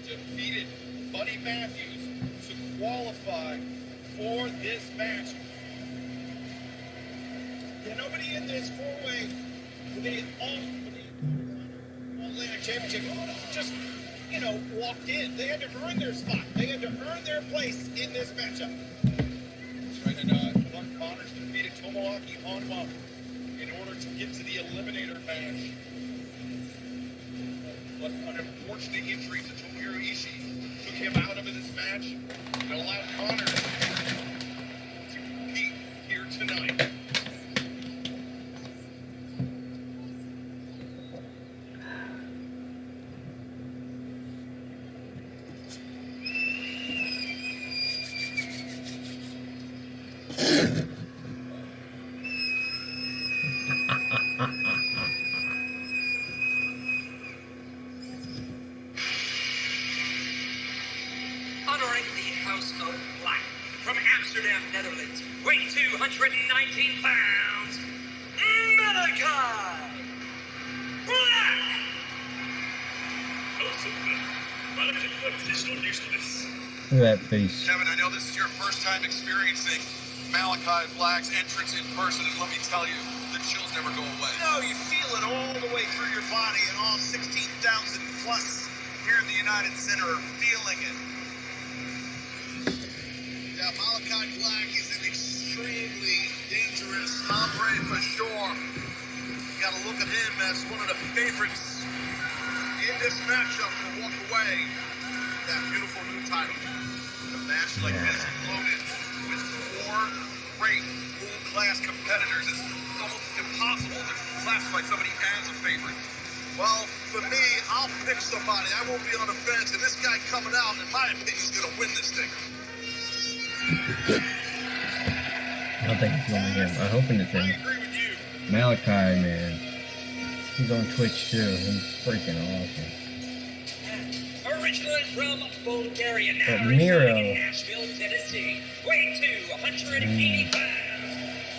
defeated Buddy Matthews to qualify for this match. Yeah, nobody in this four-way with the All-Atlantic Championship just, walked in. They had to earn their spot. They had to earn their place in this matchup. Trying to Clark Connors defeated Tomoaki Honma in order to get to the Eliminator match. But an unfortunate injury to Tomohiro Ishii took him out of this match and allowed Connors to compete here tonight. Netherlands, weight 219 pounds, Malachi Black! Look at that face. Kevin, I know this is your first time experiencing Malachi Black's entrance in person, and let me tell you, the chills never go away. No, you feel it all the way through your body, and all 16,000 plus here in the United Center are feeling it. Yeah, Malachi Black is an extremely dangerous hombre for sure. You gotta look at him as one of the favorites in this matchup to walk away with that beautiful new title. A match like this loaded with four great world-class competitors. It's almost impossible to classify somebody as a favorite. Well, for me, I'll pick somebody. I won't be on the fence, and this guy coming out, in my opinion, is gonna win this thing. I don't think it's gonna be him. I'm hoping it's him. Malachi, man. He's on Twitch too. He's freaking awesome. Originally from Bulgaria, now But Miro, residing in Nashville, Tennessee. Weight 180 pounds.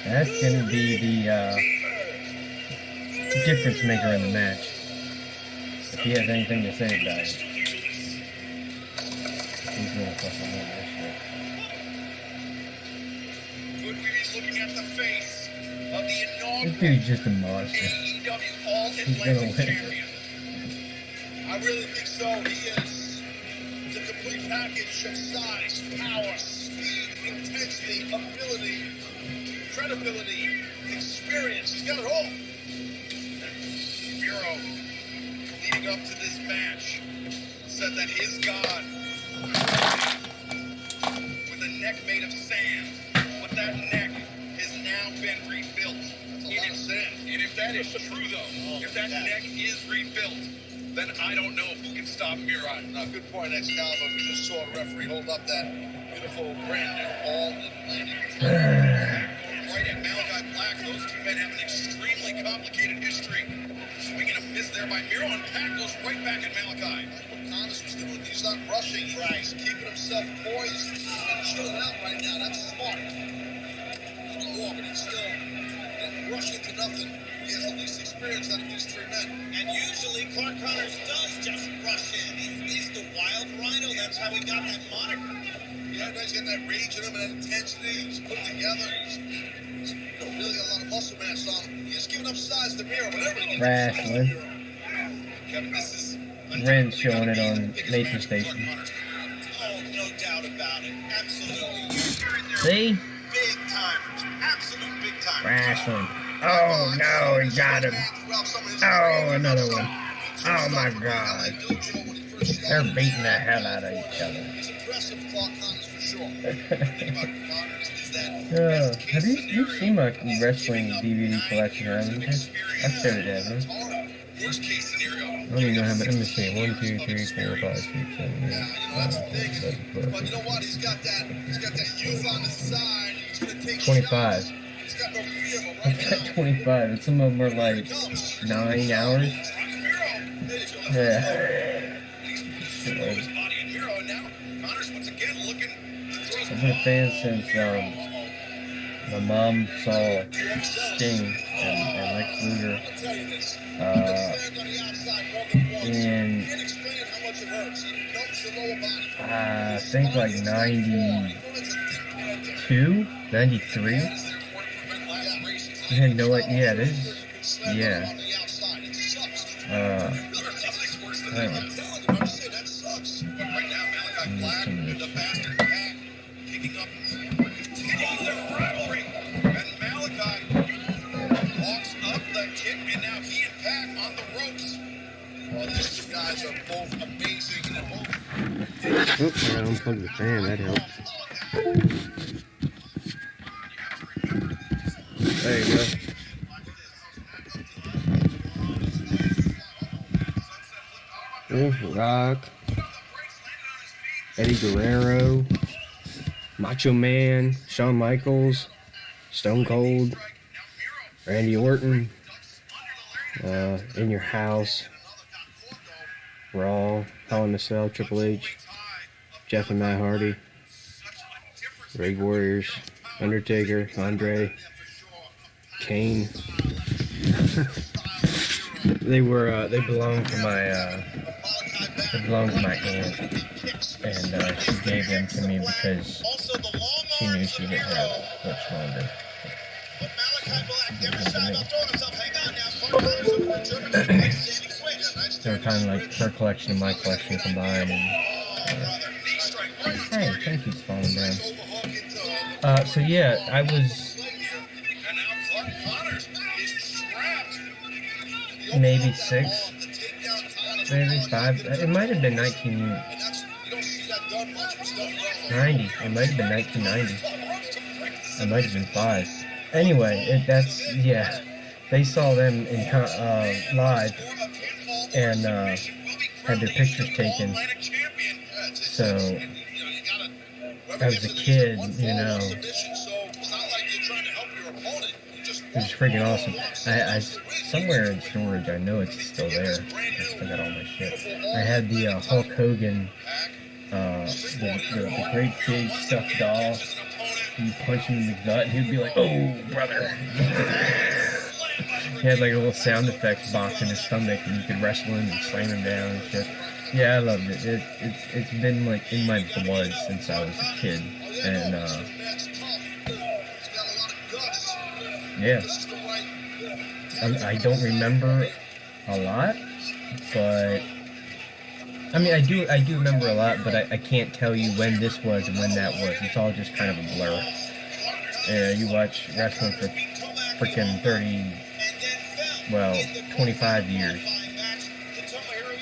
that's gonna be the difference maker in the match. If he has anything to say about it. He's gonna fucking win this shit. Could we be looking at the face of the inaugural This dude's just a monster. AEW All-Atlantic win. Champion? I really think so. He is the complete package of size, power, speed, intensity, ability, credibility, experience. He's got it all. Miro, leading up to this match, said that his God, with a neck made of sand, but that neck has now been rebuilt. And if that is true, though, if that neck is rebuilt, then I don't know who can stop Miro. Good point, Excalibur. We just saw a referee hold up that beautiful, brand new All-Atlantic right at Malachi Black. Those two men have an extremely complicated history. Swinging a miss there by Miro, and Pac goes right back at Malachi. What Connors was doing, he's not rushing. He's keeping himself poised and chilling out right now. That's smart. A little more, but he's still rushing to nothing. He has the least experience out of these three men. And usually Clark Connors does just rush in. He's the wild rhino. That's how he got that moniker. Yeah, he's got that rage in him and that intensity. He's put together. He's really got a lot of muscle mass on him. He's giving up size to Miro, but everybody gets Wrestling. Kevin, this is Ren's showing it on Nation Station. Oh, no doubt about it. Absolutely. See? Big time. Absolute big time. Wrestling. Oh no, he got him. Oh, another one. Oh my god. They're beating the hell out of each other. Have you seen my wrestling DVD collection, haven't you? I've started having. I don't even know how many. Let me see. 1, 2, 3, 4, 5, 6, 7, 8, 9, 10, 11, 12, 25. I've got 25, and some of them are like 9 hours. Yeah. I've been a fan since my mom saw Sting and Lex Luger. And I think like 92, 93. I had no idea. Yeah, this is, yeah. I don't know. Oops, I gotta unplug the fan, that helps. There you go. Rock, Eddie Guerrero, Macho Man, Shawn Michaels, Stone Cold, Randy Orton, In Your House, Raw, Hell in a Cell, Triple H, Jeff and Matt Hardy, Road Warriors, Undertaker, Andre, Kane. They belonged to my aunt, and she gave them to me because she knew she didn't have much longer. They were kind of like her collection and my collection combined. And, hey, thank you's falling down. So yeah, I was maybe 6, maybe 5. It might have been 1990. It might have been 1990. It might have been 5. Anyway, yeah. They saw them in live and had their pictures taken. So as a kid, you know, it was freaking awesome. I somewhere in storage, I know it's still there. I still got all my shit. I had the Hulk Hogan, the great big stuffed doll. You punch him in the gut, and he'd be like, "Oh, brother." He had like a little sound effects box in his stomach, and you could wrestle him and slam him down and shit. Yeah, I loved it. It's been like in my blood since I was a kid, and yeah. I don't remember a lot, but I mean I do remember a lot, but I can't tell you when this was and when that was. It's all just kind of a blur. Yeah, you watch wrestling for freaking 25 years.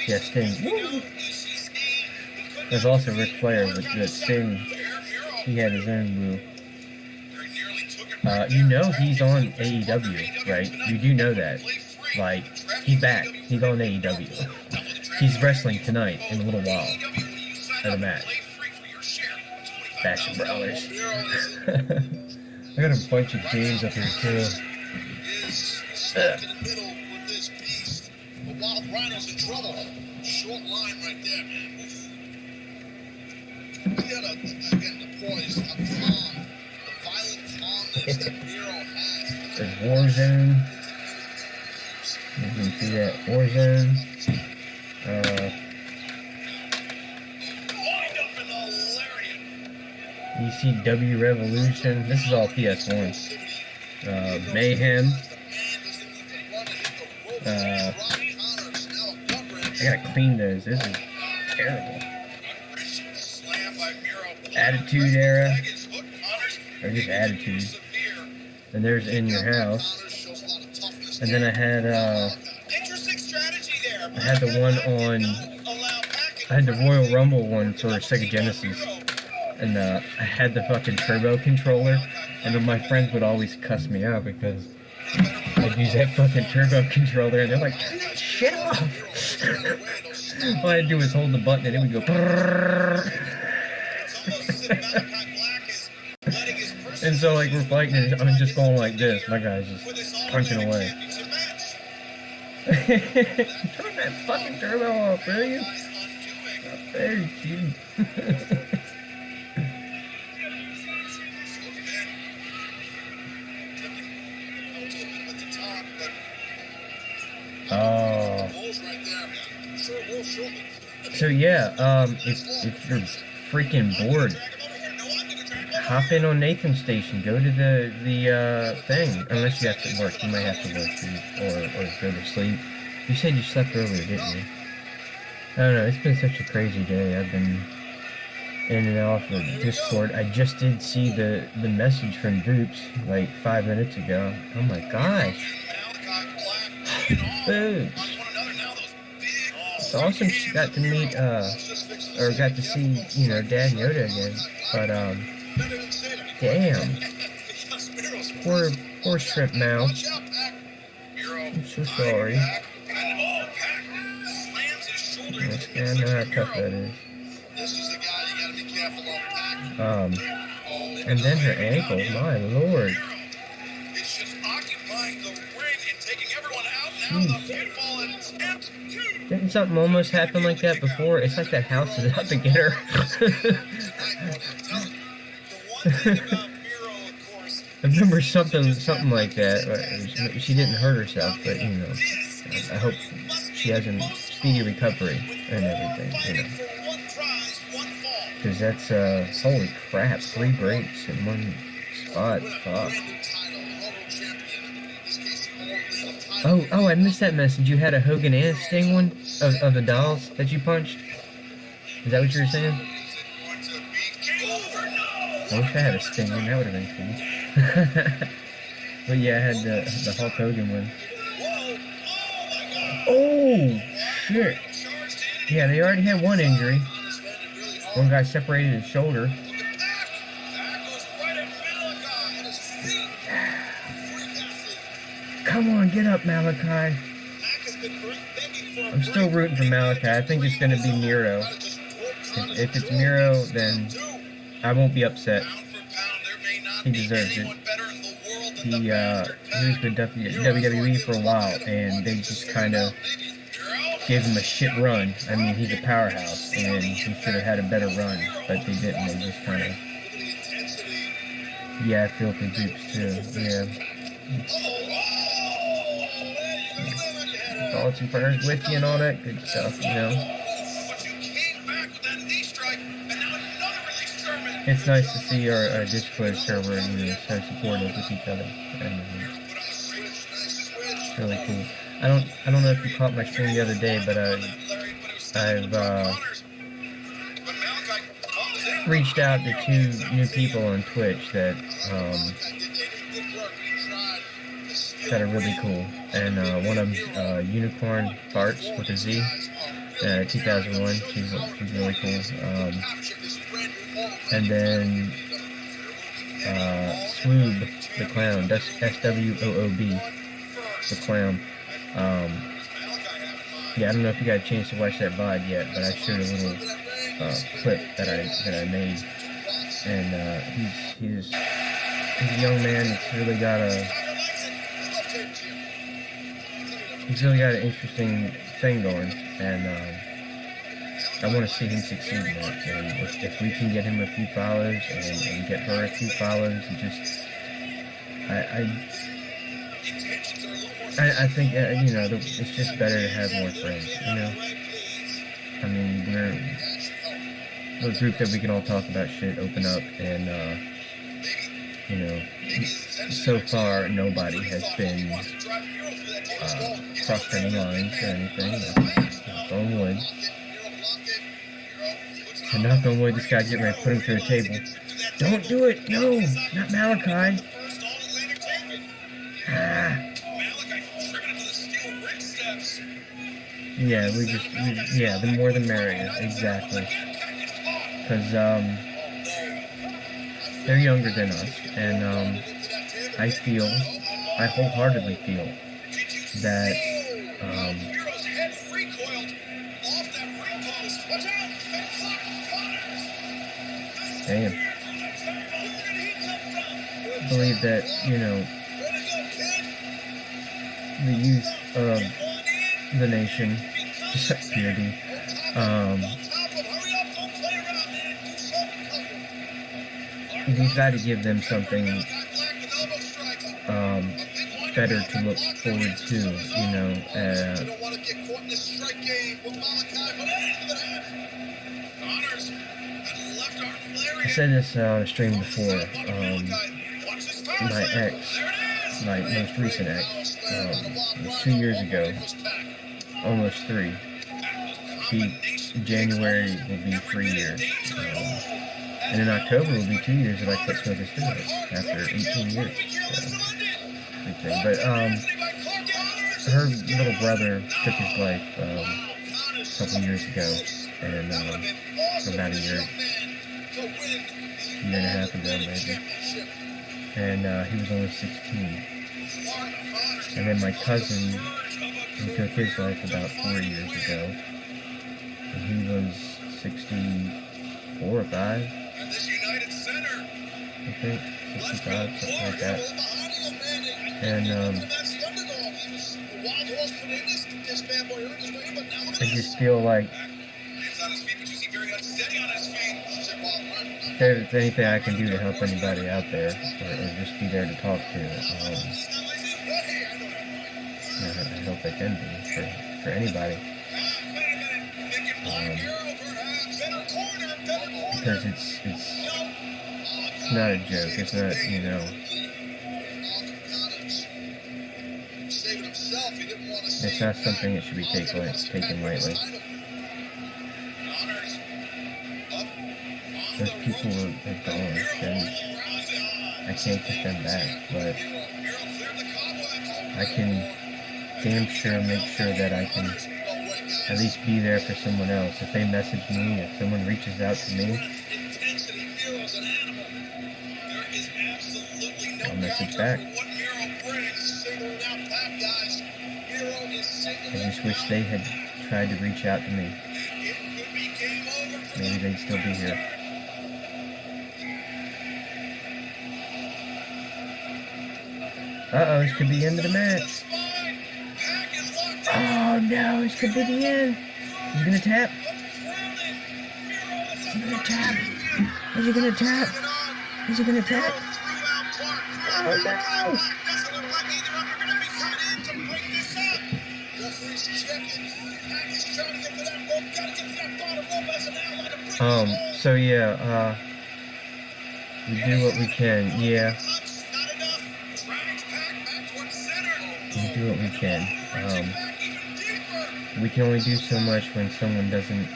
Yeah, Sting. Woo! There's also Ric Flair, but Sting, he had his own move. You know he's on AEW, right? You do know that. Like, he's back. He's on AEW. He's wrestling tonight in a little while at a match. Fashion Brawlers. I got a bunch of games up here too. Short line right there, man. We gotta, again, the poise, the calm, the violent calmness that Miro has. There's Warzone. You can see that Warzone. ECW Revolution. This is all PS1. Mayhem. I gotta clean those. This is terrible. Attitude Era. Or just Attitude. And there's In Your House. And then I had the one on. I had the Royal Rumble one for Sega Genesis. And I had the fucking turbo controller. And then my friends would always cuss me out because I'd use that fucking turbo controller, and they're like, "Turn that shit off!" All I'd do is hold the button, and it would go. And so, like, we're fighting, and I'm just going like this. My guy's just punching away. Turn that fucking turbo off, will you? Not very cute. Oh. Bulls right there. Sure. So yeah, if you're freaking bored, hop in on Nathan's station. Go to the thing. Unless you have to work, you might have to work, or go to sleep. You said you slept earlier, didn't you? I don't know. It's been such a crazy day. I've been in and out of Discord. I just did see the message from Boops like 5 minutes ago. Oh my gosh. Boops. It's awesome she got to meet, or got to see, you know, Dad Yoda again. But, damn. Poor Shrimp Mouth. I'm so sorry. I know how tough that is. And then her ankle, my lord. Jeez. Didn't something almost happen like that before? It's like that house is out to get her. I remember something like that. She didn't hurt herself, but you know, I hope she has a speedy recovery and everything, you know. Because that's, holy crap, 3 breaks in one spot. Fuck. Oh, I missed that message. You had a Hogan and Sting one of the dolls that you punched? Is that what you were saying? I wish I had a Sting one. That would have been cool. But yeah, I had the Hulk Hogan one. Oh, shit. Yeah, they already had one injury. One guy separated his shoulder. Come on, get up, Malachi. I'm still rooting for Malachi. I think it's going to be Miro. If it's Miro, then I won't be upset. He deserves it. He was with WWE for a while, and they just kind of gave him a shit run. I mean, he's a powerhouse, and he should have had a better run, but they didn't. They just kind of... Yeah, I feel for Dukes, too. Yeah. Thoughts and prayers with you and all that good stuff, you know. It's nice to see our Discord server, you know, so supportive with each other. And, it's really cool. I don't know if you caught my stream the other day, but I've reached out to 2 new people on Twitch that are really cool. And one of them's Unicorn Farts with a Z, 2001. She's really cool. And then Swoob the Clown. That's SWOOB the Clown. Yeah, I don't know if you got a chance to watch that VOD yet, but I showed a little clip that I made, and he's a young man that's really got an interesting thing going, and I want to see him succeed in that. And if we can get him a few follows and get her a few follows, and just I think, you know, it's just better to have more friends, you know? I mean, we're a group that we can all talk about shit, open up, and, you know, so far, nobody has been, crossed any lines or anything. Knock on wood. So knock on wood, this guy's getting ready to put him through a table. Don't do it! No! Not Malachi! Ah! Yeah, yeah, the more the merrier, exactly. Because, they're younger than us, and, I wholeheartedly feel that, damn. I believe that, you know, the youth of the nation, just purity, we've got to give them something, better to look forward to, you know. Don't want to get caught in this strike game with Malachi, but Connors and left arm I lariat. said this on a stream before. My ex, my most recent ex, it was 2 years ago, almost 3. January will be 3 years. And in October will be 2 years that I quit smoking cigarettes after 18 years. But her little brother took his life a couple years ago, and about a year and a half ago maybe. And he was only 16. And then my cousin, who took his life about 4 years ago, and he was 64 or 5. I think 65, something like that. And I just feel like if there's anything I can do to help anybody out there, or just be there to talk to, I hope I can be for anybody. Because it's not a joke. It's not, you know. It's not something that should be taken lightly. Those people are gone, and I can't get them back, but I can damn sure make sure that I can at least be there for someone else. If they message me, if someone reaches out to me, I'll message back. I just wish they had tried to reach out to me. Maybe they'd still be here. Uh-oh, this could be the end of the match. Oh no, this could be the end. He's gonna tap. Is he gonna tap? Is he gonna tap? Is he gonna tap? Oh no! So yeah, we do what we can, yeah. We do what we can. We can only do so much when someone doesn't...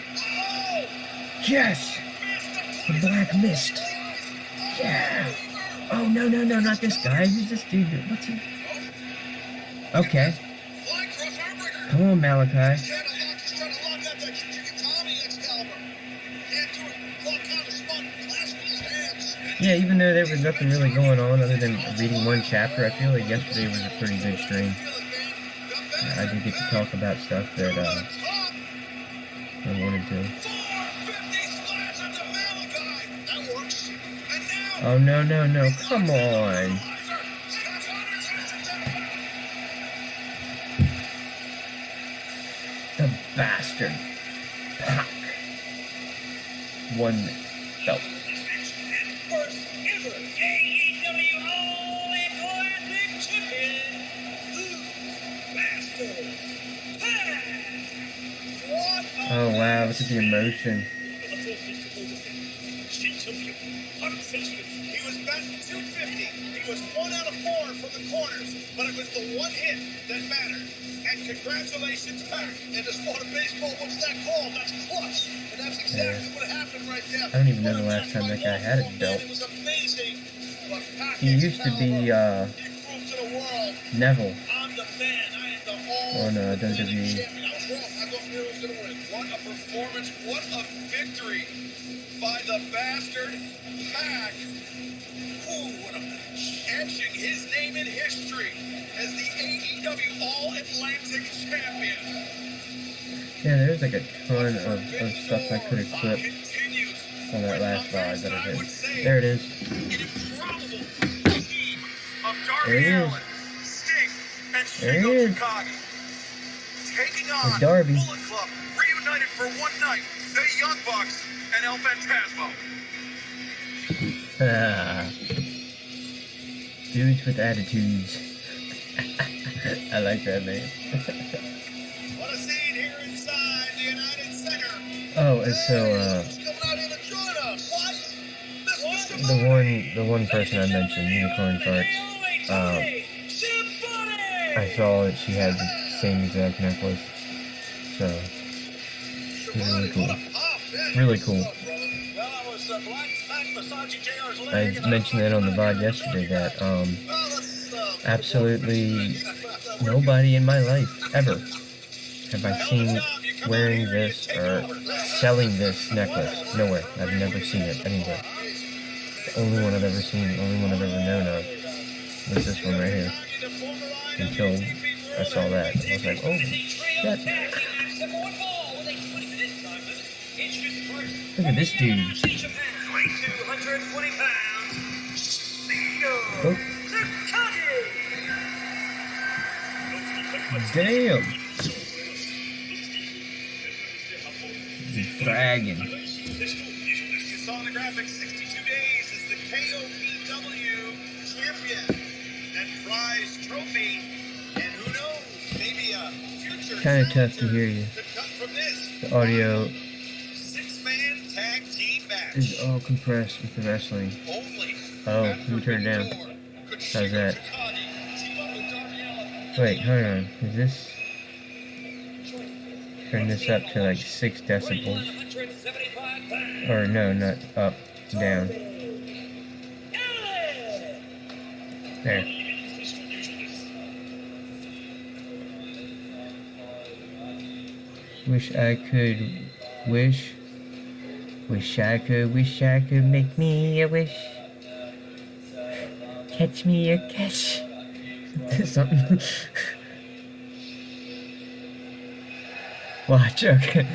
Yes! The black mist! Yeah! Oh, no, not this guy. Who's this dude? What's he? Okay. Come on, Malachi. Yeah, even though there was nothing really going on other than reading one chapter, I feel like yesterday was a pretty good stream. I did get to talk about stuff that I wanted to. Oh, no, come on. The bastard. Pac. One belt. Oh wow, look at the emotion. He was batting .250. He was 1 out of 4 from the corners, but it was the one hit that mattered. And congratulations, Pac. In the sport of baseball, what's that called? That's clutch. And that's exactly what happened right there. I don't even know the last time that guy had a belt. It was amazing. But Pac He used to be Neville on WWE. What a performance, what a victory by the bastard Pac. Ooh, what a etching his name in history as the AEW All-Atlantic Champion. Yeah, there's like a ton of stuff I could have clipped on that last VOD that I did. There it is. There it is. There it is. It's Darby. Reunited for one night, the Young Bucks and El Phantasmo. Dudes with attitudes. I like that name. What a scene here inside the United Center. Oh, and so Who's coming out here to join us? What? Mr. the one person I mentioned, Unicorn Farts, I saw that she had the same exact necklace. So really cool. Really cool. I mentioned that on the VOD yesterday that absolutely nobody in my life ever have I seen wearing this or selling this necklace. Nowhere. I've never seen it anywhere. The only one I've ever seen, the only one I've ever known of was this one right here. Until I saw that. I was like, oh, shit. Look at this dude. Oh. Damn. The dragon. You saw the graphics, 62 days is the KOPW champion and prize trophy. And who knows, maybe a future Kind of tough to hear you. could come from this. The audio 6-man tag team match. is all compressed with the wrestling. Only Oh, let me turn it down. How's that? Wait, hold on. Is this... Turn this up to like 6 decibels. Or no, not up, down. There. Wish I could make me a wish. Catch me a catch. Something. Watch, okay.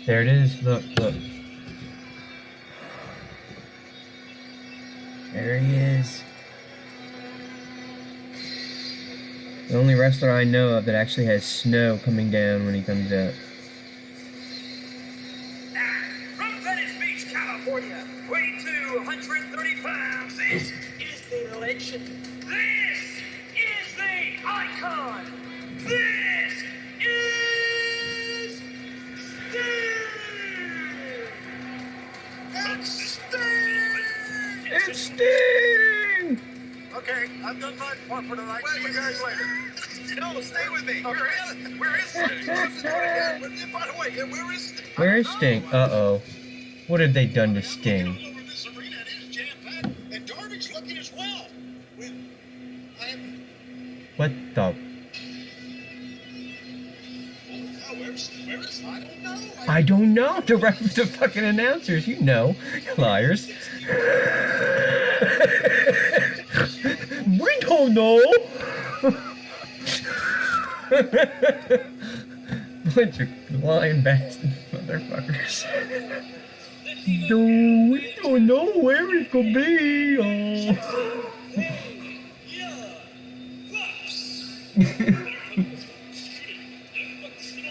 There it is, look. There he is. The only wrestler I know of that actually has snow coming down when he comes out. From Venice Beach, California, weighing 230 pounds, this is the legend. This is the icon. This is Sting. It's Sting! Okay, I've done my part for tonight. See you guys later. No, stay with me. Where is Sting? By the way, where is Sting? Where is Sting? Uh-oh. What have they done to Sting? Over this arena, it is jam-packed, and Darby's looking as well. What the... Where is I don't know. I don't know. The fucking announcers, you know. Liars. We don't know. Bunch of lying bastard motherfuckers. No, we don't know where it could be.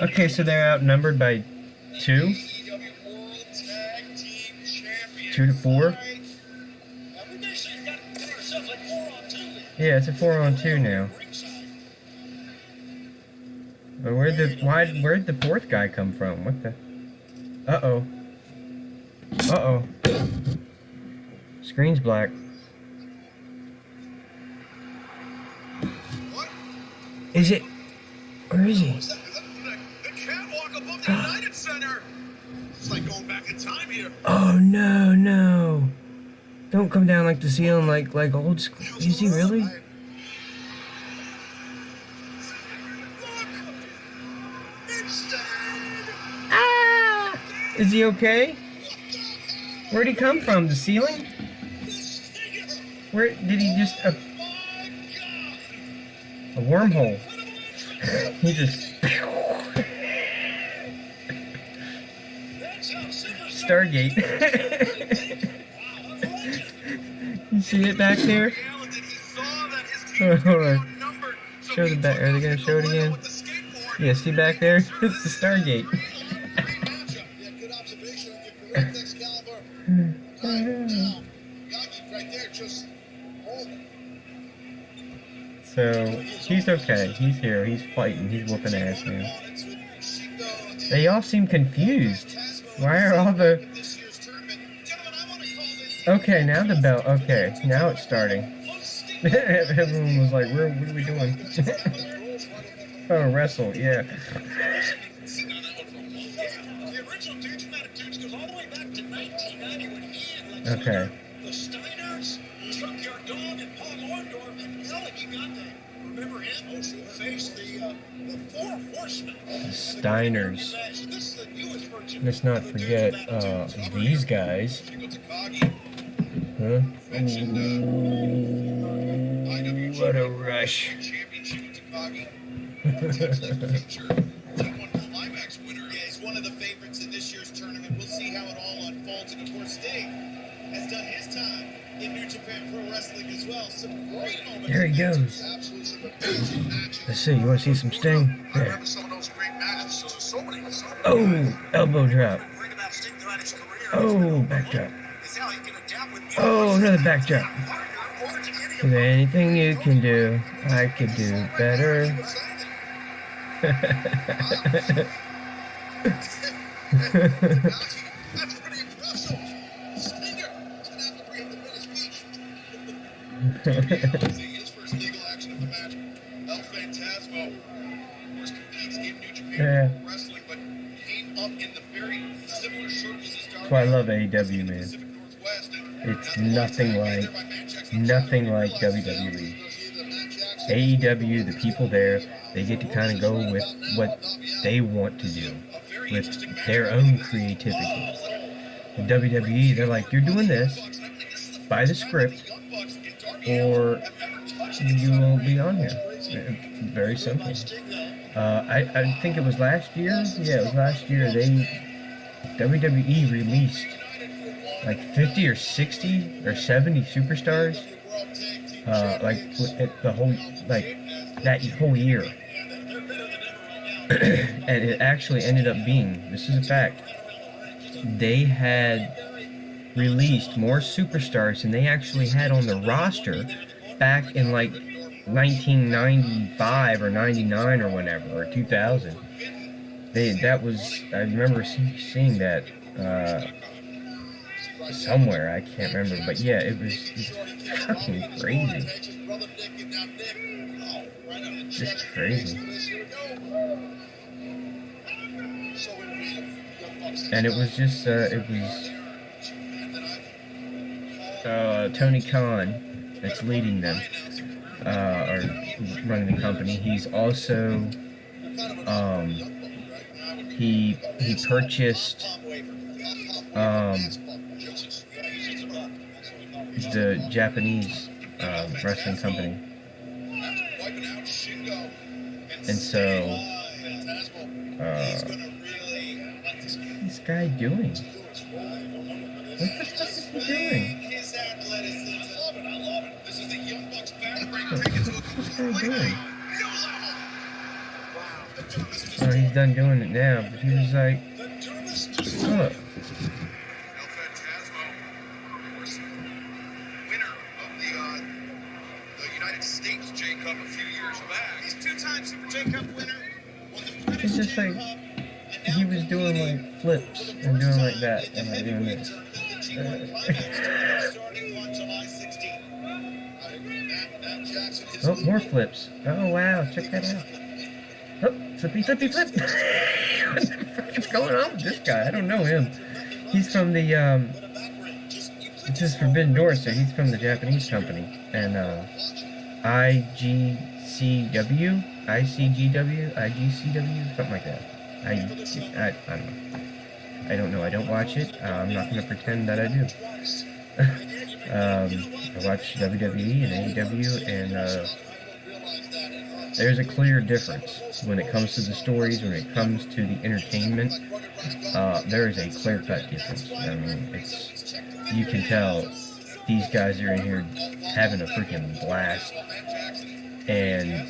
Okay, so they're outnumbered by 2? 2 to 4? Yeah, it's a 4-on-2 now. But where'd the 4th guy come from? What the? Uh-oh. Uh-oh. Screen's black. Is it? Where is he? The catwalk above the United Center. It's like going back in time here. Oh no, no. Don't come down like the ceiling like old school. Is he really? Ah! Is he okay? Where'd he come from? The ceiling? Where did he just a wormhole? He just Stargate. You see it back there? Hold on. Show the back. Are they gonna show it again? Yeah, see back there? It's the Stargate. So he's okay. He's here. He's fighting. He's whooping ass now. They all seem confused. Why are all the... Okay, now the bell. Okay, now it's starting. Everyone was like, what are we doing? Oh, wrestle, yeah. Okay. The Steiners, Junkyard Dog, and Paul Orndorff, and Ellen, you got that. Remember him? Oh, she faced the Four Horsemen. The Steiners. Let's not forget these guys. Huh? Ooh, what a rush. He's one of the favorites in this year's tournament. We'll see how it all unfolds. And of course, Sting has done his time in New Japan Pro Wrestling as well. Some great moments. There he goes. Let's see, you want to see some Sting? There. Oh, elbow drop. Oh, back drop. Oh, another back drop. Is there anything you can do? I could do better. Yeah. That's why I love AEW, man. It's nothing like WWE. AEW, the people there, they get to kind of go with what they want to do, with their own creativity. In WWE, they're like, you're doing this, by the script, or you won't be on here. Very simple. I think it was last year. Yeah, it was last year. WWE released like 50 or 60 or 70 superstars. The whole that whole year, and it actually ended up being. This is a fact. They had released more superstars than they actually had on the roster back in like 1995 or 99 or whenever, or 2000. I remember seeing that somewhere, I can't remember, but yeah, it's fucking crazy. Just crazy. And it was just, Tony Khan that's leading them, or running the company. He's also, he purchased, the Japanese, wrestling company. And so, what's this guy doing? What the fuck is he doing? What's this guy doing? Oh, he's done doing it now, but he was like, look. It's just like, he was doing like flips and doing like that and like doing this. Oh, more flips. Oh wow, check that out. Oh, flippy, flippy, flip. What the fuck is going on with this guy? I don't know him. He's from the, it says Forbidden Door, so he's from the Japanese company. And, IGCW, something like that. I don't know. I don't know. I don't watch it. I'm not going to pretend that I do. I watch WWE and AEW, and there's a clear difference when it comes to the stories, when it comes to the entertainment. There is a clear-cut difference. I mean, you can tell these guys are in here having a freaking blast and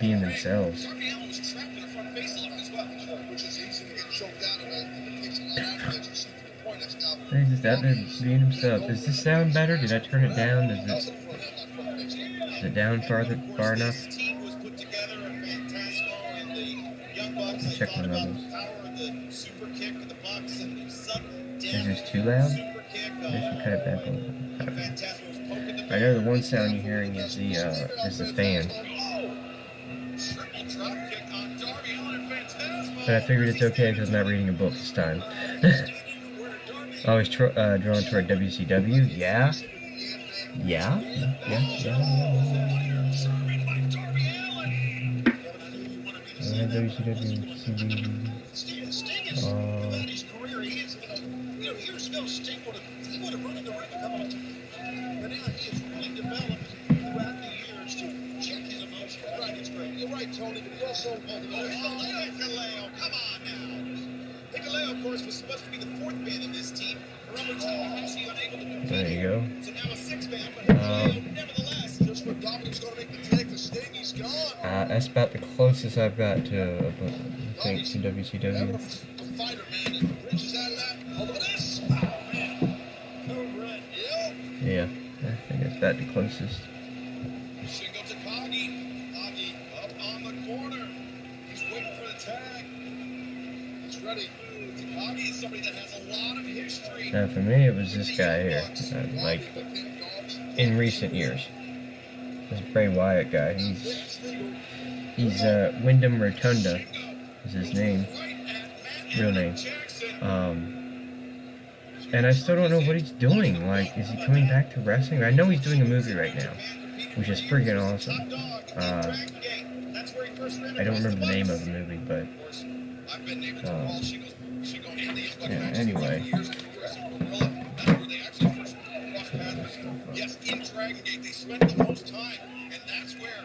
being themselves. They're just out there being themselves. Does this sound better? Did I turn it down? Does this... Is it down far enough? Check my levels. Is this too loud? Maybe I should cut it back a little. I know the one sound you're hearing is the fan. But I figured it's okay because I'm not reading a book this time. Always drawn toward WCW. Yeah. Yeah. WCW. Tony, but he also come on now. Hikaleo, of course, was supposed to be the fourth man in this team. There you go. So now a sixth man, but nevertheless, just when Dominic's going to make the take the sting, he's gone. That's about the closest I've got to, I think, to WCW. Fighter, man, and bridges that lap. Over this. Oh, man. No run. Yeah, I think that's about the closest. Shingo Takagi. Up on the corner. He's waiting for the tag. He's ready. Takagi is somebody that has a lot of history. Now, for me, it was this guy here. Like, in recent years. This Bray Wyatt guy. He's Wyndham Rotunda is his name. Real name. And I still don't know what he's doing. Like, is he coming back to wrestling? I know he's doing a movie right now, which is freaking awesome. I don't remember the name of the movie, but yeah, anyway. Yes, in Dragon Gate, they spent the most time, and that's where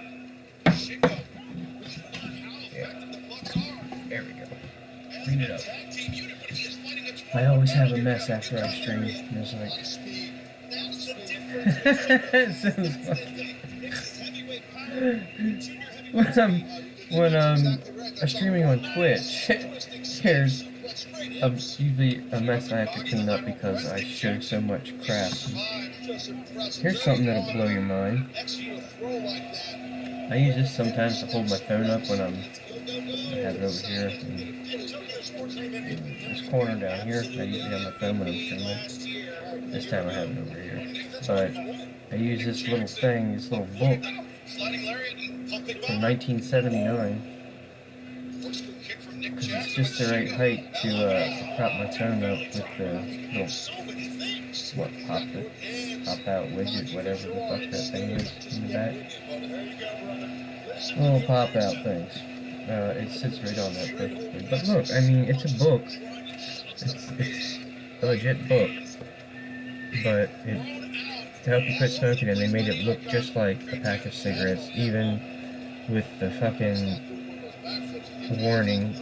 Shingo, how effective the Bucks are. There we go. Clean it up. I always have a mess after I stream. It's like... it sounds like... when I'm streaming on Twitch, there's usually a mess I have to clean up because I show so much crap. Here's something that'll blow your mind. I use this sometimes to hold my phone up when I have it over here. This corner down here, I usually have my phone when I'm streaming. This time I have it over here. But I use this little thing, this little book from 1979. Because it's just the right height to prop my phone up with the little, pop out widget, whatever the fuck that thing is in the back. Little pop out things. It sits right on that perfectly. But look, I mean, it's a book. It's a legit book. But to help you quit smoking, and they made it look just like a pack of cigarettes, even with the fucking warning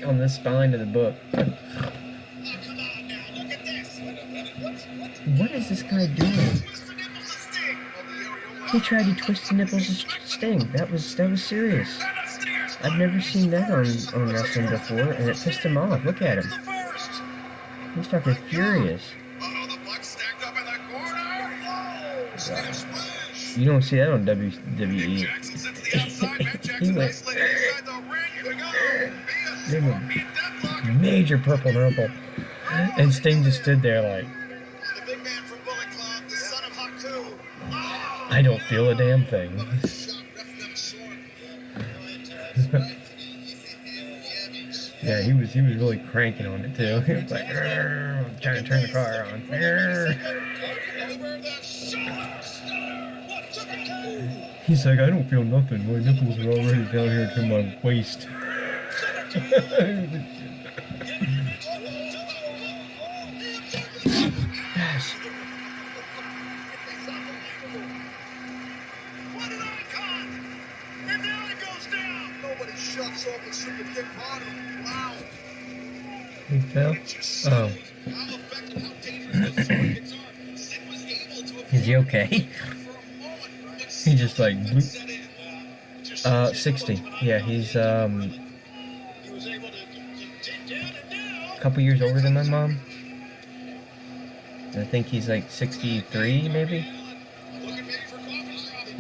on the spine of the book. What is this guy doing? He tried to twist the nipples' sting. That was serious. I've never seen that on wrestling before, and it pissed him off. Look at him. He's fucking furious. Wow. You don't see that on WWE. He went major purple nipple, and Sting just stood there like, I don't feel a damn thing. Yeah, he was really cranking on it too. He was like, I'm trying to turn the car on. He's like, I don't feel nothing. My nipples are already down here to my waist. He fell? Oh. Is he okay? He just like blew. 60. Yeah, he's a couple years older than my mom. I think he's like 63 maybe.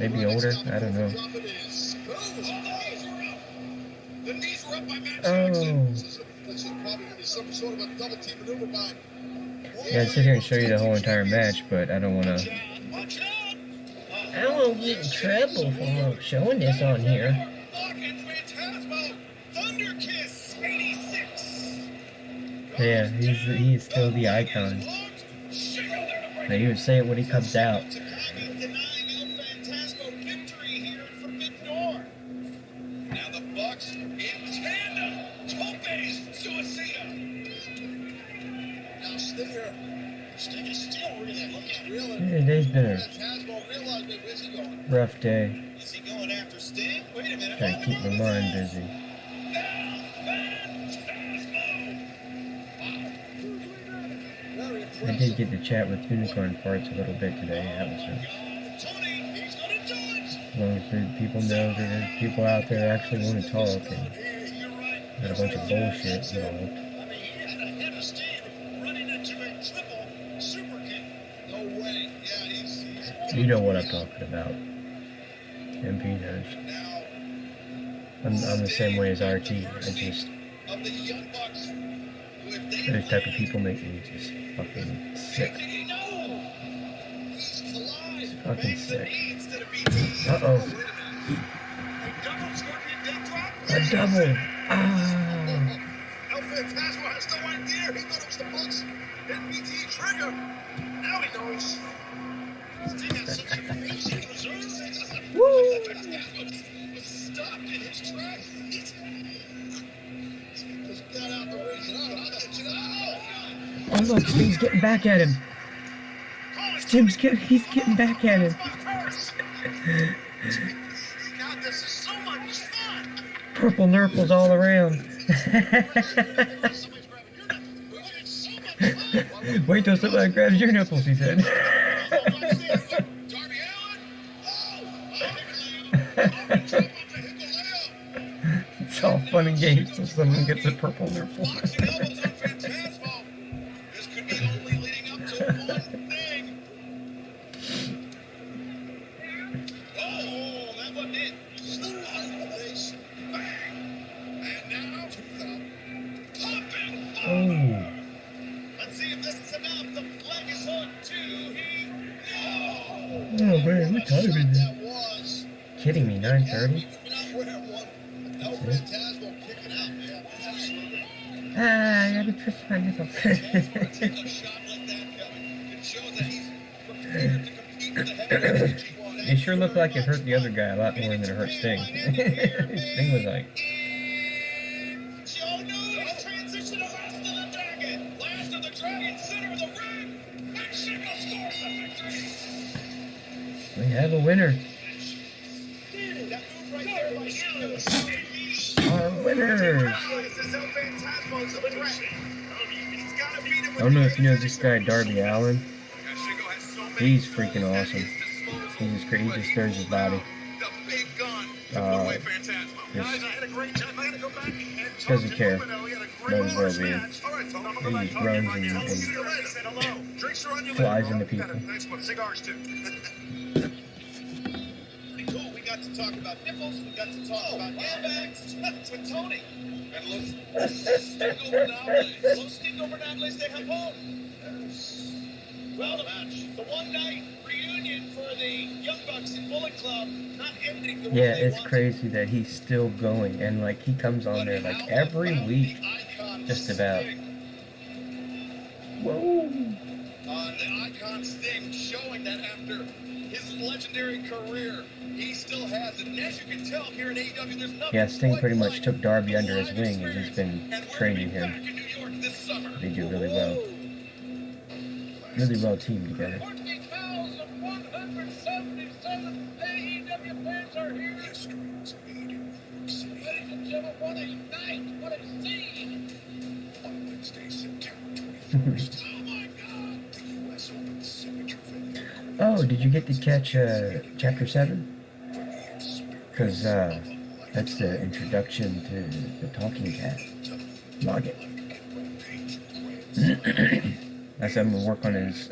Maybe older. I don't know. The knees were up by Matt Oh. Jackson. This is probably going to be some sort of a double team maneuver by. Yeah, I'd sit here and show you the whole entire match, but I don't want to. I don't want to get in trouble for showing this on here. Yeah, he's still the icon. Now you would say it when he comes out. Now the Bucks in tandem. Topes Suicida. Now Stinger. Stinger's still reeling. Yeah, today's been a rough day. Is he going after Sting? Wait a minute. Trying to keep my mind busy. I did get to chat with Unicorn Farts a little bit today. That was nice. As long as the people know that there's people out there that actually want to talk and not a bunch of bullshit involved. You know what I'm talking about. MP knows. I'm the same way as RT. Those type of people make me just fucking sick. It's fucking sick. Uh-oh. A double. Ah. El Phantasmo has no idea. He thought it was the Bucks. NBT trigger. Now he knows. Sting has such a amazing reserve. Woo! Was stopped in his tracks. Just got out the ring. Oh look, Sting's getting back at him. He's getting back at him. God, this is so much fun. Purple nurples all around. Wait till somebody grabs your nipples, he said. It's all fun and games till someone gets a purple nurple. This could be only leading up to one thing. Oh, that wasn't it. Bang. And now, popping. Oh. Let's see if this is enough. The flag is on 2. Oh man, what time is it? Kidding me, 9:30? Ah, I gotta twist my nipple. It sure looked like it hurt the other guy a lot more than it hurt Sting. Sting was like... We have a winner. Our winners! I don't know if you know this guy, Darby Allin. He's freaking awesome. He's just crazy. He just throws his body. Just doesn't care. Knows where we're in. He just runs and flies into people. Pretty cool. We got to talk about nipples. We got to talk about handbags with Tony. And los Stingovernables de Japón. Well, the one night reunion for the Young Bucks and Bullet Club not ending the way Yeah, they it's wanted. crazy that he's still going, and like he comes on there like every week, just about. Whoa! The icon Sting showing that after his legendary career, he still has it. And as you can tell here in AEW, there's nothing. Yeah, Sting quite pretty much like took Darby under his live wing, and he's experience. been And we're training gonna be him. back in New York this summer. They do really well. Really well teamed together. 40,177 AEW fans are here. Ladies and gentlemen, what a night, what a scene. On Wednesday, September 21st. Oh my God! The U.S. Open signature venue. Oh, did you get to catch Chapter 7? Because that's the introduction to the Talking Cat. Log it. That's I'm gonna work on his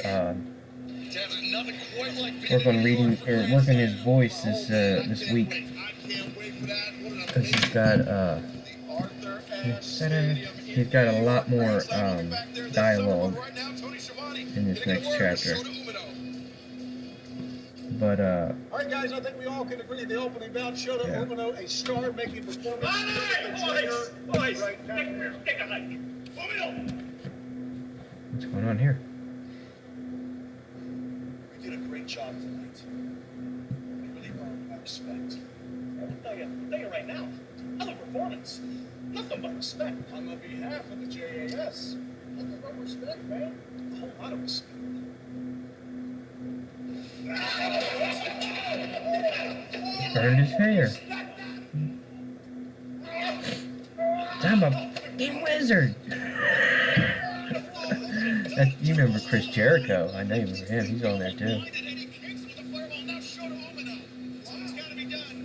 There's nothing quite like Work on reading or working his voice this week because he's got a lot more dialogue in this next chapter. But all right, guys, I think we all can agree the opening bout showed Umino a star-making performance. Boys, take a hike. What's going on here? You did a great job tonight. You really earned my respect. I'll tell you right now, other performance, nothing but respect. On the behalf of the JAS, nothing but respect, man. A whole lot of respect. Burned his hair. I'm a fucking wizard. You remember Chris Jericho? I know you remember him. He's on there too.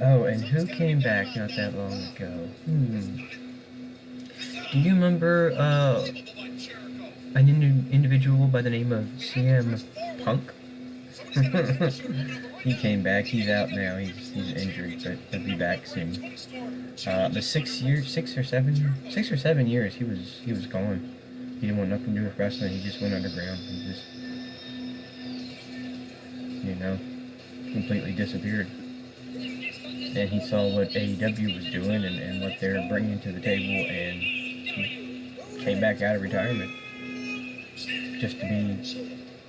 Oh, and who came back not that long ago? Do you remember an individual by the name of CM Punk? He came back. He's out now. He's injured, but he'll be back soon. The 6 or 7 years he was gone. He didn't want nothing to do with wrestling. He just went underground. He just, completely disappeared. And he saw what AEW was doing and what they're bringing to the table, and he came back out of retirement just to be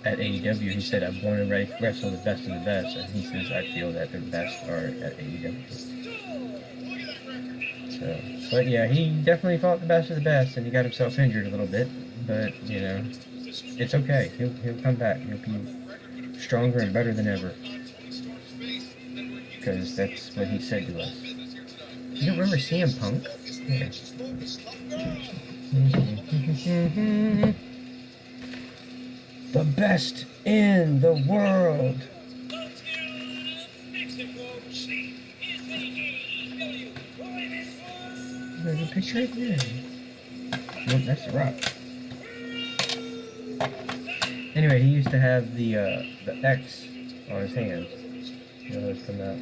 at AEW. He said, I want to wrestle the best of the best, and he says, I feel that the best are at AEW. So, but yeah, he definitely fought the best of the best, and he got himself injured a little bit, but, it's okay. He'll come back. He'll be stronger and better than ever. Because that's what he said to us. You don't remember CM Punk? Yeah. The best in the world. There's a picture right there. Nope, that's the Rock. Anyway, he used to have the X on his hand. From that.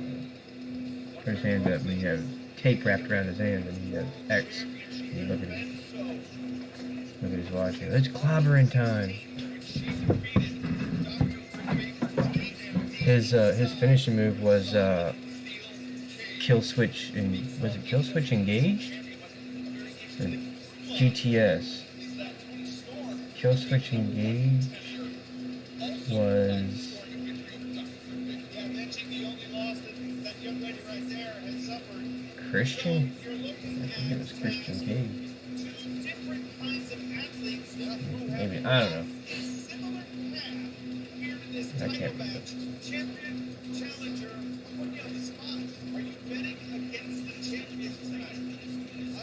Put his hand up and he had tape wrapped around his hand and he had X. And you look at his watch. It's clobbering time. His finishing move was Kill Switch Engaged? Or GTS. Kill Switch Engaged was Christian? I think it was Christian Cage. Maybe, I don't know. I can't remember.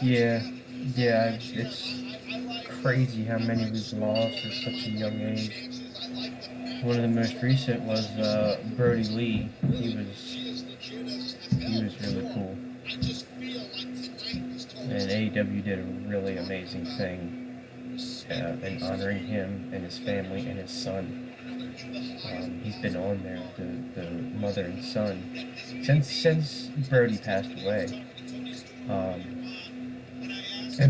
Yeah, it's crazy how many we've lost at such a young age. One of the most recent was Brody Lee. He was really cool. And AEW did a really amazing thing in honoring him and his family and his son. He's been on there, the mother and son, since Brody passed away.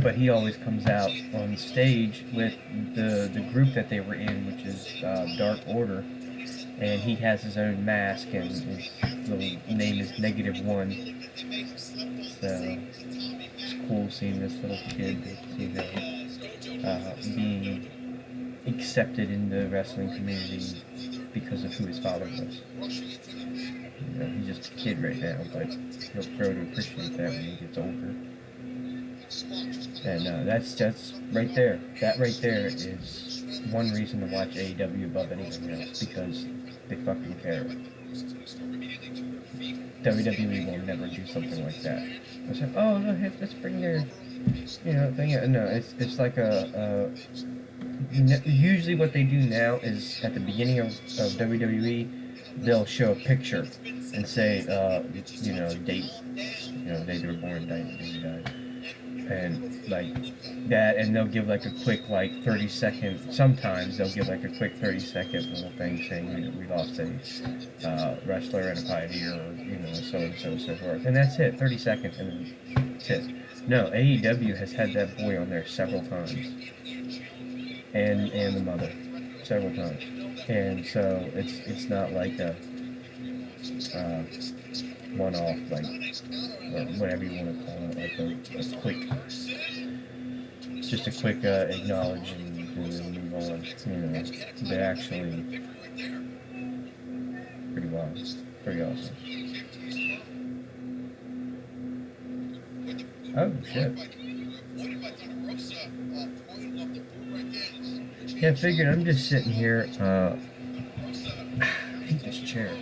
But he always comes out on stage with the group that they were in, which is Dark Order, and he has his own mask, and his little name is -1. So it's cool seeing this little kid, being accepted in the wrestling community because of who his father was. He's just a kid right now, but he'll grow to appreciate that when he gets older. And that's right there. That right there is one reason to watch AEW above anything else, because they fucking care. WWE will never do something like that. It's like, oh, look, let's bring their, thing out. No, it's like usually what they do now is at the beginning of WWE, they'll show a picture and say, date, date they were born, date they died. and like that, and they'll give like a quick like 30-second. Sometimes they'll give like a quick 30-second little thing saying we lost a wrestler and a pioneer, or so and so so forth, and that's it. 30 seconds, and then that's it. No, AEW has had that boy on there several times, and the mother several times, and so it's not like a one-off, like, or whatever you want to call it, like a quick, just a quick acknowledge and move on. They're actually pretty wild, pretty awesome. Oh shit! Yeah, I figured I'm just sitting here. I hate this chair. I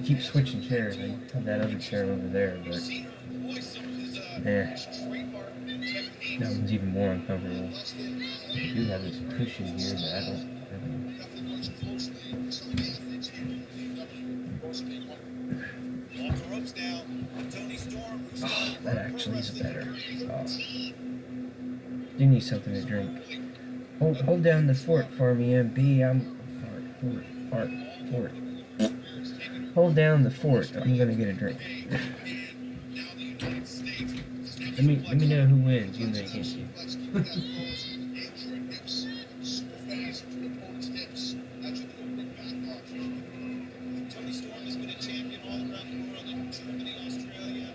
keep switching chairs. I have that other chair over there, but that one's even more uncomfortable. I do have this cushion here, but I don't really. Oh, that actually is better. Oh. Do need something to drink. Hold down the fort for me, MB. Fort. Hold down the fort. I'm gonna get a drink. Let me know who wins. You may against you. Tony Storm has been a champion all around the world in Germany, Australia,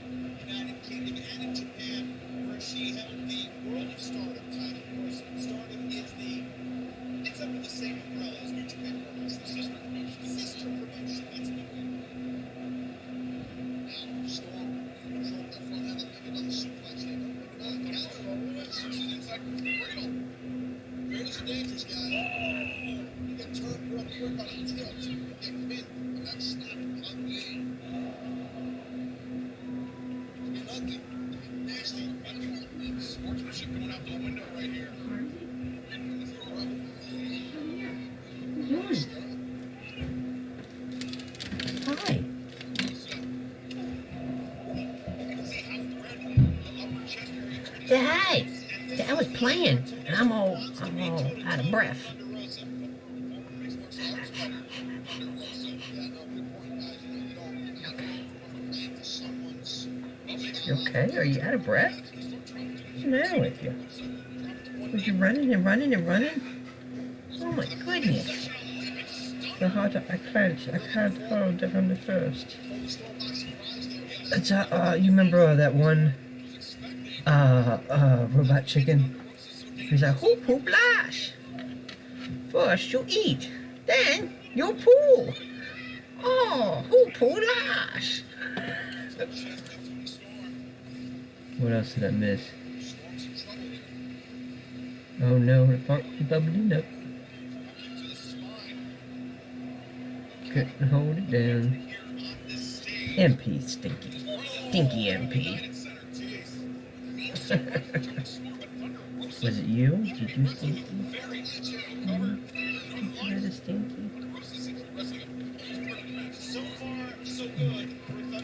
United Kingdom, and in Japan, where she held the World of Stardom title. Of course, Stardom is it's under the same umbrella as New Japan Pro Wrestling. The sister promotion. That's a good one. Now, Storm controlled that front hand and another suplex here. She's inside the cradle. Greatest dangerous guy. You get turned real quick on a tilt. You get pinned. That snap ugly. Ugly. Nasty. Sportsmanship going out the window right here. Hi. Say hi. I was playing, and I'm all out of breath. You okay? Are you out of breath? What's the matter with you? Was you running and running and running? Oh my goodness! So hard to, I can't hold it on the first. It's you remember that one robot chicken? He's like, hoop hoop lash. First you eat, then you poo. Oh, hoop hoop lash. What else did I miss? Oh no, the funky bubbling up. Couldn't hold it down. MP, stinky MP. Was it you? Did you stinky? Did you stinky? So far, so good.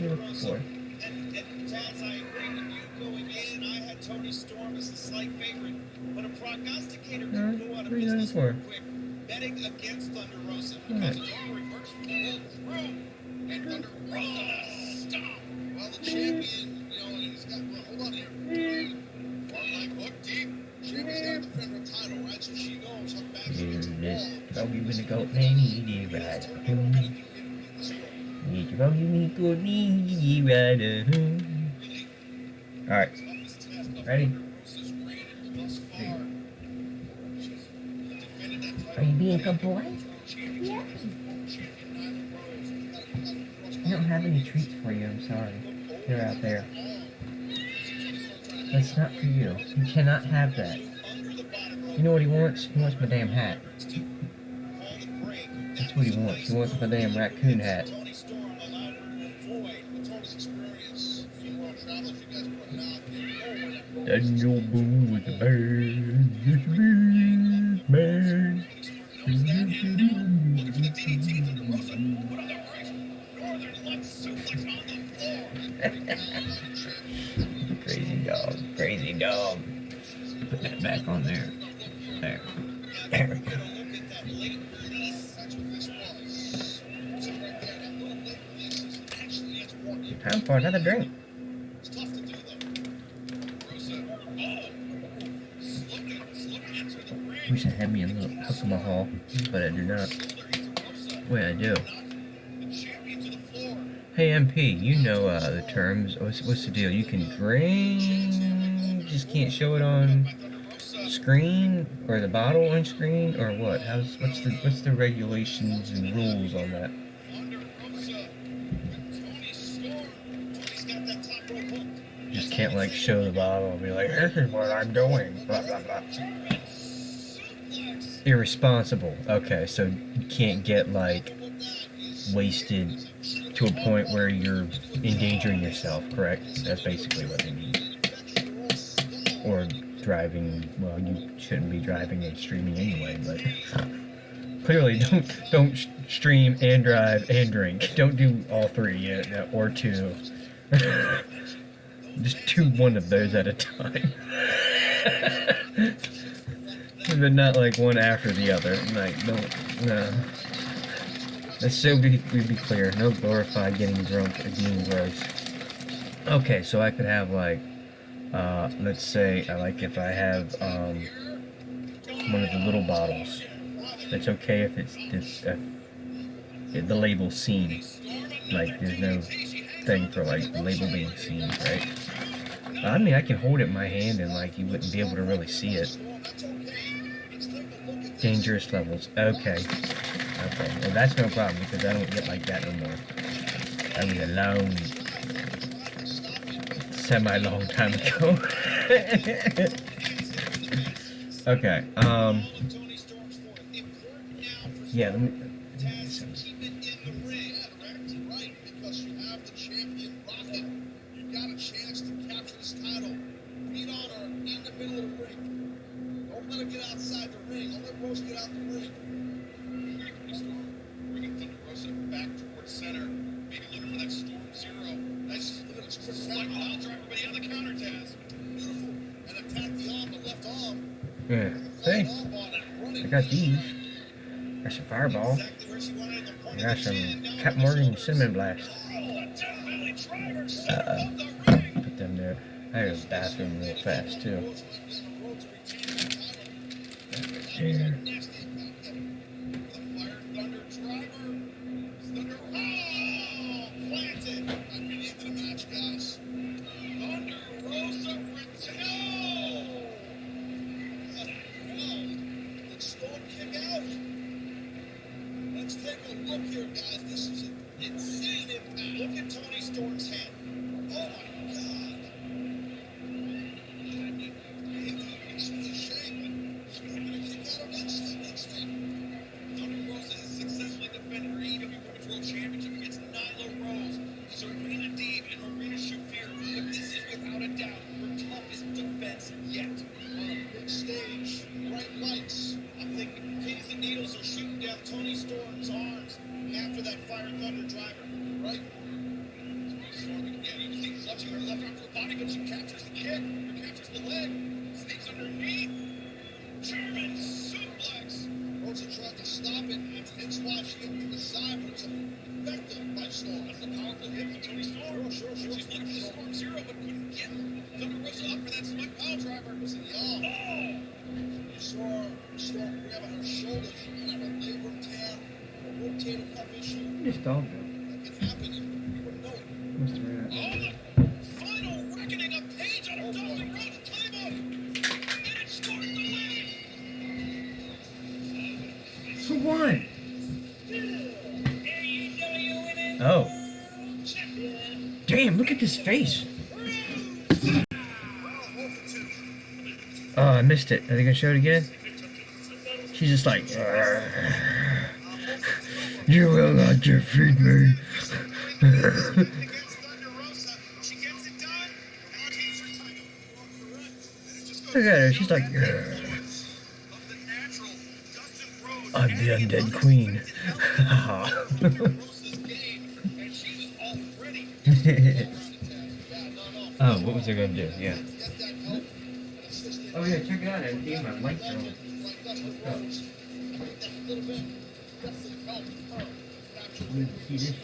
You look for. And Taz, I agree with you going in. I had Tony Storm as a slight favorite, but a prognosticator could go out of What are you going business for? real quick, betting against Thunder Rosa. Alright. Because Storm reversed the roll through, and Thunder Rosa stop. Well, the champion, he's got, hold on here. Front leg hook deep. She's got to defend her title, right? So she goes, her back against the wall. Oh, you gonna go any ride home? Need to go, you need to need ride home. Alright. Ready? Are you being a good boy? Yeah. I don't have any treats for you, I'm sorry. They're out there. That's not for you. You cannot have that. You know what he wants? He wants my damn hat. That's what he wants. He wants my damn raccoon hat. Daniel Boone with the bird. Bird. Crazy dog. dumb. Put that back on there. There. There we go. Time for another drink. Wish I had me a little hook in my haul, but I do not. Wait, I do. Hey MP, you know the terms. What's the deal? You can drink, just can't show it on screen, or the bottle on screen, or what? What's the regulations and rules on that? Just can't like show the bottle and be like, this is what I'm doing, blah blah blah. Irresponsible. Okay, so you can't get like wasted to a point where you're endangering yourself, correct? That's basically what they mean. Or driving, well, you shouldn't be driving and streaming anyway, but clearly don't stream and drive and drink. Don't do all three yet, or two. Just do one of those at a time. But not like one after the other. Like, no. Let's so we be clear. No glorified getting drunk or being gross. Okay, so I could have like, let's say, like if I have one of the little bottles. It's okay if it's this, if the label's seen. Like there's no thing for like the label being seen, right? I mean, I can hold it in my hand and like you wouldn't be able to really see it. Dangerous levels. Okay. Okay. Well, that's no problem because I don't get like that no more. I was alone. Semi-long time ago. Okay. Yeah. Let me. Yeah. See? I got these. Got some Fireball. I got some Cap Morgan Cinnamon Blast. Put them there. I had a bathroom real fast too. Here. This dog though. What's the right? Final reckoning of Page on a Dustin Rhodes playbook, and it scores the win. Who won? Oh. Damn, look at this face. Oh, I missed it. Are they gonna show it again? She's just like, you will not defeat me. Look at her, she's like, I'm the undead queen. Oh, what was I gonna do? Yeah. Oh yeah, check it out, MT. My mic's on. Let me see this shit.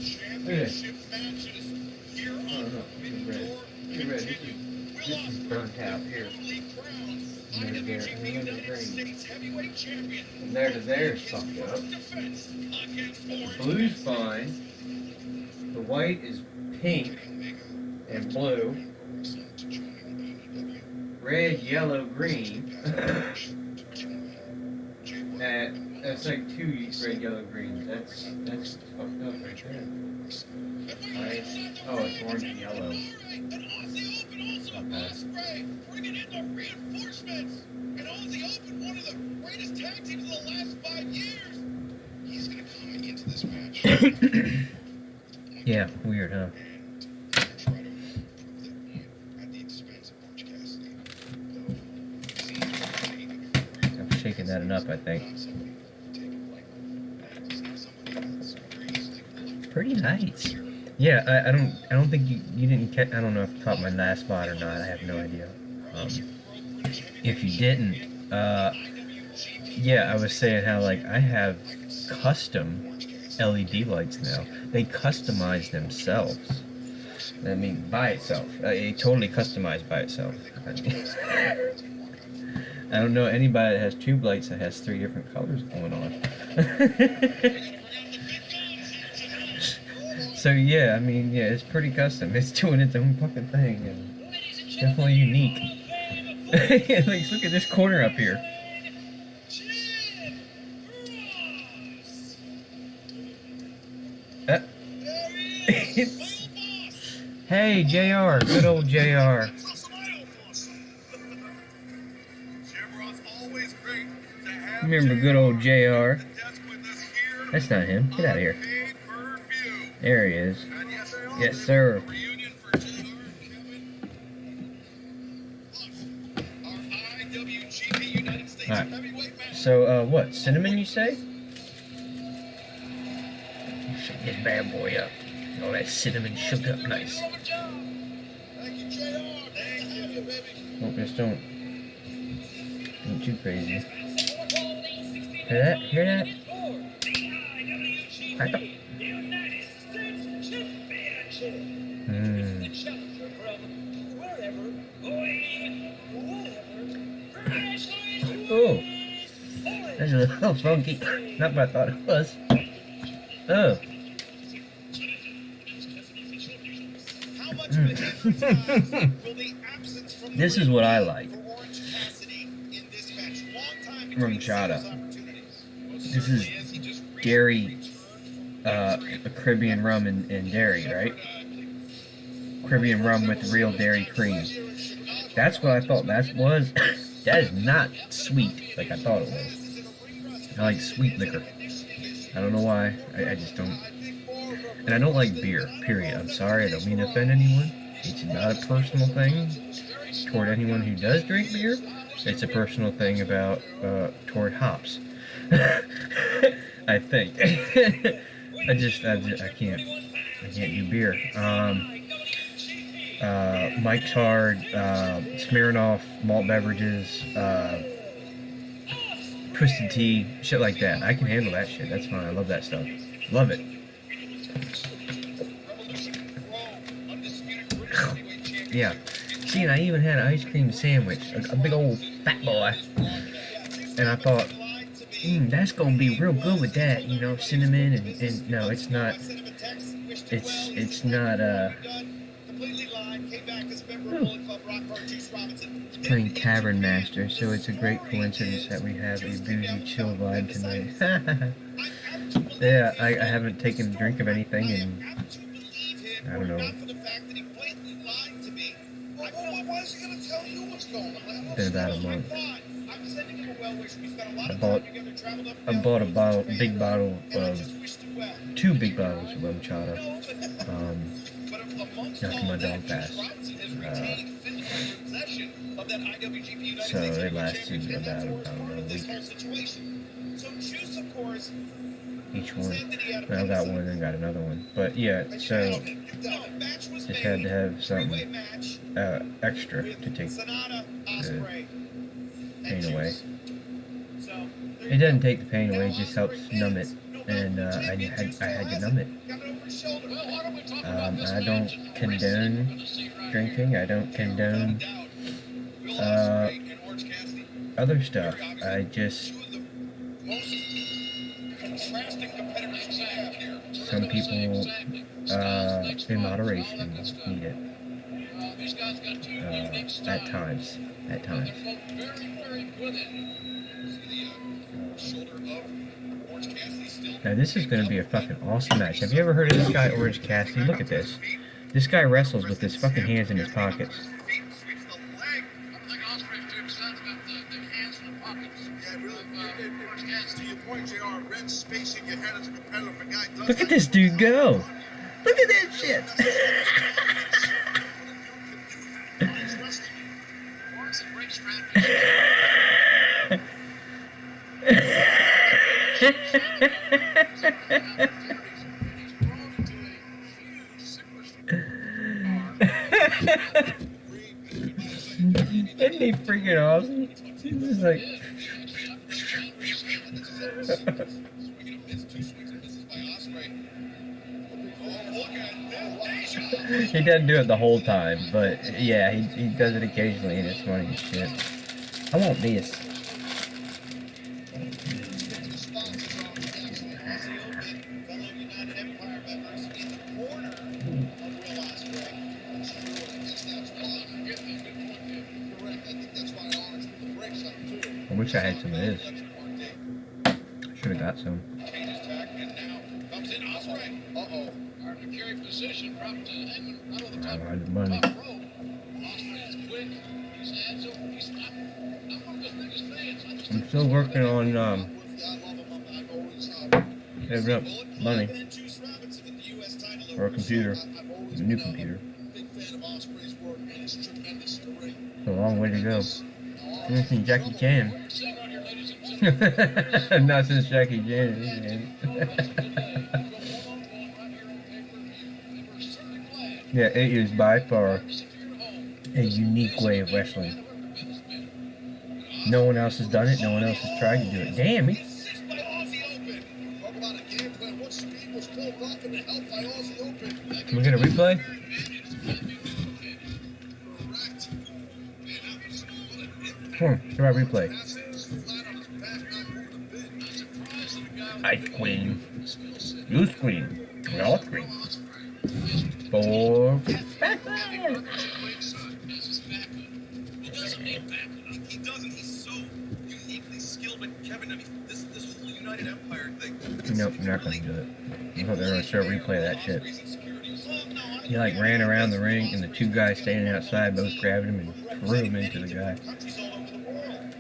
Championship matches here on Forbidden Door. This is burnt out here. IWGP United States Heavyweight Champion. From there to there is fucked up. Defense against The Orange. blue's fine. The white is pink and blue. Red, yellow, green. That's like two red, yellow, greens. That's fucked up right there. Right. Oh, it's orange and yellow. And Aussie Open also Okay. Ospreay bringing in the reinforcements. And Aussie Open, one of the greatest tag teams of the last 5 years. He's going to come into this match. Yeah, weird, huh? And try to prove that at the expense of Orange Cassidy. Though I'm shaking that enough, I think. not somebody to take it lightly. He's not somebody that's very easily bullied. Pretty nice. Yeah, I don't think you didn't catch. I don't know if you caught my last spot or not. I have no idea. If you didn't, yeah, I was saying how like I have custom LED lights now. They customize themselves. I mean, by itself. It totally customized by itself. I don't know anybody that has tube lights that has 3 different colors going on. So yeah, I mean, yeah, it's pretty custom. It's doing its own fucking thing, and definitely unique. Like, look at this corner up here. Hey, JR, good old JR. Remember good old JR. That's not him. Get out of here. There he is. Yes, sir. Alright. So, what? Cinnamon, you say? Shake this bad boy up. All that cinnamon shook up nice. Hope this don't too crazy. Hear that? Hear that? I thought. Oh, that's a little funky. Not what I thought it was. Oh. This is what I like from Chata. This is dairy, a Caribbean rum and dairy, right? Caribbean rum with real dairy cream. That's what I thought that was. That is not sweet like I thought it was. I like sweet liquor. I don't know why. I just don't. And I don't like beer, period. I'm sorry, I don't mean to offend anyone. It's not a personal thing toward anyone who does drink beer. It's a personal thing about toward hops. I think. I can't do beer. Mike's Hard, Smirnoff, malt beverages, twisted tea, shit like that. I can handle that shit. That's fine. I love that stuff. Love it. Yeah. See, and I even had an ice cream sandwich, a big old fat boy. And I thought, that's gonna be real good with that, you know, cinnamon and no, it's not. It's not. It's playing Tavern Master, so it's a great coincidence that we have a boozy chill vibe tonight. Yeah, I haven't taken a drink of anything in, I don't know, been about a month. I bought a big bottle of, 2 big bottles of rum chata, after my dog passed. So it lasted about, I don't know, a week. course, each one. said that he had a I got one and then got another one. But yeah, so match was just had to have three-way something match extra with to take Sonata, the Ospreay, pain and away. Juice. So, there It you doesn't go. take the pain away, it Now just helps Ospreay numb it. wins. No And doubt the I champion had still to has numb it. Got it over his shoulder. Well, why don't we talk about this I match don't and the condone racing we're gonna see right drinking. I don't here? condone Without a doubt, Will Ospreay and Orange Cassidy, other stuff. very I obviously just, two of the most contrasting competitors we have here. some people in moderation need it. These guys got two unique styles. At times. At But times. they're both very, very good at it. See the shoulder of Orange Cassidy still. Now this is going to be a fucking awesome match. Have you ever heard of this guy, Orange Cassidy? Look at this. This guy wrestles with his fucking hands in his pockets. I think Ospreay's too excited about the hands in the pockets. Yeah, really. Orange Cassidy. To your point, JR, red space in your head as a competitor. If a guy does Look at that, this dude go. Look at that shit. Orange's a great strategist. He's grown into a huge superstar. Isn't he freaking awesome? He's just like, Swinging and misses, two swings and misses by Ospreay. Oh, look at this. he doesn't do it the whole time, but yeah, he does it occasionally and it's funny as shit. I want this. The sponsors are Jackson Aussie Open, fellow United Empire members in the corner of Will Ospreay. It's true, and I guess that's why. Good point, Dave. Correct. I think that's why Orange put the brakes on too. I wish I had some of this. Should have got some. Changes tack and now comes in Ospreay. Uh-oh. Hard to carry position, dropped to Hangman right on the I top, had the money. top row. Ospreay is quick. His hands over. I'm one of his biggest fans. I just I'm still working on I love him. I've always saving up money And Juice Robinson with the U.S. title for a over his computer, shoulder. I've always a new been computer. a big fan of Ospreay's work and his tremendous ring. It's a long way to go. Now, I've seen Jackie Chan. sitting on here, ladies and gentlemen. Not since Jackie Chan. Yeah, it is by far a unique way of wrestling. No one else has done it. No one else has tried to do it. Damn, he, Assist by Aussie Open. Talk about a game plan. What speed was Phil rocking the help by Aussie Open. can we get a replay? Correct. Man, that was what an impact. Come on, try replay. Passes flat on his back, not moving a bit. I'm surprised that a guy with Ice Queen. the skill set Blue screen. All screen. 4. He doesn't. He's so uniquely skilled. But Kevin, I mean, this whole United Empire thing. Nope, I'm not gonna do it. I thought they were gonna start replay that shit. He like ran around the ring and the two guys standing outside both grabbed him and threw him into the guy. Countries all over the world.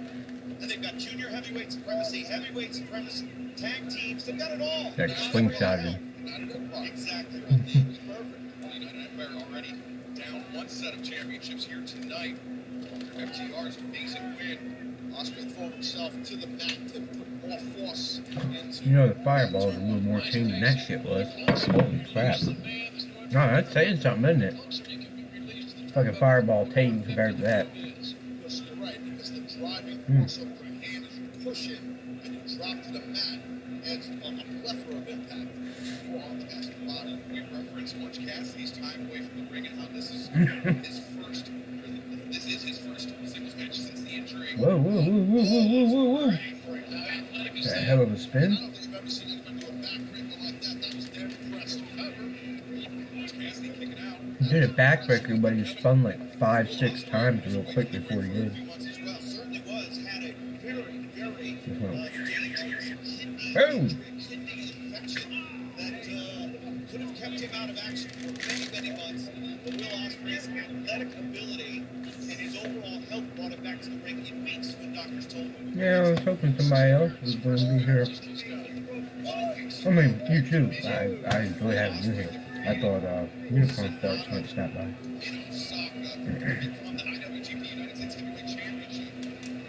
And they've got junior heavyweight supremacy, heavyweight supremacy, tag teams. They've got it all. Like slingshotted him. Exactly. It was perfect. United Empire already down one set of championships here tonight. FTR's amazing win. Ospreay throwing himself to the mat to put more force into. You know the fireball's a little more tame than that shit was. Holy crap. No, that's saying something, isn't it? Fucking fireball tame compared to that. Because you're right, because the driving force of the hand as you push it and you drop to the mat adds a plethora of impact for Orange Cassidy's body. We reference Orange Cassidy's time away from the ring and how this is his first. This is his first singles match since the injury. Whoa, whoa, whoa, whoa, whoa, whoa, whoa, whoa. That hell of a I spin. don't think I've ever seen anyone do a backbreaker like that. That was damn impressive. Orange Cassidy kicking out. He did a backbreaker, but he just spun like 5-6 times real quick before he did. As well, certainly was. Had a very, very Just went, kidney boom! infection that could have kept him out of action for many, many months. But Will Ospreay's athletic ability and his overall health brought him back to the ring in weeks when doctors told him. Yeah, I was hoping somebody else was going to be here. I mean, you too. I enjoy having you here. I thought Unicorn Starts might stop by. Become the IWGP United States Heavyweight Championship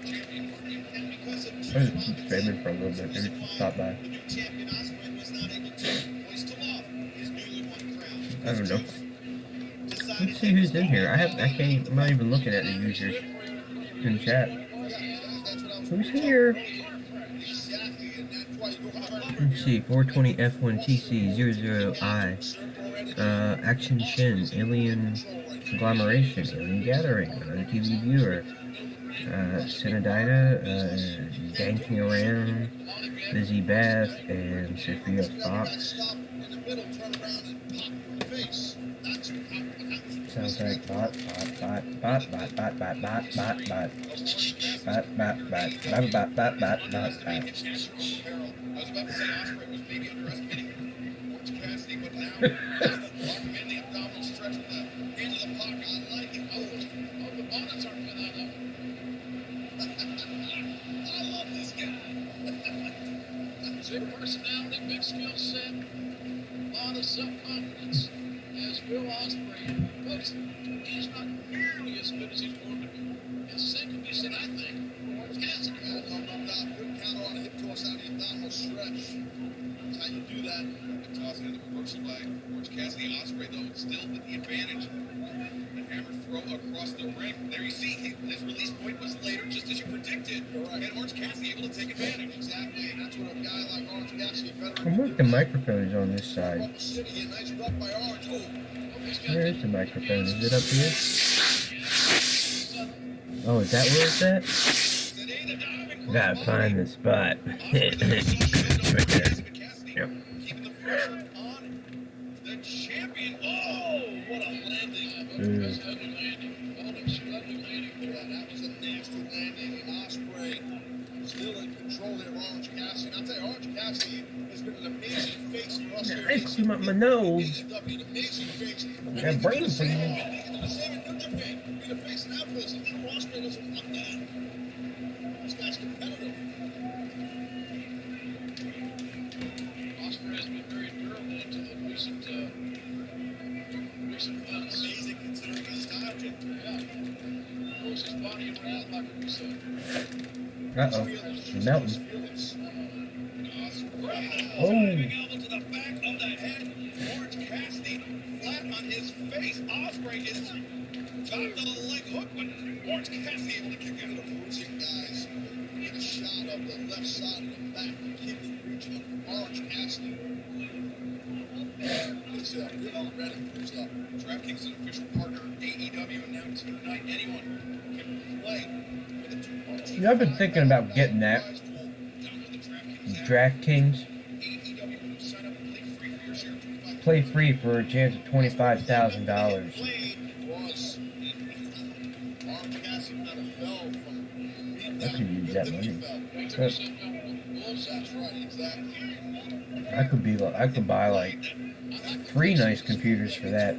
champion. And because of was just streaming for a little bit. Maybe just stop by. The new champion Ospreay was not able to hoist aloft his newly won crown. I don't know. Let's see who's in here. I'm not even looking at the users in chat. Who's here? Let's see, 420 F1TC00I. Action Shin, Alien Conglomeration, Alien Gathering, another TV viewer. Cinedina, Danking Around, Lizzie Beth, and Sophia Fox. Sounds like bot. I was about to say Ospreay was maybe underestimating Orange Cassidy, but now lock him in the abdominal stretch with the end of the puck. I like it. Oh, the bonnets aren't coming out of. I love this guy. Big personality, big skill set, a lot of self-confidence as Will Ospreay. Folks, he's not nearly as good as he's going to be. And same can be said, I think, for Orange Cassidy. No doubt. Good counter on a hip toss out of the abdominal stretch. That's how you do that. The toss into the reversal by Orange Cassidy. Ospreay, though, still with the advantage. The hammer throw across the ring. There you see, his release point was later, just as you predicted. Correct. And Orange Cassidy able to take advantage. Exactly, and that's what a guy like Orange Cassidy, veteran. I wonder if the microphone is on this side. Oklahoma City, a nice rub by Orange. Where is the microphone? Is it up here? Oh, is that where it's at? Gotta find the spot. Right there. Yep. Keeping the pressure on the champion. Oh, what a landing. Mm. Ugly landing. Ugly landing. That was a nasty landing, and Ospreay still in control there of Orange Cassidy. And I'll tell you, Orange Cassidy has been an amazing face for us here. I came up my nose. An amazing face. Got brain freeze. The same in New Japan. Be the face in that place. I'm sure Ospreay doesn't want that. This guy's competitive. Ospreay has been very durable into the recent months. Amazing considering his style. Yeah. Of course, his body and wrath, like we said. Uh-oh. Melting. Oh. Elbow to the back of the head. Orange Cassidy flat on his face. Ospreay is got the leg hook, but Orange Cassidy able to kick out of the Bruising guys. Get a shot of the left side of the back, the kidney region of Orange Cassidy. It's really ready. It's DraftKings is an official partner of AEW, and now tonight anyone can play for the $2. Yeah, I've been thinking about getting that. Download the DraftKings. DraftKings app. AEW, sign up and play free for your share of 25. Play free for a chance of $25,000. was Orange Cassidy kind of fell from being I could use that money. That's right, exactly. I could buy like 3 nice computers for that.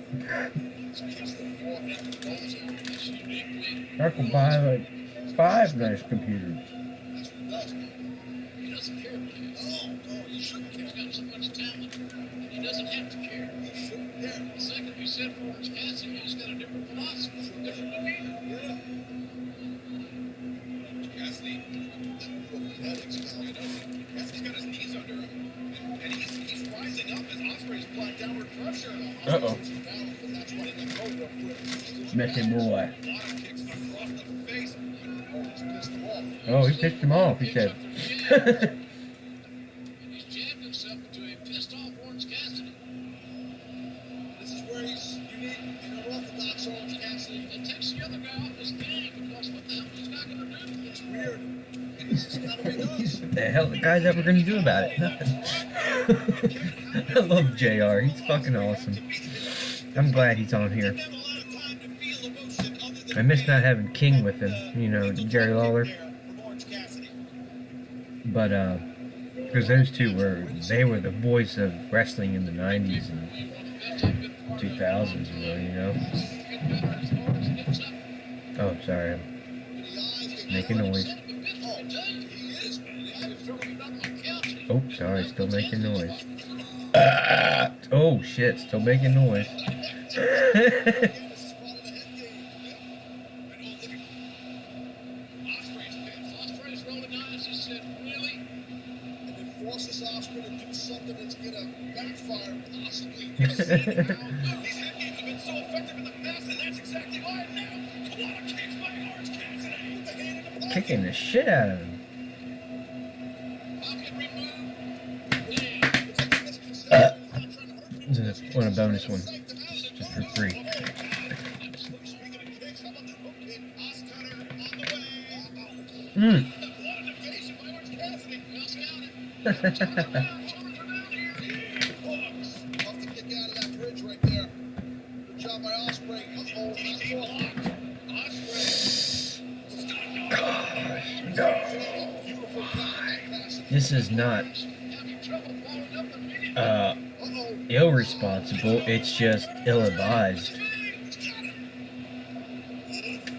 I could buy like 5 nice computers. He doesn't care what he is. No, he shouldn't care. He's got so much talent, and he doesn't have to care. He shouldn't care. The second we said for Orange Cassidy, he's got a different philosophy, a different demeanor. Yeah. Cassidy, Cassidy's got his knees under him, and he's rising up as Ospreay's applying downward pressure. Uh-oh. Messy boy. Bottom kicks across the face. Oh, he pissed him off, he said. And he's jammed himself into a pissed off Orange Cassidy. This is where he's unique in an orthodox Orange Cassidy. It takes the other guy off his game because what the hell is this guy going to do? It's weird. And this is not what he does. What the hell the guy's ever gonna do about it? Nothing. I love JR, he's fucking awesome. I'm glad he's on here. I miss not having King with him, you know, Jerry Lawler. But, because those two they were the voice of wrestling in the 90s and 2000s, you know. Oh, sorry, I'm making noise. Oh, sorry, still making noise. Oh, shit, still making noise. Ospreay's rolling eyes. said, really? And then forces Osprey to do something that's going to backfire, possibly. These head games have been so effective in the past, and that's exactly why now. What a kick by Orange Cassidy. With the hand in the pocket. Kicking the shit out of him. Pocket remove. Just want a bonus one, just for free. Mm. This is not irresponsible, it's just ill-advised.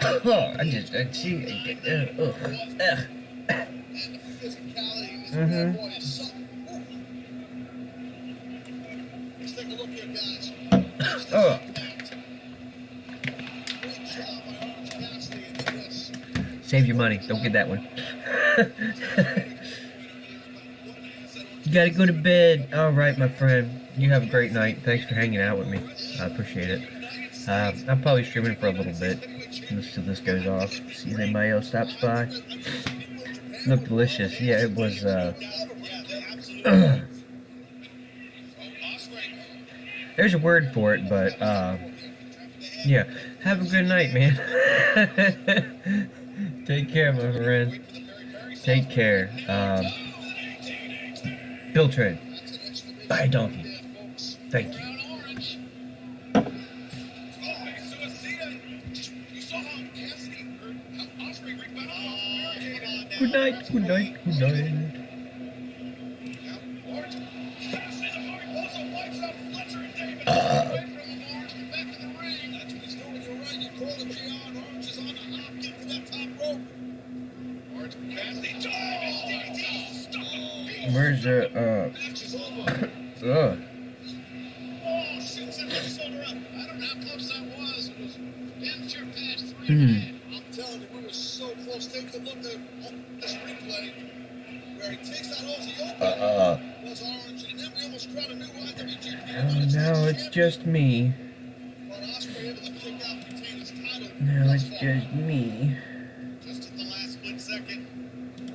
Oh, I see. Let's take a look here, guys. Oh, Great job by Orange Cassidy into this. save your money. Don't get that one. You gotta go to bed. All right, my friend. You have a great night. Thanks for hanging out with me. I appreciate it. I'm probably streaming for a little bit until this goes off. See if anybody else stops by. Looked delicious. Yeah, it was. There's a word for it, but yeah. Have a good night, man. Take care, my friend. Take care. Bill Trade. Bye, donkey. Thank you. Good night, good night, good night. Where's the I'm telling you, we were so close. Take a look at this replay where he takes that Aussie open. Was Orange, and then we almost tried a new IWGP. now it's just me. But Osprey able to kick out and retain his title. Now it's just me. Just at the last split second,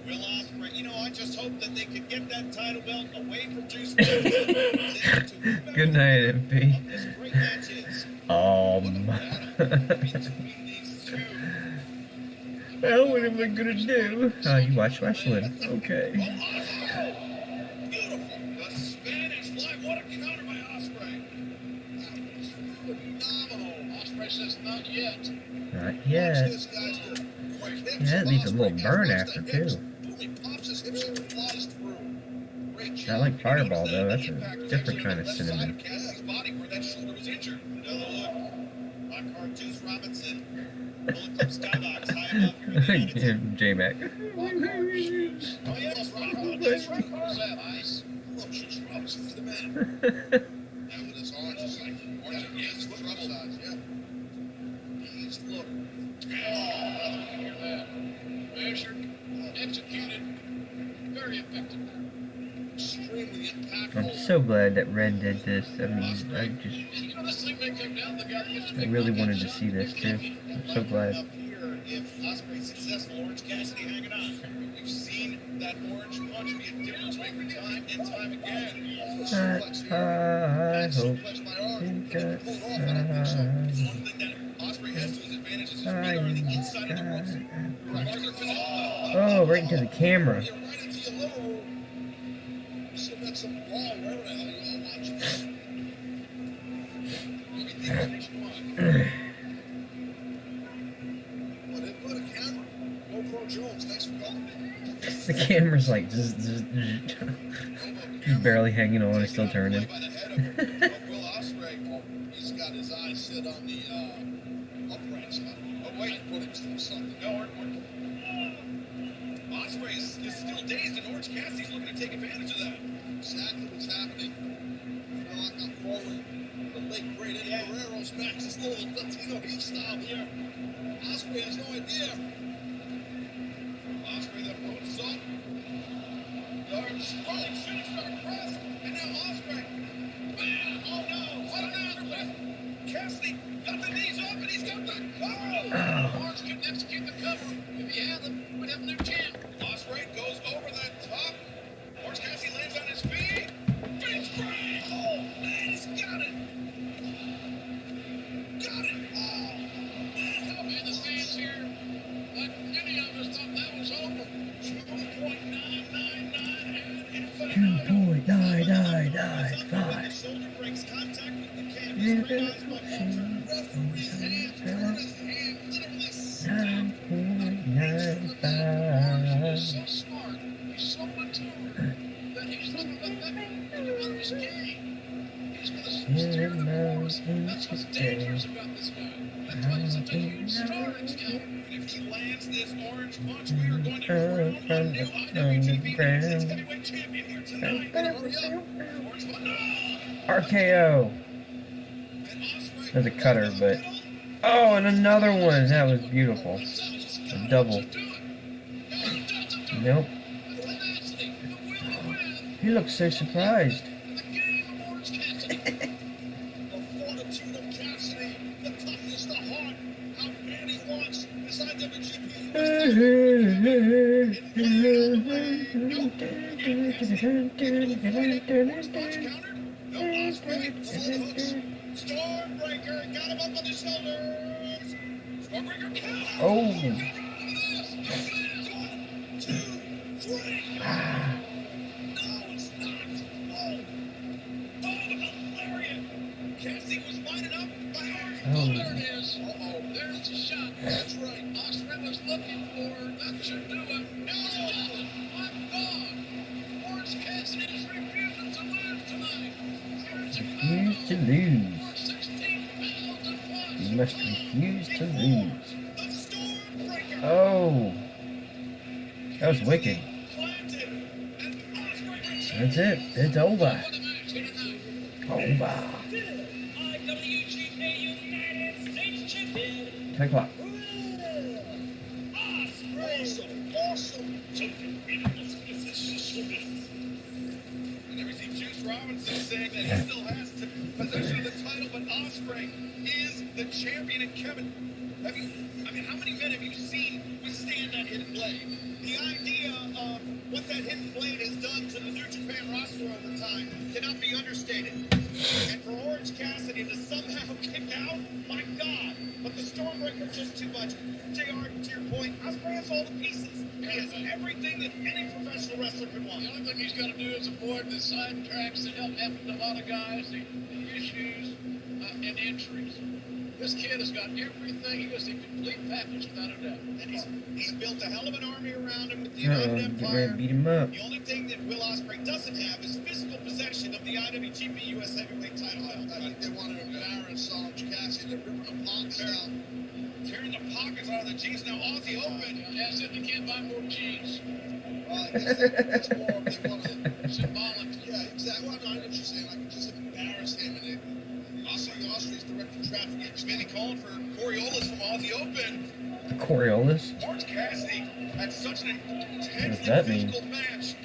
Will Ospreay. You know, I just hope that they could get that title belt away from Juice. Good night, MP. This great match is. Well, what am I gonna do? Oh, you watch wrestling. Okay. Beautiful. The Spanish fly. What a counter by Ospreay. Phenomenal. Osprey says not yet. Not Watch yet. this, guys. The quick hips. Yeah, it leaves a little burn after, too. Boom, he pops his hips and flies through. Great I job. like Fireball, though. That's a different kind of Left side cinnamon. of Cassidy's body where that shoulder was injured. Another look. Lockhart, Juice Robinson. Pulling from Skybox high enough. J-Mac. Oh, yeah, that's right. That's right. What's that, Ice? Look, Juice Robinson's the man. And with his orange, it's like orange against trouble size, yeah. He's look. Oh, brother, you hear that? Measured, executed, very effective. Extremely impactful. I'm so glad that Ren did this. I mean, You know, this thing may come down to the guy that gets I really wanted to see this, too. I'm so glad. Up here, if Ospreay's successful, Orange Cassidy hanging on. We've seen that orange punch be a difference maker time and time again. I hope Suplex by Orange. you got One thing that Ospreay has to his advantage is his speed on the inside of the ropes. Larger physical. Oh, right into the camera. You're right into your little room. You still got some ball, wherever the hell you all watching. What a camera. GoPro Jones, thanks for calling me. The camera's like just he's barely hanging on, it's still turning. By the head of Will Ospreay. He's got his eyes set on the upright side. Oh, wait, put him through something. No, Ospreay is still dazed, and Orange Cassidy's looking to take advantage of that. Exactly what's happening. I feel like I'm following the late great Eddie Guerrero's match, this little Latino heat style here. Ospreay has no idea. Ospreay, that moonsault. wins this orange punch, we are going to crown a new IWGP United Heavyweight Champion here tonight. Hurry up. Orange punch. No! RKO. And Ospreay That's a cutter, but oh, and another one. That was beautiful. A double. Nope. He looks so surprised. The fortitude of Cassidy, the toughness, the heart, how bad he wants this IWGP. No Ospreay. Full hooks. Stormbreaker got him up on the shoulders. Stormbreaker counter. Oh. Look at this. 1, 2, 3. No, it's not. Oh, the lariat. Cassidy was lining up. Oh. There it is. Uh-oh, there's the shot. That's right. Ospreay was looking for. That should do it. No, I'm gone. Orange Cassidy is refusing to lose tonight. Refuse to lose. 16 pounds and plus. You must refuse to lose. The Stormbreaker. Oh. That was wicked. Planted. And Ospreay That's it. It's over. for the match here tonight. Over. IWGP United States Champion. 10 o'clock. Awesome. Awesome. And there we see Juice Robinson saying that he still has possession of the title, but Ospreay is the champion. And Kevin, how many men have you seen withstand that hidden blade? The idea of what that hidden blade has done to the New Japan roster over time cannot be understated. And for Orange Cassidy to somehow kick out, my God. But the Stormbreaker just too much. JR, to your point, Ospreay has all the pieces. He has everything that any professional wrestler could want. The only thing he's got to do is avoid the side tracks that help happen to a lot of guys, the issues and injuries. This kid has got everything. He is the complete package without a doubt. And he's built a hell of an army around him with the Uh-oh, United get ready to Empire. beat him up. The only thing that Will Ospreay doesn't have is physical possession of the IWGP US Heavyweight title. I think they want to embarrass Orange Cassidy. They're ripping the pockets out. Tearing the pockets out of the jeans. Now Aussie Open. As if they can't buy more jeans. Well, I guess that's more if they want to. Symbolic. Yeah, exactly. Well, no, I know what you're saying. Like, just embarrass him. And Ospreay's directing traffic. Smitty calling for Coriolis from Aussie Open. Coriolis. Orange Cassidy had such an intense What does that and mean? physical match.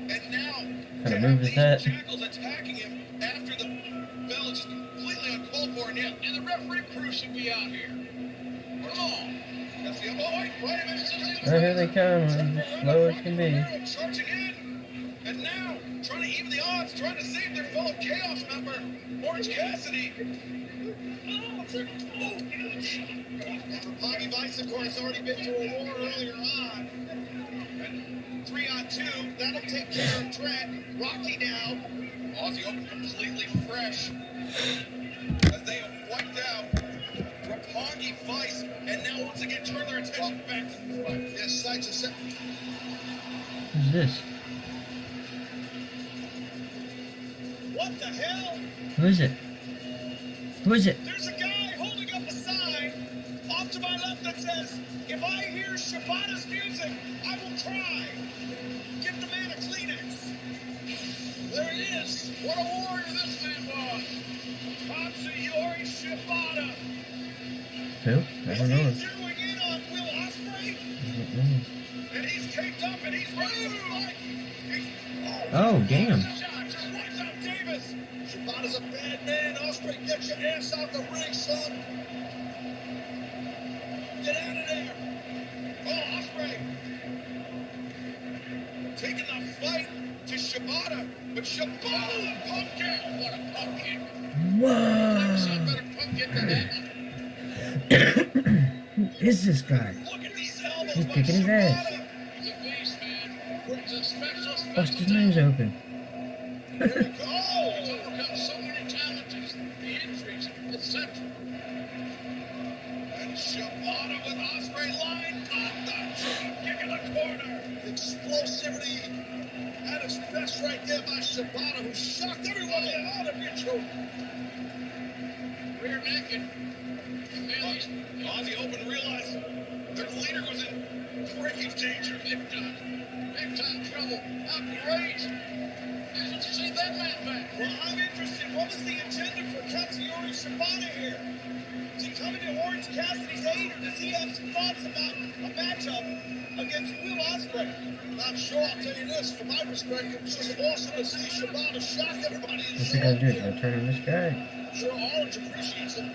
And now, What to kind of have move is these that? jackals attacking him after the bell is just completely uncalled for. And yet, And the referee crew should be out here. Come on. that's the elbow. Wait a minute. Oh, here they come. As slow as can be. Charging in. And now, trying to even the odds, trying to save their fellow Chaos member, Orange Cassidy. Bobby Vice, of course, already been through a war earlier on. And 3-on-2, that'll take care of Trent. Rocky now. Aussie Open completely fresh as they have wiped out Roppongi Vice and now once again turn their attention back to the front. Yes, sights are set. Who's this? What the hell? Who is it? Who is it? There's a guy holding up a sign off to my left that says, "If I hear Shibata's music, I will cry." Give the man a Kleenex. There he is. What a warrior this man was. Katsuyori Shibata. Who? I Is don't he know. zeroing in on Will Ospreay? I don't know. And he's taped up and he's ready to fight. Oh, damn. Shot, just wipes out Davis. Shibata's a bad man. Ospreay, get your ass out the ring, son. Get out of there. Oh, Ospreay taking the fight to Shibata, but Shibata pumpkin. What a pumpkin. Whoa. Some better pumpkin than that one. Who is this guy? Look at these elbows. He's by kicking his ass. Shibata. He's a beast, man. He's a special, Bust his nose open. There he goes. He's overcome so many challenges, the injuries, etc. And Shibata with Ospreay lined up the drop kick in the corner. Explosivity at its best right there by Shibata, who shocked everyone in out of neutral. Rear naked. And now he's Aussie Open realized their leader was in Grave danger. Big time trouble. How great. Did you see that man back? Well, I'm interested. What was the agenda for Katsuyori Shibata here? Is he coming to Orange Cassidy's aid, or does he have some thoughts about a matchup against Will Ospreay? Not sure. I'll tell you this. From my perspective, it's just awesome to see Shibata shock everybody. What's he gonna do? He's gonna turn on this guy. Sure, Orange appreciates it.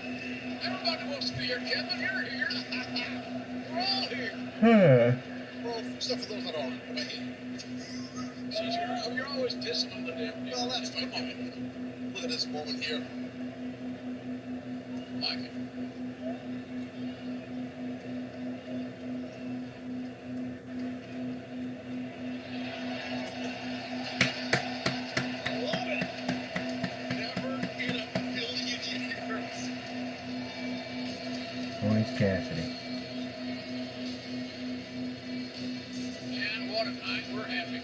Everybody wants to be here, Kevin. You're here. We're all here. Huh. Well, except for those that aren't. But I hear you. See, you're always pissing on the damn deal. Well, that's my moment. Look at this moment here. Like it. I love it. Never in a million years. Orange Cassidy. And what a night. We're happy.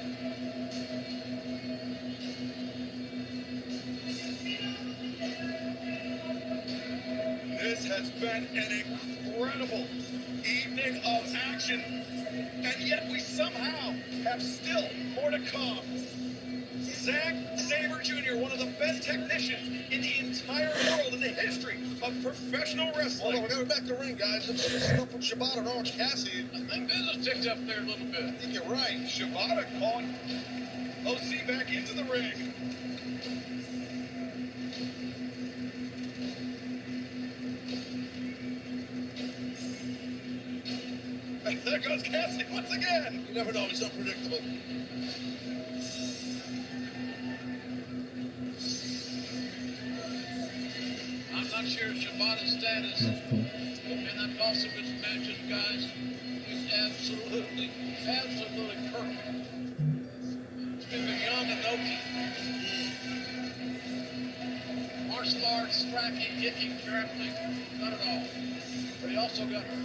This has been an incredible evening of action, and yet we somehow have still more to come. Zack Sabre Jr., one of the best technicians in the entire world in the history of professional Hold on, wrestling. we're going back to ring, guys. Let's see stuff from Shibata and Orange Cassidy. I think business ticked up there a little bit. I think you're right. Shibata calling OC back into the ring. There goes Cassidy once again. You never know. He's unpredictable. I'm not sure Shibata's status That's cool. in that boss of his matches, guys, is absolutely perfect. He's been young and Inoki. Martial arts, striking, kicking, grappling, not at all. But he also got hurt.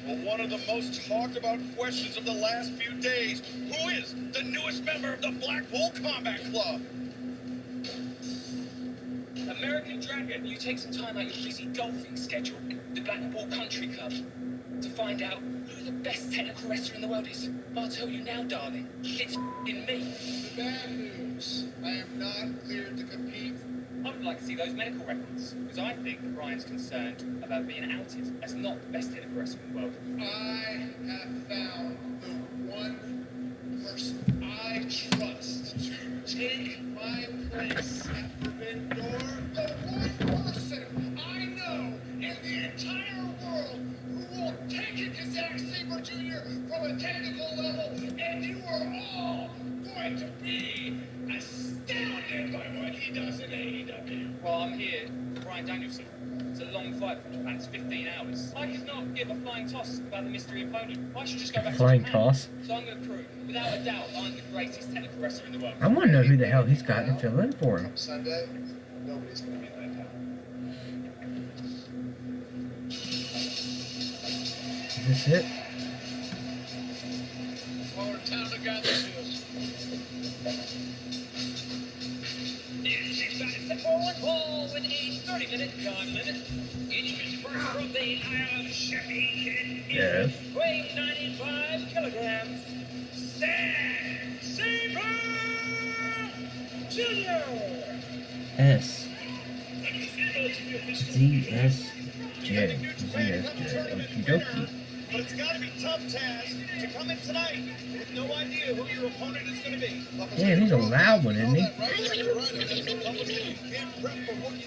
Well, one of the most talked about questions of the last few days. Who is the newest member of the Blackpool Combat Club? American Dragon, you take some time out your busy golfing schedule, the Blackpool Country Club, to find out who the best technical wrestler in the world is. I'll tell you now, darling, it's in me. The bad news. I am not cleared to compete. I would like to see those medical records, because I think Ryan's concerned about being outed as not the best technical wrestler in the world. I have found the one person I trust to take my place at Forbidden Door. The one person I know in the entire world who will take it to Zack Sabre Jr. from a technical level, and you are all going to be astounded by what he does in AEW. Well, I'm here with Brian Danielson. It's a long flight from Japan. It's 15 hours. I could not give a flying toss about the mystery opponent. I should just go back Flying to Japan. toss? So I'm going to prove, without a doubt, I'm the greatest technical wrestler in the world. I want to know who the hell he's got to fill in for him. Come Sunday, nobody's going to be let down. Is this it? What a talented guy this is. She's back at the forward ball with a 30-minute time limit. Introduced first from the Iron Chevy Kid. Yes. Weighing 95 kilograms. Zack Sabre Jr. S. ZSJ. Okie dokie. But it's got to be tough, Taz, to come in tonight with no idea who your opponent is going to be. Damn, he's a loud one, isn't he?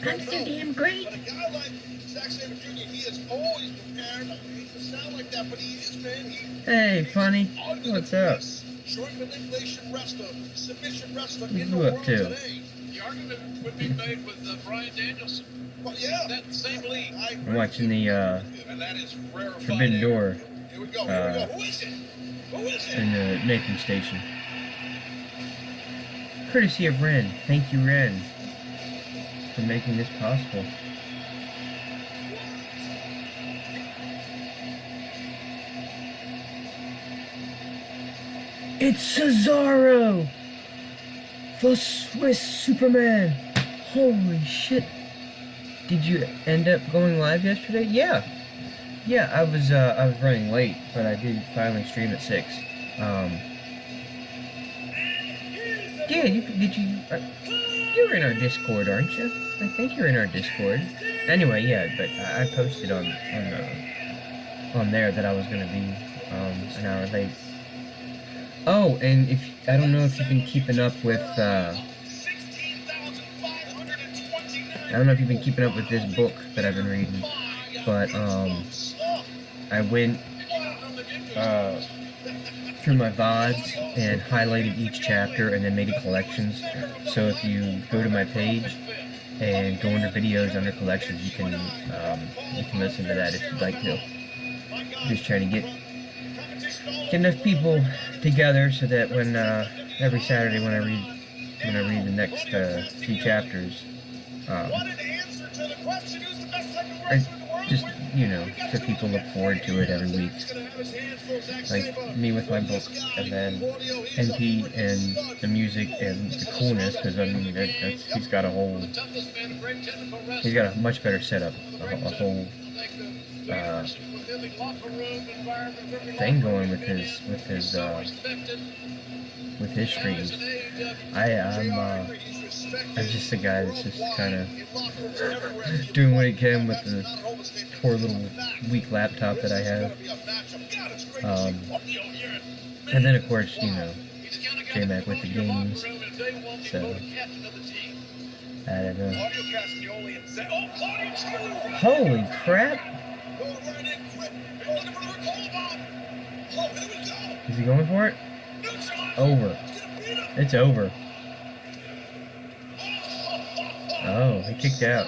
I'm so damn great. But a guy like Zack Sabre Jr., he is always prepared. I hate to sound like that, but he is, man. Hey, funny. What's up? Joint manipulation wrestler, submission wrestler What in you the up world to? today. The argument would be made with Brian Danielson. Well, yeah. That same league. I'm watching the And that is rarefied Forbidden air. Door Here we go. Here we go. Who is it? Who is it? in the Nathan station. Courtesy of Ren. Thank you, Ren, for making this possible. It's Cesaro! The Swiss Superman! Holy shit! Did you end up going live yesterday? Yeah. Yeah, I was running late, but I did finally stream at 6. Yeah, you're in our Discord, aren't you? I think you're in our Discord. Anyway, yeah, but I posted on there that I was gonna be an hour late. Oh, and I don't know if you've been keeping up with this book that I've been reading, but I went through my VODs and highlighted each chapter and then made it collections. So if you go to my page and go under videos under collections, you can listen to that if you'd like to. Just trying to get enough people together so that when every Saturday when I read the next few chapters, I just, so people look forward to it every week. Like me with my book, and then NP and the music and the coolness, because I mean, he's got a much better setup, a whole thing going with his streams. I'm just a guy that's just kind of doing what he can with the poor little weak laptop that I have. And then of course, J-Mac with the games. So I don't know. Holy crap! Is he going for it? Over. It's over. Oh, he kicked out.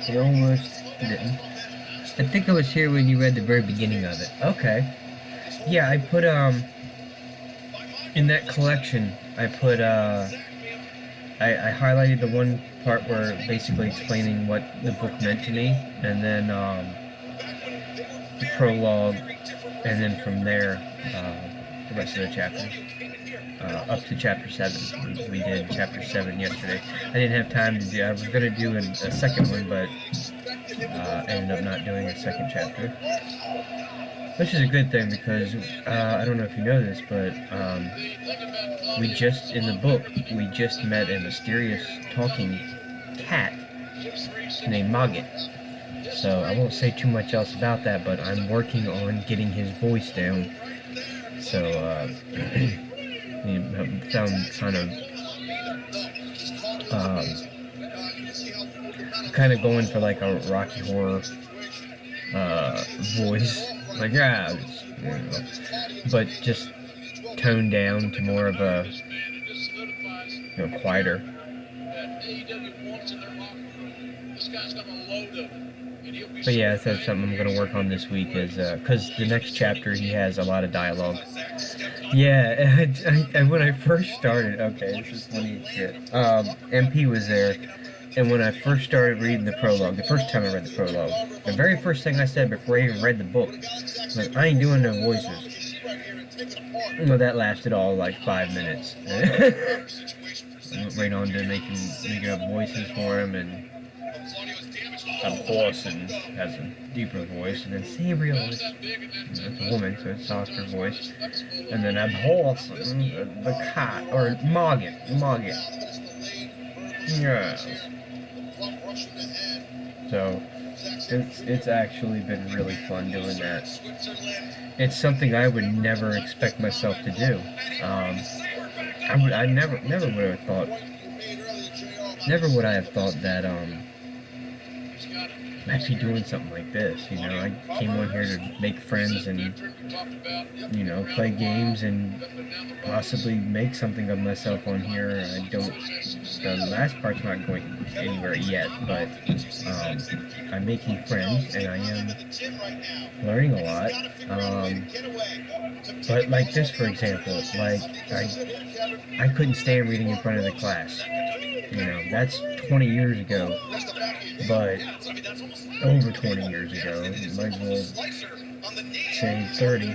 He almost didn't. I think I was here when you read the very beginning of it. Okay. Yeah, I put, in that collection, I put, I highlighted the one part where basically explaining what the book meant to me, and then, the prologue, and then from there, the rest of the chapters. Up to chapter 7. We did chapter 7 yesterday. I didn't have time to do. I was gonna do a second one, but ended up not doing a second chapter, which is a good thing because I don't know if you know this, but we just in the book we just met a mysterious talking cat named Mogget. So I won't say too much else about that, but I'm working on getting his voice down. So he sounds kind of going for like a Rocky Horror voice, like but just toned down to more of a quieter. But yeah, that's something I'm gonna work on this week, is because the next chapter he has a lot of dialogue. Yeah, when I first started, okay, this is funny as shit. MP was there, and when I first started reading the prologue, the first time I read the prologue, the very first thing I said before I even read the book was, I ain't doing no voices. Well, that lasted all like 5 minutes. I went right on to making up voices for him, and a horse and has a deeper voice, and then Sabriel is it's a woman, so it's softer voice, and then a horse, the cat, or Mogget. Yeah. So it's actually been really fun doing that. It's something I would never expect myself to do. I never would have thought that I'd be doing something like this. I came on here to make friends and play games and possibly make something of myself on here. The last part's not going anywhere yet, but I'm making friends and I am learning a lot. But like this, for example, like I couldn't stand reading in front of the class. That's 20 years ago, but over 20 years ago, might as well say 30.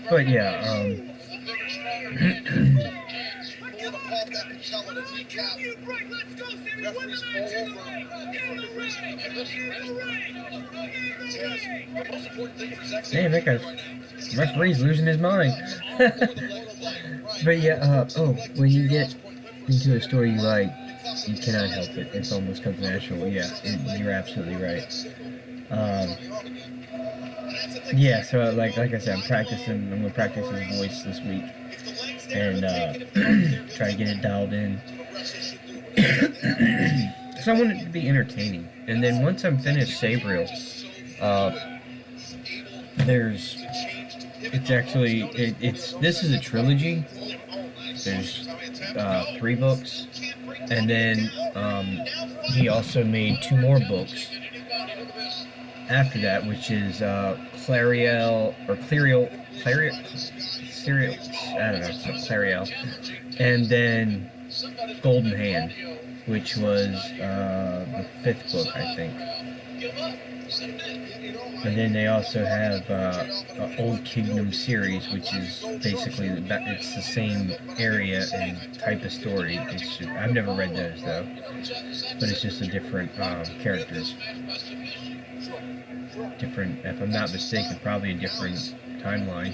But yeah, Matt McKellen as he capped. Let's go, Sammy. Referees all over. The most important thing for Zack Damn, that Sabre guy's right now is referee's losing his mind. But yeah, when you get into a story you like, you cannot help it. It almost comes natural. Yeah, you're absolutely right. Yeah, so like I said, I'm gonna practice his voice this week and try to get it dialed in. So I want it to be entertaining. And then once I'm finished Sabriel, this is a trilogy. There's 3 books, and then he also made 2 more books after that, which is Clariel, and then Golden Hand, which was the 5th book, I think. And then they also have Old Kingdom series, which is basically it's the same area and type of story. I've never read those though, but it's just a different characters. Different, if I'm not mistaken, probably a different timeline,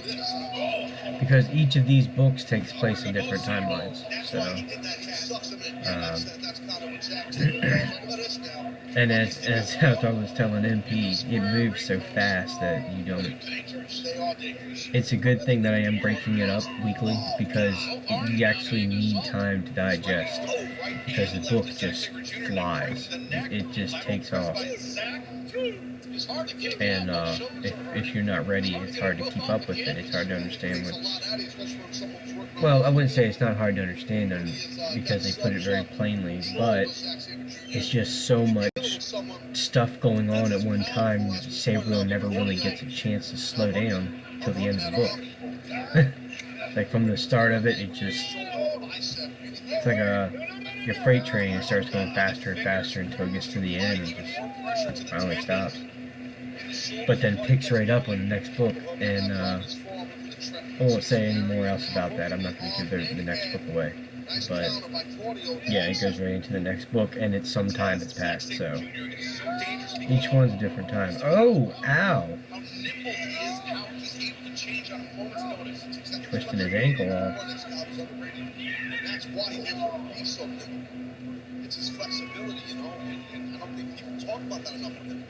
because each of these books takes place in different timelines. So, and as I was telling MP, it moves so fast that you don't. It's a good thing that I am breaking it up weekly, because you actually need time to digest, because the book just flies. It just takes off. And if you're not ready, it's hard to keep up with it. It's hard to understand what's... Well, I wouldn't say it's not hard to understand them, because they put it very plainly, but it's just so much stuff going on at one time. Sabriel never really gets a chance to slow down till the end of the book. Like from the start of it, it's like your freight train. It starts going faster and faster until it gets to the end and just finally stops. But then picks right up on the next book, and I won't say any more else about that. I'm not going to give the next book away. But yeah, it goes right into the next book, and it's some time it's passed, so each one's a different time. Oh, ow! Twisting his ankle off. That's why he never leaves so good. It's his flexibility, you know, and I don't think people talk about that enough with him.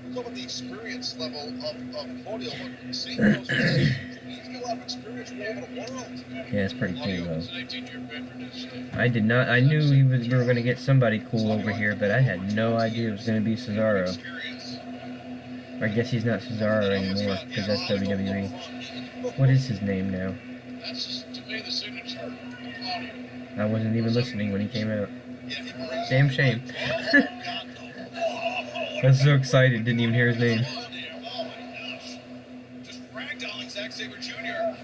We talk about the experience level of Claudio, but same goes for him. He's got a lot of experience all over the world. Yeah, it's pretty cool though. I knew we were going to get somebody cool over here, but I had no idea it was going to be Cesaro. I guess he's not Cesaro anymore, because that's WWE. What is his name now? I wasn't even listening when he came out. Damn shame. I was so excited, didn't even hear his name. Just ragdolling Zack Sabre Jr.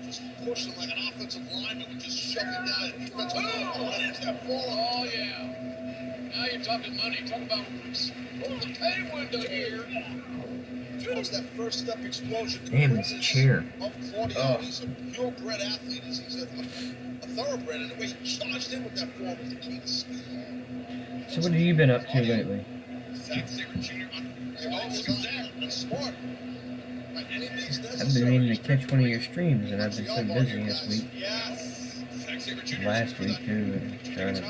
Just pushing like an offensive lineman, just shoving down the defensive. Oh, yeah. Now you're talking money. Talk about the pay window here. What's that first step explosion? Damn, this chair. Of Claudio, he's a purebred athlete. He's a thoroughbred, and the way he charged in with that form was the key to speed. So what have you been up to lately? Zack Sabre Jr. Smart. I've been meaning to catch one of your streams, and I've been so busy this week. Last week too, trying to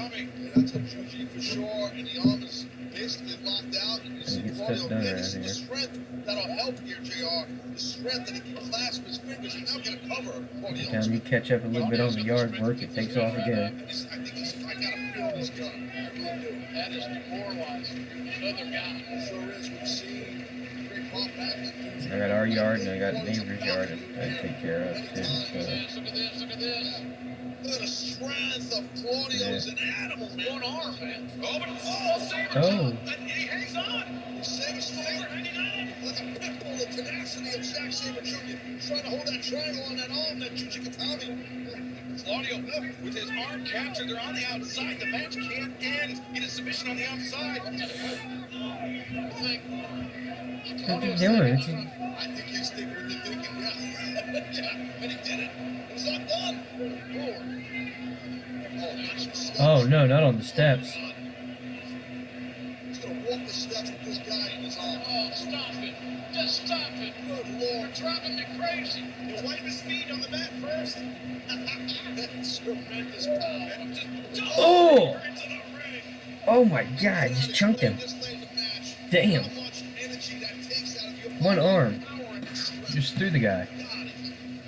That's a Fuji for sure, and the arm is basically locked out. And you see get Claudio stuff done again. around It's the here. strength that'll help here, JR. The strength that he can clasp his fingers. You're not going to cover Claudio. Every time you catch up a little bit on the yard work, it takes off again. I got a feel he's done. I really do. That is demoralizing. Another guy. It sure is. We've seen great pop athlete. I got our yard and I got neighbor's yard to take care of too. So. Look at this. Look at this. Look at the strength of Claudio. He's an animal, man. One arm, man. Oh, but Sabre! Oh. And he hangs on! Sabre still hanging on. Like a pit bull, the tenacity of Zack Sabre Jr. Trying to hold that triangle on that arm, that Chilltopia. Claudio, with his arm captured, they're on the outside. The match can't end. Get a submission on the outside. What are you doing? I think he's thinking what they're thinking, yeah. Yeah, and he did it. It was undone. Oh no, not on the steps. He's gonna walk the steps with this guy in his arm. Oh, stop it. Just stop it. Good You're Lord. driving me crazy. He'll wipe his feet on the mat first. That's tremendous power. Oh! Into the ring. Oh my God! Just chunked him. This late in the match. Damn. How much energy that takes out of your One body. arm. Power and strength. Just threw the guy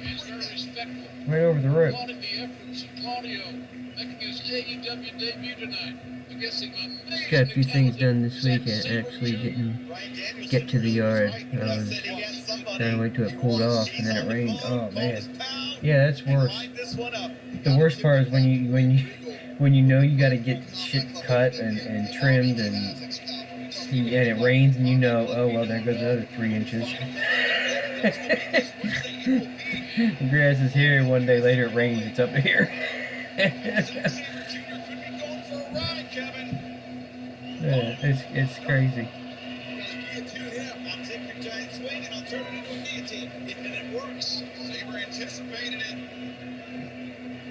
He's very respectful. right over the rope. Applauding the efforts of Claudio making his AEW debut tonight against the amazing Got a few things done this week and actually didn't Ryan Daniels get to the yard. right. I was Said he had somebody trying to wait till it cooled off and then it rained. Oh man. Yeah, that's and worse. lined this one up. The worst part is when you know you gotta get shit cut and trimmed and it rains and you know, oh well, there goes another 3 inches. The grass is here. One day later it rains. It's up here. Yeah, it's crazy. I'll take your giant swing and I'll turn it into a guillotine. And it works. Sabre anticipated it.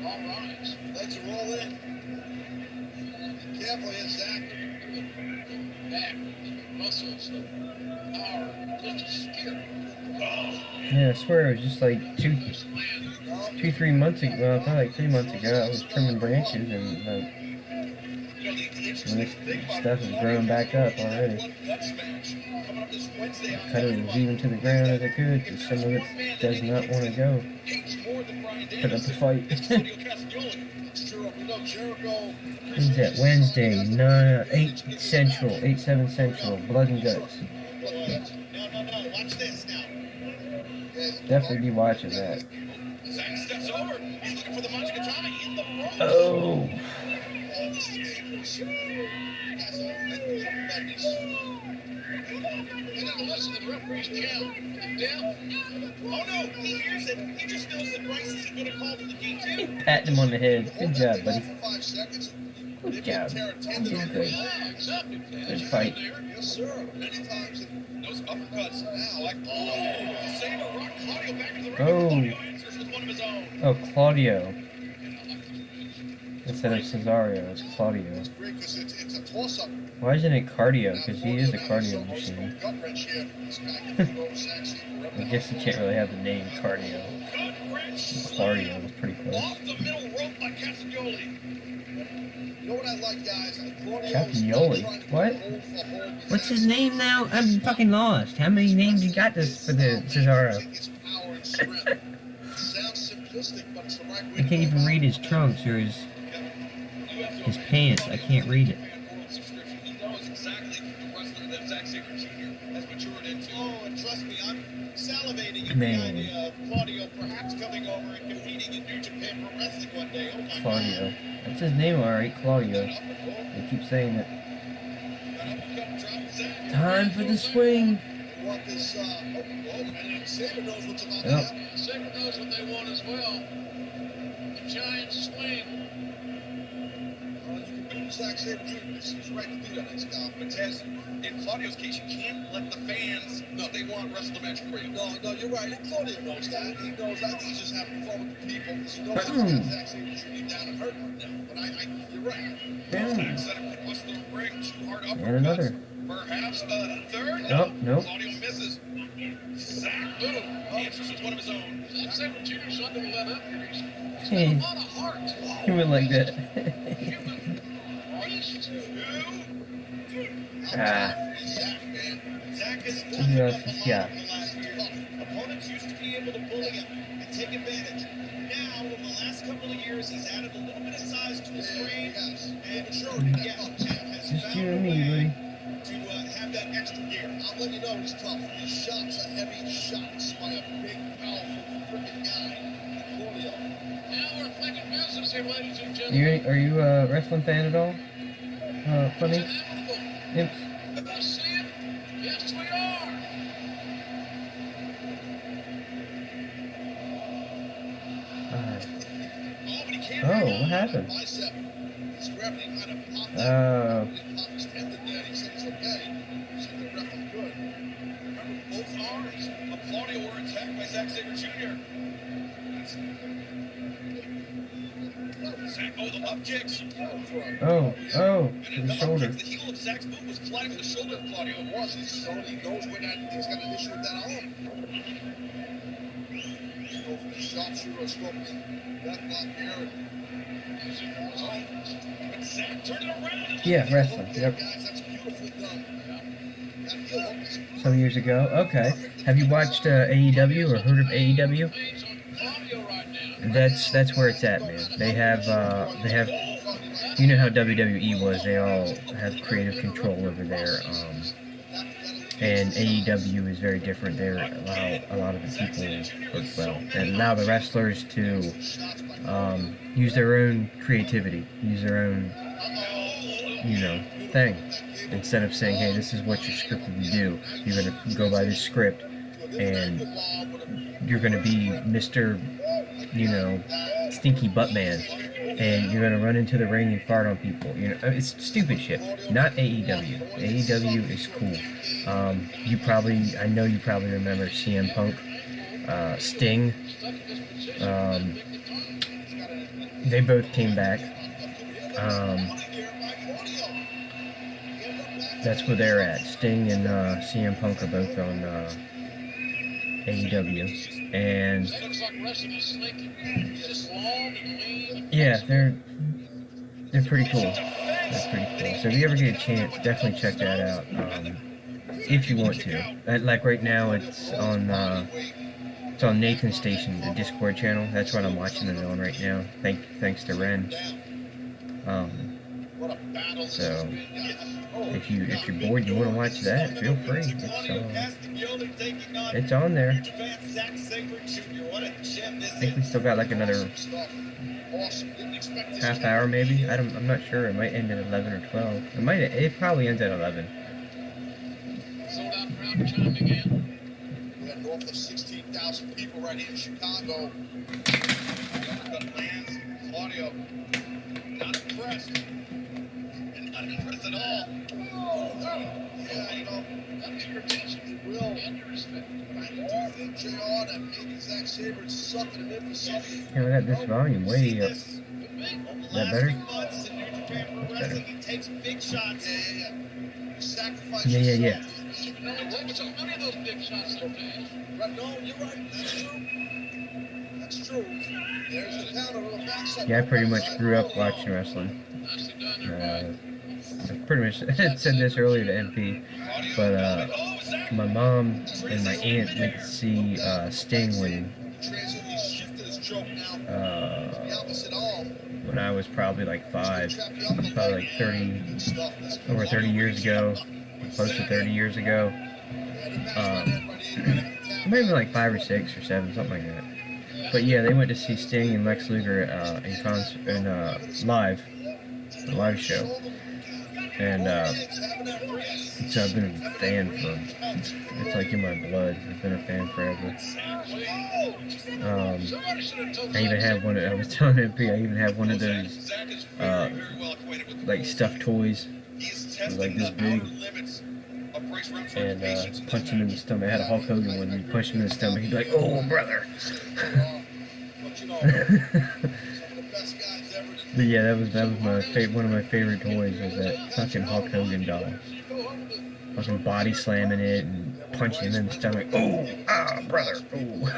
All right. Legs are all in. Be careful here, Zach. Back, muscles, power, just a skill. Yeah, I swear it was just like two, This land. 3 months ago. Well, probably like 3 months ago. I was trimming branches and this stuff is growing back up already. Cut it as even to the ground as I could, because some of it does not want to go. Put up a fight. When's that? Wednesday, 8 Central, 8/7 Central, Blood and Guts. No, watch this now. Definitely be watching that. Zach steps over. He's looking for the Majigatami in the ropes. Oh, They didn't listen to the referee's count. Down. Oh no, he hears it. He just knows that Bryce isn't going to call for the DQ. patting him on the head. Good job, buddy. For 5 seconds. Good job. Tear a You tendon did in great. Yeah, exactly. Good fight. Yes, sir. Many times. Those uppercuts now, like, Sabre rocked Claudio back into the ring. Oh. Claudio answers with one of his own. Oh, Claudio. Instead of Cesario, it's Claudio. It's great because it's a toss-up. Why isn't it cardio? Because he is a cardio machine. Gut wrench here. This guy can throw Zach Sabre I guess he can't really have the name cardio. Gut wrench Claudio was pretty close. off the middle rope by Castagnoli. You know what I like, guys? Claudio Castagnoli? is not trying to What? go hold for hold with What's Zach his name now? I'm fucking lost. How many names you got this for the Cesaro? It's power and strength. It sounds simplistic, but it's the right way I can't even read his trunks or his pants. I can't read it. He knows exactly the wrestler that Zack Sabre Jr. has matured into. Oh, and trust me, I'm salivating at the Man. idea of Claudio perhaps coming over and competing in New Japan Pro Wrestling one day. Oh my Claudio. That's his name, alright, Claudio. They keep saying it. Time for the swing. They want this, and Sabre knows what's about to Yep. happen. Sabre knows what they want as well. The giant swing. You can beat Zach Sabre Jr. He's right to do that next time. But Tez, in Claudio's case, you can't let the fans know they want to wrestle the match for you. No, you're right. And Claudio knows that. He knows that. He's just having fun with the people because he knows he's Boom. got Zach Sabre Jr. down and hurting him now. But you're right. Boom. Zack set him across the ring, 2 hard uppercuts. And another. Perhaps a third. Nope, nope. Claudio misses. Zach Boom. answers with one of his own. Zack Sabre Jr.'s not going to let up here. He's Hey. got a lot of heart. He went like that. Human beast. Ah. Zach has Who toughened else up a is lot got? in the last year. Opponents used to be able to bully him and take advantage. Now, in the last couple of years, he's added a little bit of size to his frame and maturity. Yeah, has Just found you a and me, way buddy. to have that extra gear. I'll let you know he's tough. His shots are heavy shots by a big, powerful, freaking guy. Claudio. Now we're thinking business here, ladies and gentlemen. Are you a wrestling fan at all? Funny? It's inevitable. Imps? We're going to see it. Yes, we are. Alright. Oh, but he can't Oh, hang what on. happened? Bicep. His gravity kind of popped out. Oh. He popped his tendon there. He said it's okay. He said the ref was good. Remember, both arms of Claudio were attacked by Zack Sabre Jr. Zach, oh, the Up kicks. Oh, oh, And to then the the up shoulder. kicks, the heel of Zach's boot was colliding with the shoulder of Claudio. It was. He knows when he's got an issue with that arm. He goes for the sharpshooter, scorpion, that block here. But Zach turned it around. Yeah, wrestling. Yep. Guys, that's beautifully done. That heel hook is Some years ago. Okay. Have you watched AEW or heard of AEW? things on Claudio right now. That's where it's at, man. They have you know how WWE was. They all have creative control over there. And AEW is very different. They allow a lot of the people, or, well, they allow the wrestlers to use their own creativity, use their own, thing. Instead of saying, hey, this is what you're scripted to do, you're going to go by this script, and you're going to be Mr., Stinky Butt Man, and you're going to run into the ring and fart on people. It's stupid shit. Not AEW. AEW is cool. I know you probably remember CM Punk, Sting. They both came back. That's where they're at. Sting and CM Punk are both on AEW, and That looks like wrestling is slinky. He's just long and lean. yeah, they're pretty cool. They're pretty cool. So if you ever get a chance, definitely check that out. If you want to. Like right now, it's on Nathan's station, the Discord channel. That's what I'm watching it on right now. Thanks to Ren. What a battle this So has been, guys. if you're bored, you want to watch that, feel free. It's on there. I think we still got like another half hour, maybe. I'm not sure. It might end at 11 or 12. It probably ends at 11. Sold out crowd chiming in. We got north of 16,000 people right here in Chicago. Uppercut lands. Claudio, not impressed. And not impressed at all. Yeah, That's your attention to will and your respect. I do think, JR, that maybe Zack Sabre is sucking him in for something. Yeah, we got this volume way up. Could be. Is that better? Better. He takes big shots. Yeah. He sacrifices Yeah. You can only take so many of those big shots sometimes. Right, no, you're right. That's true. That's true. There's the counter on the backside. Yeah, I pretty much grew up watching wrestling. Nicely done there, I pretty much said this earlier to MP, but my mom and my aunt went to see Sting when I was probably like 5, probably like 30 years ago, close to 30 years ago. Maybe like 5 or 6 or 7, something like that. But yeah, they went to see Sting and Lex Luger in live show. And so I've been a fan it's like in my blood. I've been a fan forever. I even have I was telling MP, I even have one of those, like stuffed toys, like this big, and punch him in the stomach. I had a Hulk Hogan one, and you punch him in the stomach, he'd be like, "Oh, brother." But yeah, that was one of my favorite toys, was that fucking Hulk Hogan doll. Fucking body slamming it and punching him in the stomach. Oh, brother. Oh.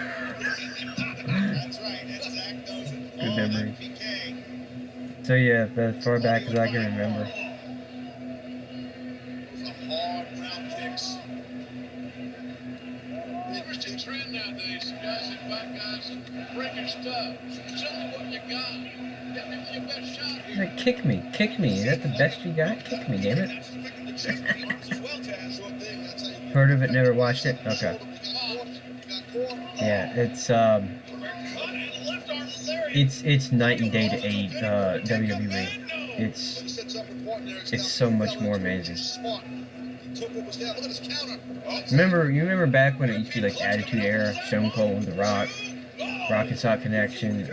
Good memory. So yeah, as far back as I can remember. Those are hard round kicks. Interesting trend nowadays. Some guys invite guys and bring your stuff. Show me what you got. Get me your best shot here. Like, kick me. Is that the best you got? Kick me, damn it. Heard of it, never watched it? Okay. Yeah, it's night and day to WWE. It's so much more amazing. You remember back when it used to be like Attitude Era, Stone Cold, The Rock, Rock and Sock Connection,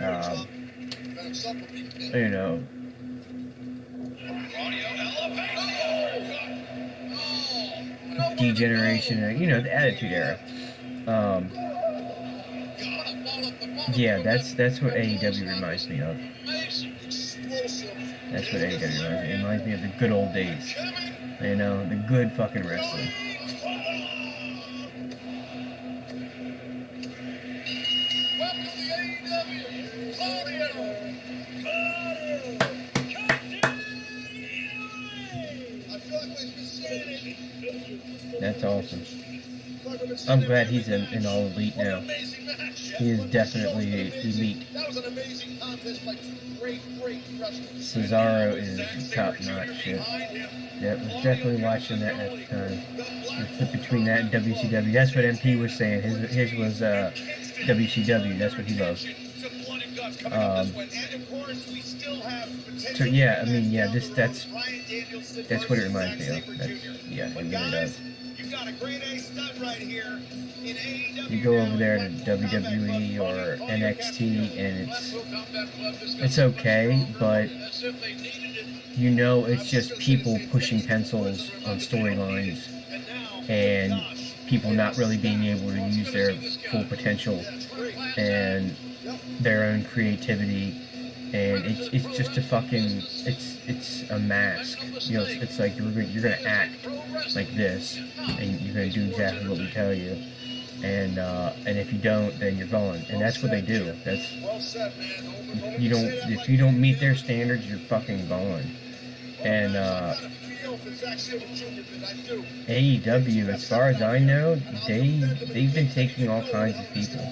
D-Generation, the Attitude Era. Yeah, that's what AEW reminds me of. That's what AEW reminds me. It reminds me of the good old days. You know, the good fucking wrestling. Welcome to AEW. Claudio. I feel like we've been saying it. That's awesome. I'm glad he's in All Elite now. Amazing match. He is definitely elite. That was an amazing contest by two great wrestlers. Cesaro is top-notch shit. Yeah, was definitely watching that at the time. The flip between that and WCW. That's what MP was saying. His was WCW. That's what he loved. And of course, we still have So yeah, I mean, yeah, that's what it reminds me of. Yeah, it really does. You've got a grade A stud right here in AEW. You go over there to WWE or NXT and it's okay, but you know it's just people pushing pencils on storylines and people not really being able to use their full potential and their own creativity, and it's just a fucking it's a mask. You know, it's like you're gonna act like this, and you're gonna do exactly what we tell you, and if you don't, then you're gone. And that's what they do. That's if you don't meet their standards, you're fucking gone. And AEW, as far as I know, they've been taking all kinds of people,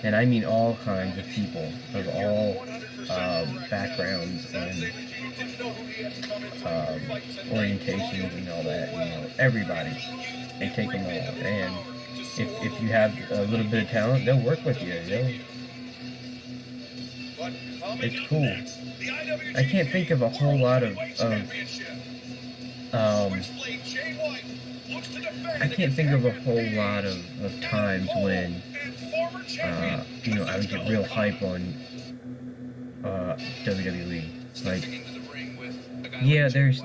and I mean all kinds of people of all backgrounds and orientations and all that. You know, everybody, they take them all. And if you have a little bit of talent, they'll work with you. It's cool. I can't think of a whole lot of times when you know, I would get real hype on WWE. Like, yeah, there's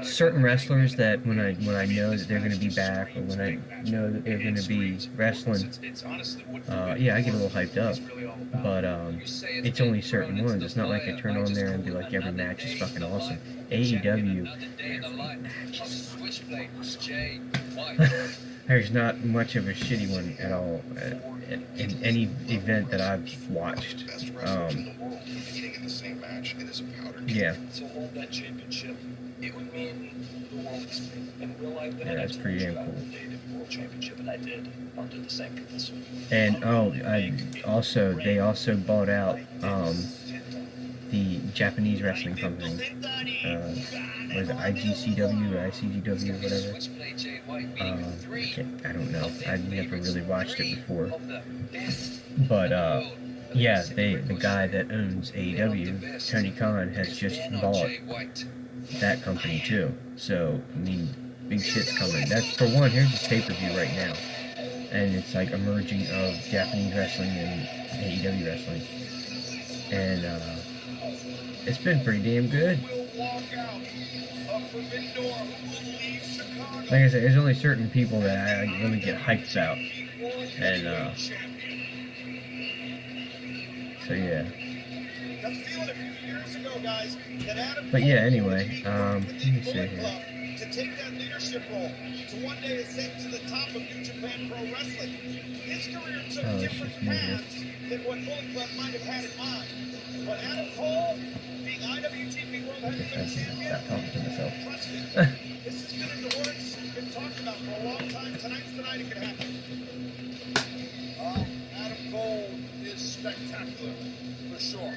certain wrestlers that when I know that they're going to be back, or when I know that they're going to be wrestling, yeah, I get a little hyped up. But it's only certain ones. It's not like I turn on there and be like, every match is fucking awesome. AEW, there's not much of a shitty one at all in any event that I've watched. Yeah. To hold that championship, it would mean the world to me. In real life, Yeah, that's pretty damn cool. World Championship, and I did. I'll do the same for this one. And they also bought out the Japanese wrestling company. Was it IGCW or ICGW or whatever? I don't know. I've never really watched it before. But yeah, the guy that owns AEW, Tony Khan, has just bought that company too. So I mean, big shit's coming. That's for one. Here's his pay-per-view right now, and it's like a merging of Japanese wrestling and AEW wrestling, and it's been pretty damn good. Like I said, there's only certain people that I really get hyped about, and so yeah. But yeah, anyway, let me see here. To take that leadership role, to one day ascend to the top of New Japan Pro Wrestling. His career took different paths than what Bullet Club might have had in mind. But Adam Cole, being IWGP World Heavyweight Champion, trust me, this has been in the works, been talked about for a long time. Tonight's the night it could happen. Adam Cole is spectacular, for sure.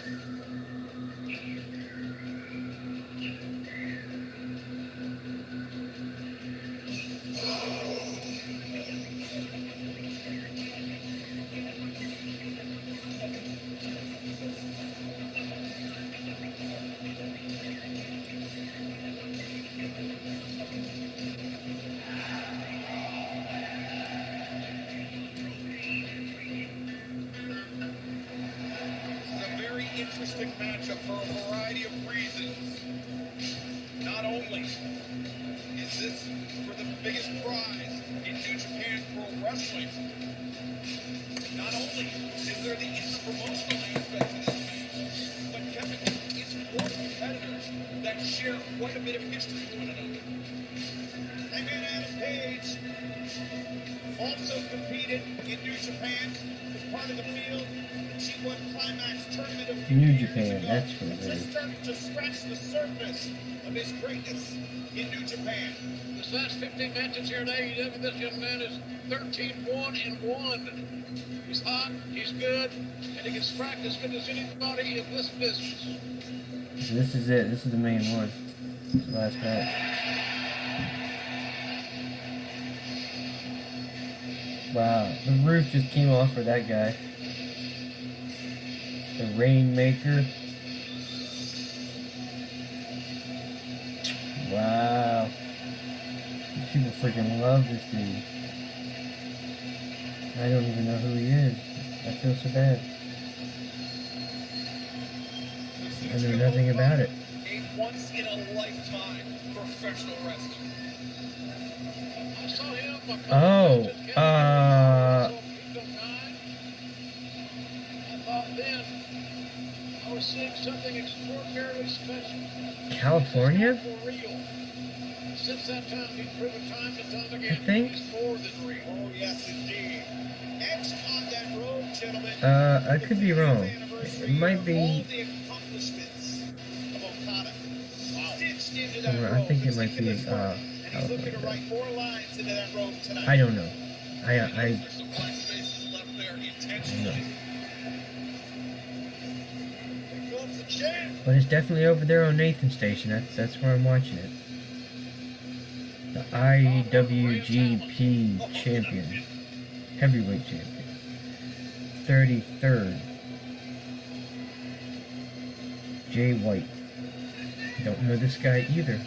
Interesting matchup for a variety of reasons. Not only is this for the biggest prize in New Japan Pro Wrestling, not only is there the interpromotional aspect to this match, but Kevin, it's worth share quite a bit of history with one another. And then Adam Page also competed in New Japan as part of the field. The G1 Climax tournament of New Japan, that's what it just is. starting to scratch the surface of his greatness in New Japan. This last 15 matches here in AEW, this young man is 13-1-1. He's hot, he's good, and he can strike as good as anybody in this business. This is it. This is the main one. This is the last match. Wow, the roof just came off for that guy. The Rainmaker. Wow. People freaking love this dude. I don't even know who he is. I feel so bad. I know nothing about it. A once-in-a-lifetime professional wrestler. I saw him. Oh, I thought then I was seeing something extraordinarily special. California? For real. Since that time, he's proven time and time again I think. he's more than real. Oh, yes, indeed. Etched on that road, gentlemen. I could be wrong. It might be. All the accomplishments of Okada. Stitched into that I robe. think it might be, And he's looking to California. write more lines into that robe tonight. I don't know. There's some blank spaces left there intentionally. Here comes the champ. But it's definitely over there on Nathan Station. That's where I'm watching it. The IWGP champion. Heavyweight champion. 33rd. Jay White. Don't know this guy either.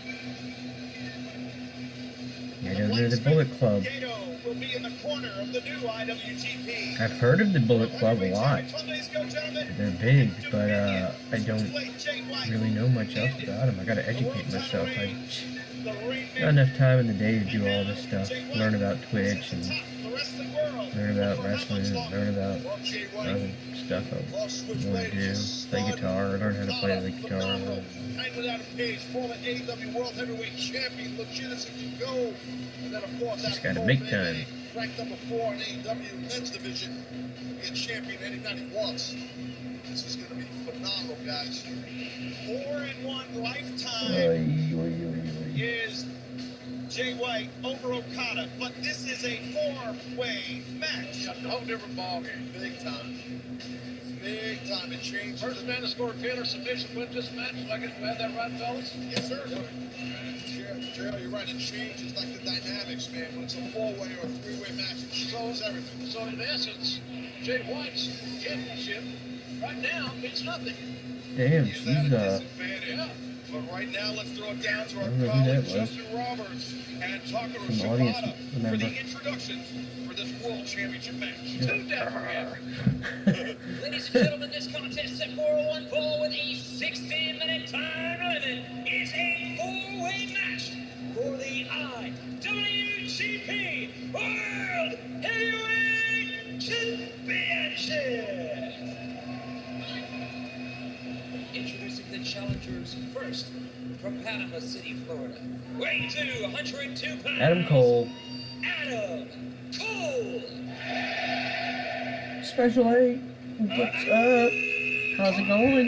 I don't know the Bullet Club. Gato will be in the corner of the new IWGP. I've heard of the Bullet Club a lot. They're big, but I don't really know much else about them. I gotta educate myself. Not enough time in the day to do all this stuff. Learn about Twitch and learn about wrestling and learn about other stuff I want to do. Play guitar, learn how to play the guitar. And without a page, former AEW World Heavyweight Champion, legit as it can go. And then, of course, Just gotta make time. ranked number 4 in AEW Men's Division, be a champion any night he wants. This is going to be phenomenal, guys. 4-1 lifetime is Jay White over Okada, but this is a 4-way match. A whole different ballgame. Big time. Big time. It changed. First man to score a pin or submission win this match. So I guess we had that right, fellas? Yes, sir. Gerald, you're right. It changes like the dynamics, man. When it's a 4-way or a 3-way match, it changes everything. So in essence, Jay White's championship right now means nothing. Damn, Use she's that at uh, disadvantage. Yeah. But right now, let's throw it down to our I don't know who colleague that was. Justin Roberts and Takara From the audience, Shibata for remember. the introductions for this World Championship match. Two down here. Ladies and gentlemen, this contest set for a 1-fall with a 16-minute time limit. It's a 4-way match for the IWGP World Heavyweight Championship. Introducing the challengers first from Panama City, Florida. Weighing to 102 pounds. Adam Cole. Adam Cole. Special 8. What's up? How's it going?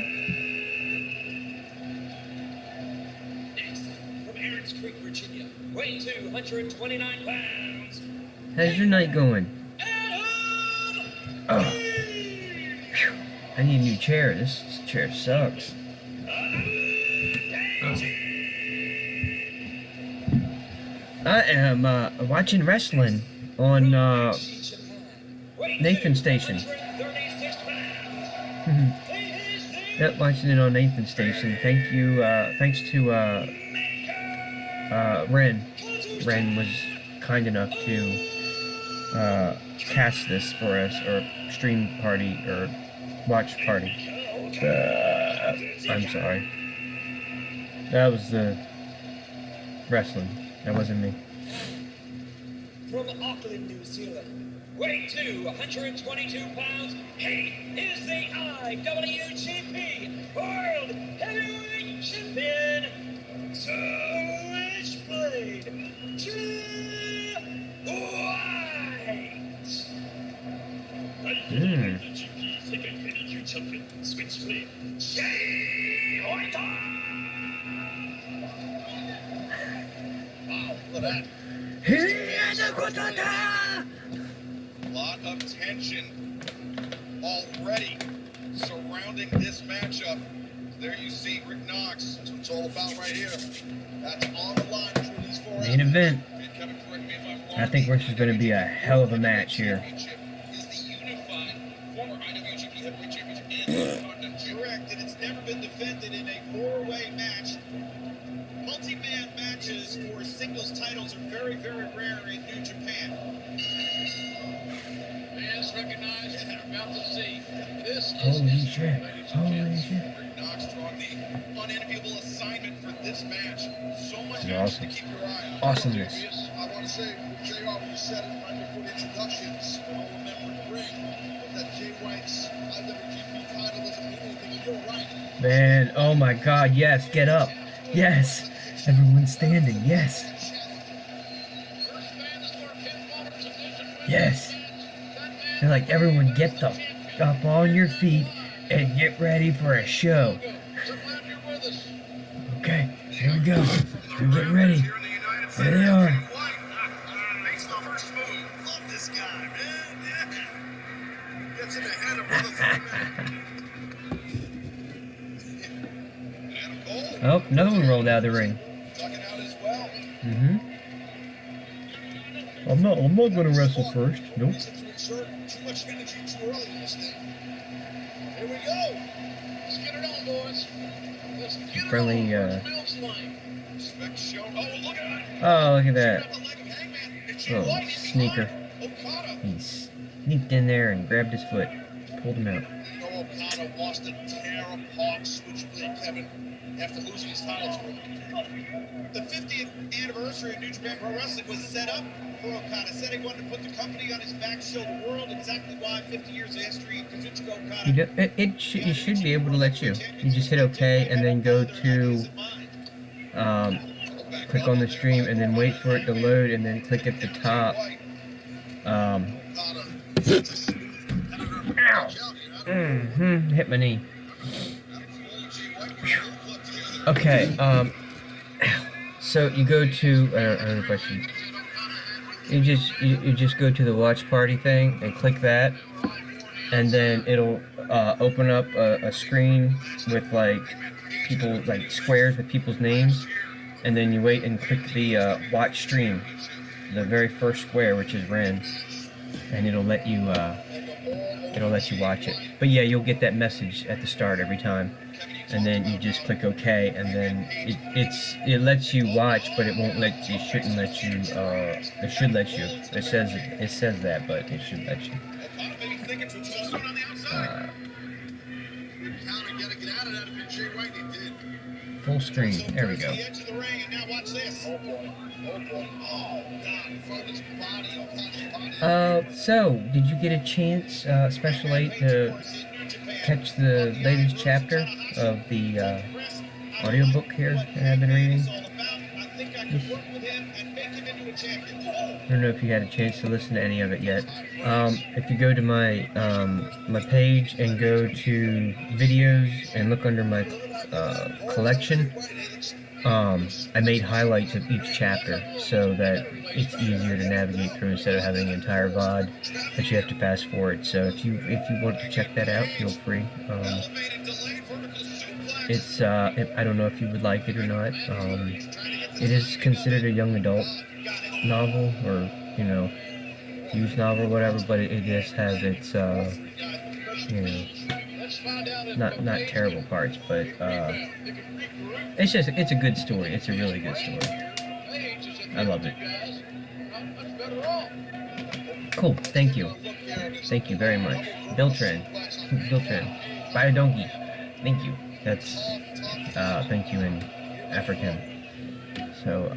Next, from Aaron's Creek, Virginia, weighing to 129 pounds. How's your night going? Adam Oh, Page. phew. I need a new chair. This chair sucks. I am watching wrestling on Nathan Station. Yep, watching it on Nathan Station. Thank you. Thanks to Ren. Ren was kind enough to cast this for us, or stream party, or watch party. I'm sorry. That was the wrestling. That wasn't me. From Auckland, New Zealand, weighing to 122 pounds, he is the IWGP World Heavyweight Champion, Switchblade to white. Hmm. Switchblade. Wow, look at that. A lot of tension already surrounding this matchup. There you see Rick Knox. That's what it's all about right here. That's on the line between these four. Main event. And Kevin, correct me if I'm wrong. I think this is going to be a hell of a match here. Is the unified former IWGP Heavyweight Championship and Intercontinental. Correct, and it's never been defended in a four-way match. Multi-man matches for singles titles are very, very rare in New Japan. Fans recognize what they're about to see. This is Holy history, shit. ladies and Holy gents. shit. Rick Knox drawing the unenviable assignment for this match. So much This is action awesome. to keep your eye on. Awesomeness. I want to say, JR, when you said it right before the introductions, we all remember the ring, that Jay White's IWGP title doesn't mean anything, and you're right. Man, oh my god, yes, get up. Yes. Everyone's standing, yes. Yes. They're like, everyone get the up on your feet and get ready for a show. Okay, here we go. We're getting ready. There they are. Makes the first move. Love this guy, man. Yeah. Gets in the head of one of the three men. Adam Cole. Oh, another one rolled out of the ring. Tucking out as well. I'm not gonna wrestle first. Nope. Reason to exert too much energy too early in this thing. Here we go. Let's get it on, boys. Let's get it Friendly, on. Where's Mills Lane? Respect shown. Oh, look at that. Oh, look at that. Grab the leg of Hangman. It's Jay Oh, White in sneaker. behind Okada. He sneaked in there and grabbed his foot. Pulled him out. You know Okada wants to tear apart Switchblade Kevin after losing his title to him. The 50th anniversary of New Japan Pro Wrestling was set up for Okada. Said he wanted to put the company on his back, show the world exactly why 50 years of history. Kazuchika Okada. It should be able to let you. You just hit OK and then go to click on the stream and then wait for it to load and then click at the top. Ow! Hit my knee. Okay. So you go to I don't know if I should. You just go to the watch party thing and click that, and then it'll open up a screen with like people like squares with people's names, and then you wait and click the watch stream, the very first square, which is Ren, and it'll let you watch it. But yeah, you'll get that message at the start every time, and then you just click OK, and then it lets you watch, but it won't let you. It shouldn't let you. It should let you. It says that, but it should let you. Okada maybe thinking to himself, what's going on the outside? Okada got to get out of that if Jay White did. Full screen. There we go. The edge of the ring, and now watch this. Oh boy. Oh boy. Oh God. In front of his body. Okada's body. So did you get a chance, Special 8, to catch the latest chapter of the audiobook here that I've been reading? I don't know if you had a chance to listen to any of it yet. If you go to my my page and go to videos and look under my collection, I made highlights of each chapter so that it's easier to navigate through instead of having an entire VOD that you have to fast forward. So if you want to check that out, feel free. It's I don't know if you would like it or not. It is considered a young adult novel, or you know, youth novel, whatever. But it just has its you know, not terrible parts, but it's a good story. It's a really good story. I love it. Cool. Thank you. Thank you very much. Biltran. Buy a donkey. Thank you. That's thank you in African. So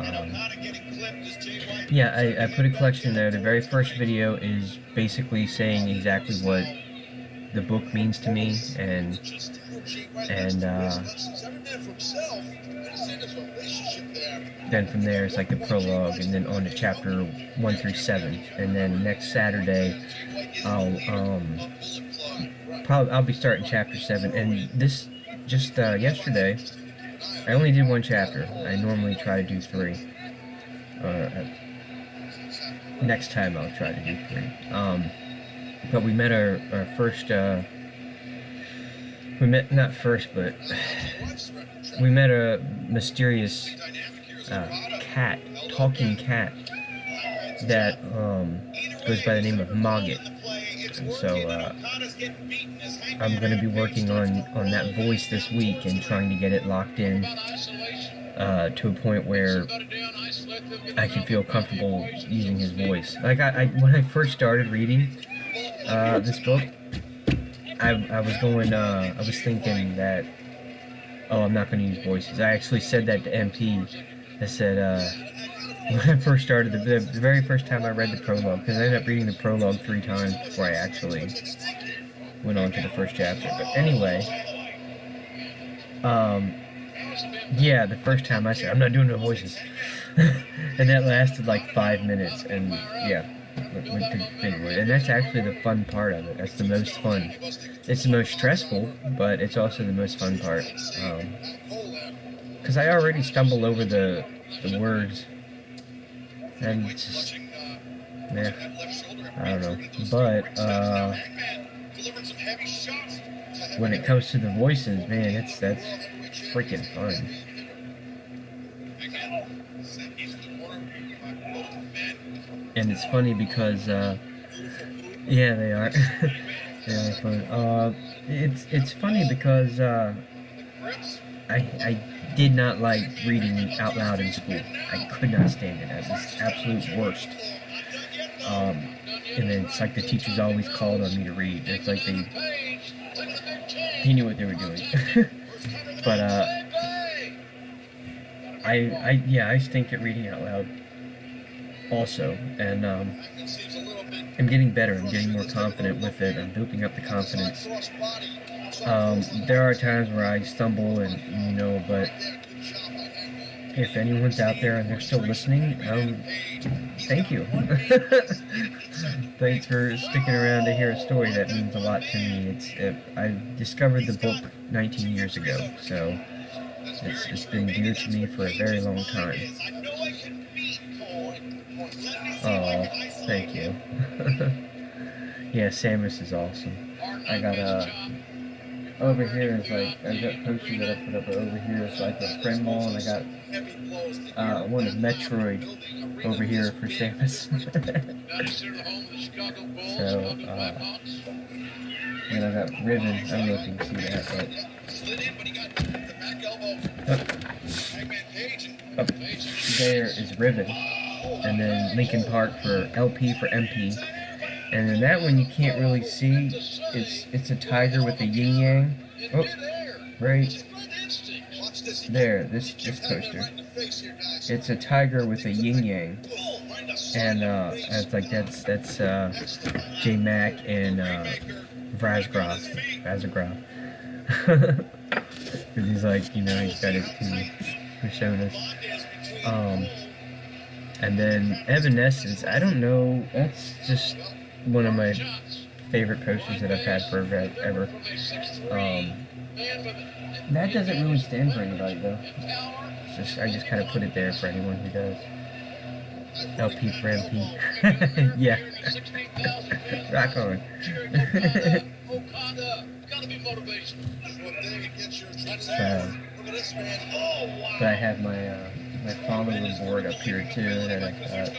yeah, I put a collection there. The very first video is basically saying exactly what the book means to me, and Then from there it's like the prologue, and then on to chapter 1 through 7. And then next Saturday, I'll be starting chapter 7. And this just yesterday, I only did 1 chapter. I normally try to do 3. Next time I'll try to do 3. But we met our first. We met not first, but we met a mysterious cat, talking cat that goes by the name of Mogget. And so I'm going to be working on that voice this week and trying to get it locked in to a point where I can feel comfortable using his voice. Like when I first started reading this book, I was thinking that, oh, I'm not going to use voices. I actually said that to MP. I said, when I first started, the very first time I read the prologue, because I ended up reading the prologue 3 times before I actually went on to the first chapter. But anyway, yeah, the first time I said, I'm not doing no voices. And that lasted like 5 minutes, and yeah. And that's actually the fun part of it. That's the most fun. It's the most stressful, but it's also the most fun part. Because I already stumble over the words, and it's just, yeah, I don't know. But when it comes to the voices, man, that's freaking fun. And it's funny because, yeah, they are. Yeah, fun. It's funny because I did not like reading out loud in school. I could not stand it. It was the absolute worst. And then it's like the teachers always called on me to read. It's like he knew what they were doing. But I stink at reading out loud also, and I'm getting better. I'm getting more confident with it. I'm building up the confidence. There are times where I stumble, and but if anyone's out there and they're still listening, thank you. Thanks for sticking around to hear a story that means a lot to me. I discovered the book 19 years ago, so it's been dear to me for a very long time. Oh, thank you. Yeah, Samus is awesome. I got over here is like, I've got posters that I put up over here. It's like a friend mall, and I got one of Metroid over here for Samus. So, and I got Riven. I don't know if you can see that, but up there is Riven. And then Linkin Park for LP for MP. And then that one you can't really see. It's a tiger with a yin yang. Oh, right there. This poster. It's a tiger with a yin yang. And it's like that's J Mac and Vazgrov. Because he's like, he's got his 2 personas. And then Evanescence, I don't know, that's just one of my favorite posters that I've had forever. That doesn't really stand for anybody though. I just kind of put it there for anyone who does. LP for MP. Yeah. Rock on. But I have my follower board up here too that I got.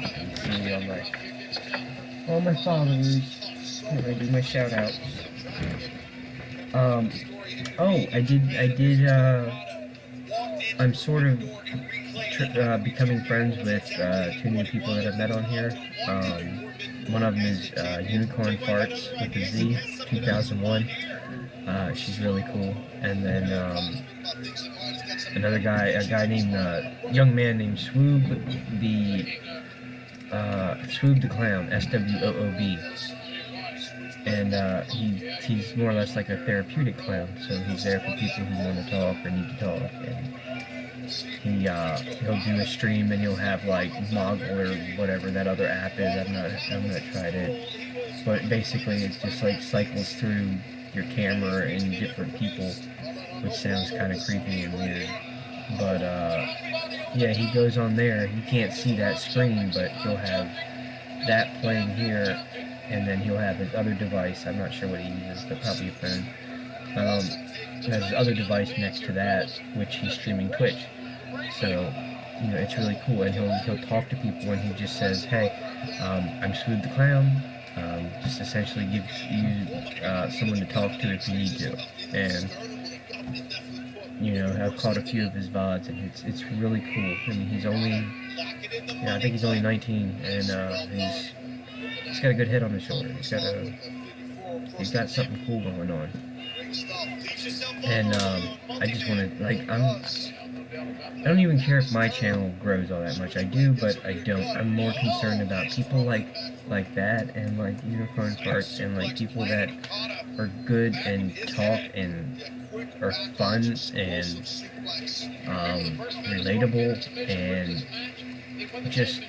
You can see all my followers. I do my shout outs. I'm sort of becoming friends with 2 new people that I've met on here. One of them is Unicorn Farts with a Z, 2001. She's really cool. And then another guy, a young man named Swoob the Clown, SWOOB. And he's more or less like a therapeutic clown, so he's there for people who want to talk or need to talk. And he'll do a stream and he'll have like Moggle or whatever that other app is. I've not tried it, but basically it just like cycles through your camera and different people, which sounds kind of creepy and weird. But yeah, he goes on there. You can't see that screen, but he'll have that playing here, and then he'll have his other device. I'm not sure what he uses, but probably a phone. He has his other device next to that, which he's streaming Twitch. So, you know, it's really cool, and he'll talk to people, and he just says, "Hey, I'm Swoop the Clown." Just essentially gives you someone to talk to if you need to, and you know, I've caught a few of his VODs, and it's really cool. I mean, he's only, I think he's only 19, and he's got a good head on his shoulder. He's got something cool going on. And I just want to, like, I don't even care if my channel grows all that much. I do, but I don't. I'm more concerned about people like that, and like Unicorn Farts, and like people that are good and talk and are fun and relatable and just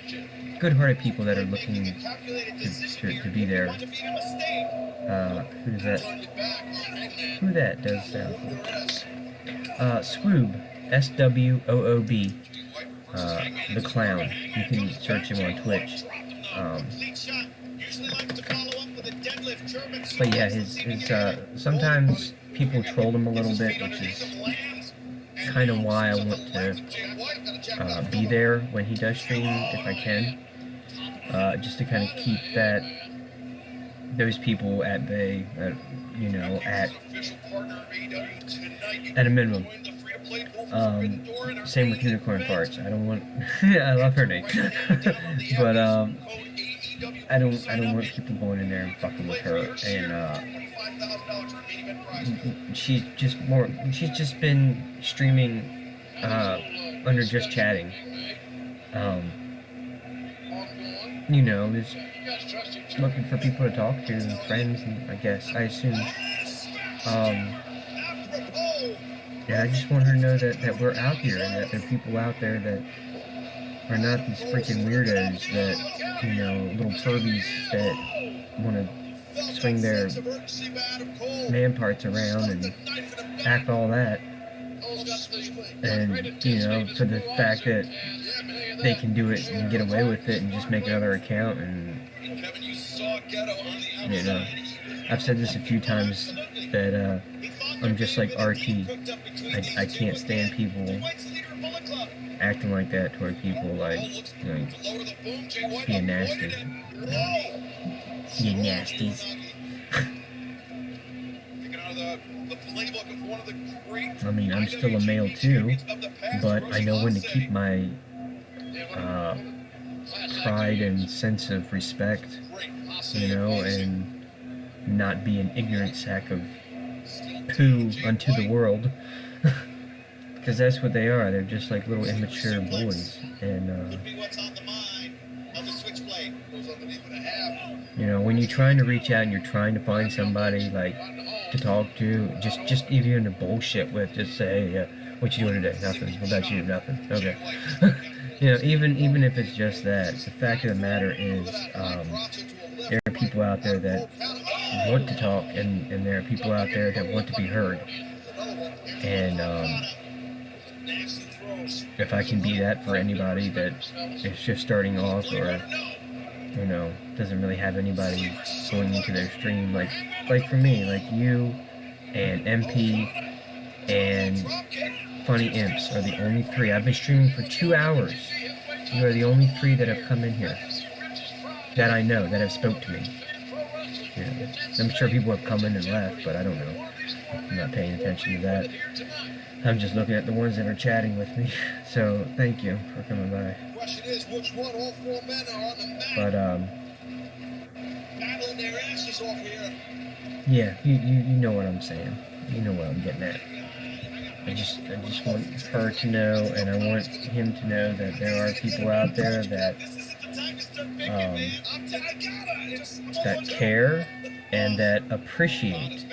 good-hearted people that are looking to be there. Who's that? Who that does sound cool? Swoob, S-W-O-O-B, the Clown. You can search him on Twitch. But yeah, his sometimes people troll him a little bit, which is kind of why I want to be there when he does stream, if I can, just to kind of keep those people at bay, you know, at a minimum. Same with Unicorn Farts. I don't want. I love her name, but I don't want people going in there and fucking with her. And she's just been streaming under just chatting. You know, just looking for people to talk to and friends, and I assume. And I just want her to know that we're out here, and that there are people out there that are not these freaking weirdos that, you know, little pervies that want to swing their man parts around and act all that. And, you know, for the fact that they can do it and get away with it and just make another account, and, you know, I've said this a few times that I'm just like RT. I can't stand people acting like that toward people, like being nasty. You nasties. I mean, I'm still a male too, but I know when to keep my pride and sense of respect, you know, and not be an ignorant sack of poo unto the world. Because that's what they are. They're just like little immature boys. And, you know, when you're trying to reach out and you're trying to find somebody, like, to talk to, just if you're into bullshit with, just say, hey, what you doing today? Nothing. What about you? Nothing. Okay. You know, even if it's just that, the fact of the matter is, there are people out there that want to talk, and there are people out there that want to be heard. And, if I can be that for anybody that is just starting off, or, you know, doesn't really have anybody going into their stream, like for me, like you and MP and Funny Imps are the only three. I've been streaming for 2 hours. You are the only three that have come in here that I know, that have spoke to me. Yeah. I'm sure people have come in and left, but I don't know. I'm not paying attention to that. I'm just looking at the ones that are chatting with me. So, thank you for coming by. But, yeah, you know what I'm saying. You know what I'm getting at. I just want her to know, and I want him to know that there are people out there that that care and that appreciate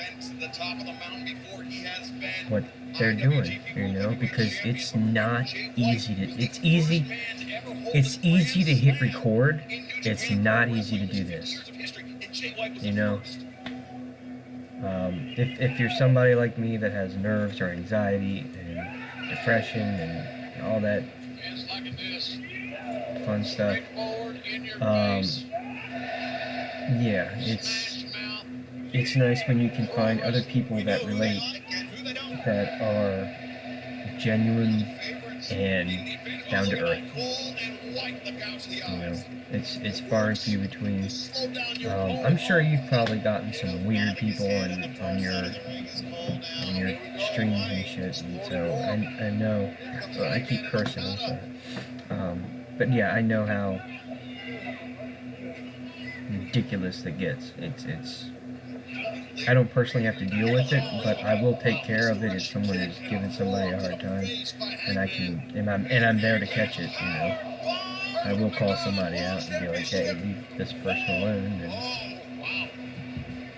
what they're doing, you know, because it's not easy to, it's easy to hit record. It's not easy to do this, you know. If you're somebody like me that has nerves or anxiety and depression and all that fun stuff, yeah, it's nice when you can find other people that relate, that are genuine and down to earth. You know, it's far and few between. I'm sure you've probably gotten some weird people on your streams and shit, and so I know. Well, I keep cursing, I'm sorry. But yeah, I know how ridiculous it gets. It's. I don't personally have to deal with it, but I will take care of it if someone is giving somebody a hard time, and I'm there to catch it. You know, I will call somebody out and be like, hey, leave this person alone, and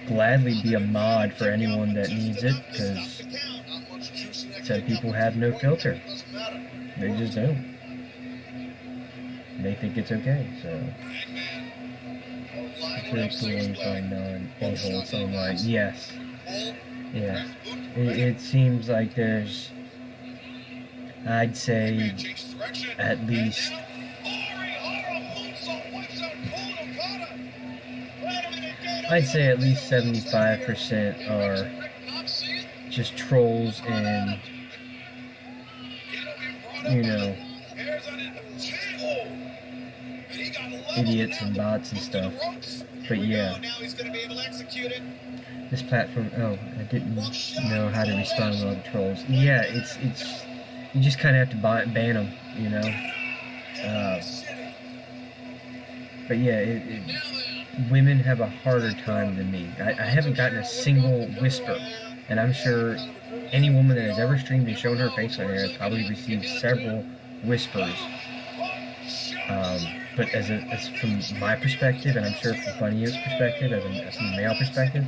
gladly be a mod for anyone that needs it, because some people have no filter. They just don't. They think it's okay, so. It's really cool to find non-a-holes online. Yes. Yeah. It seems like there's, I'd say, at least I'd say at least 75% are just trolls and, you know, idiots and bots and stuff. But yeah, this platform, oh, I didn't know how to respond to all the trolls. Yeah, it's you just kind of have to ban them, you know. But yeah, women have a harder time than me. I haven't gotten a single whisper, and I'm sure any woman that has ever streamed and shown her face on here has probably received several whispers. But as from my perspective, and I'm sure from Funny's perspective, as a male perspective,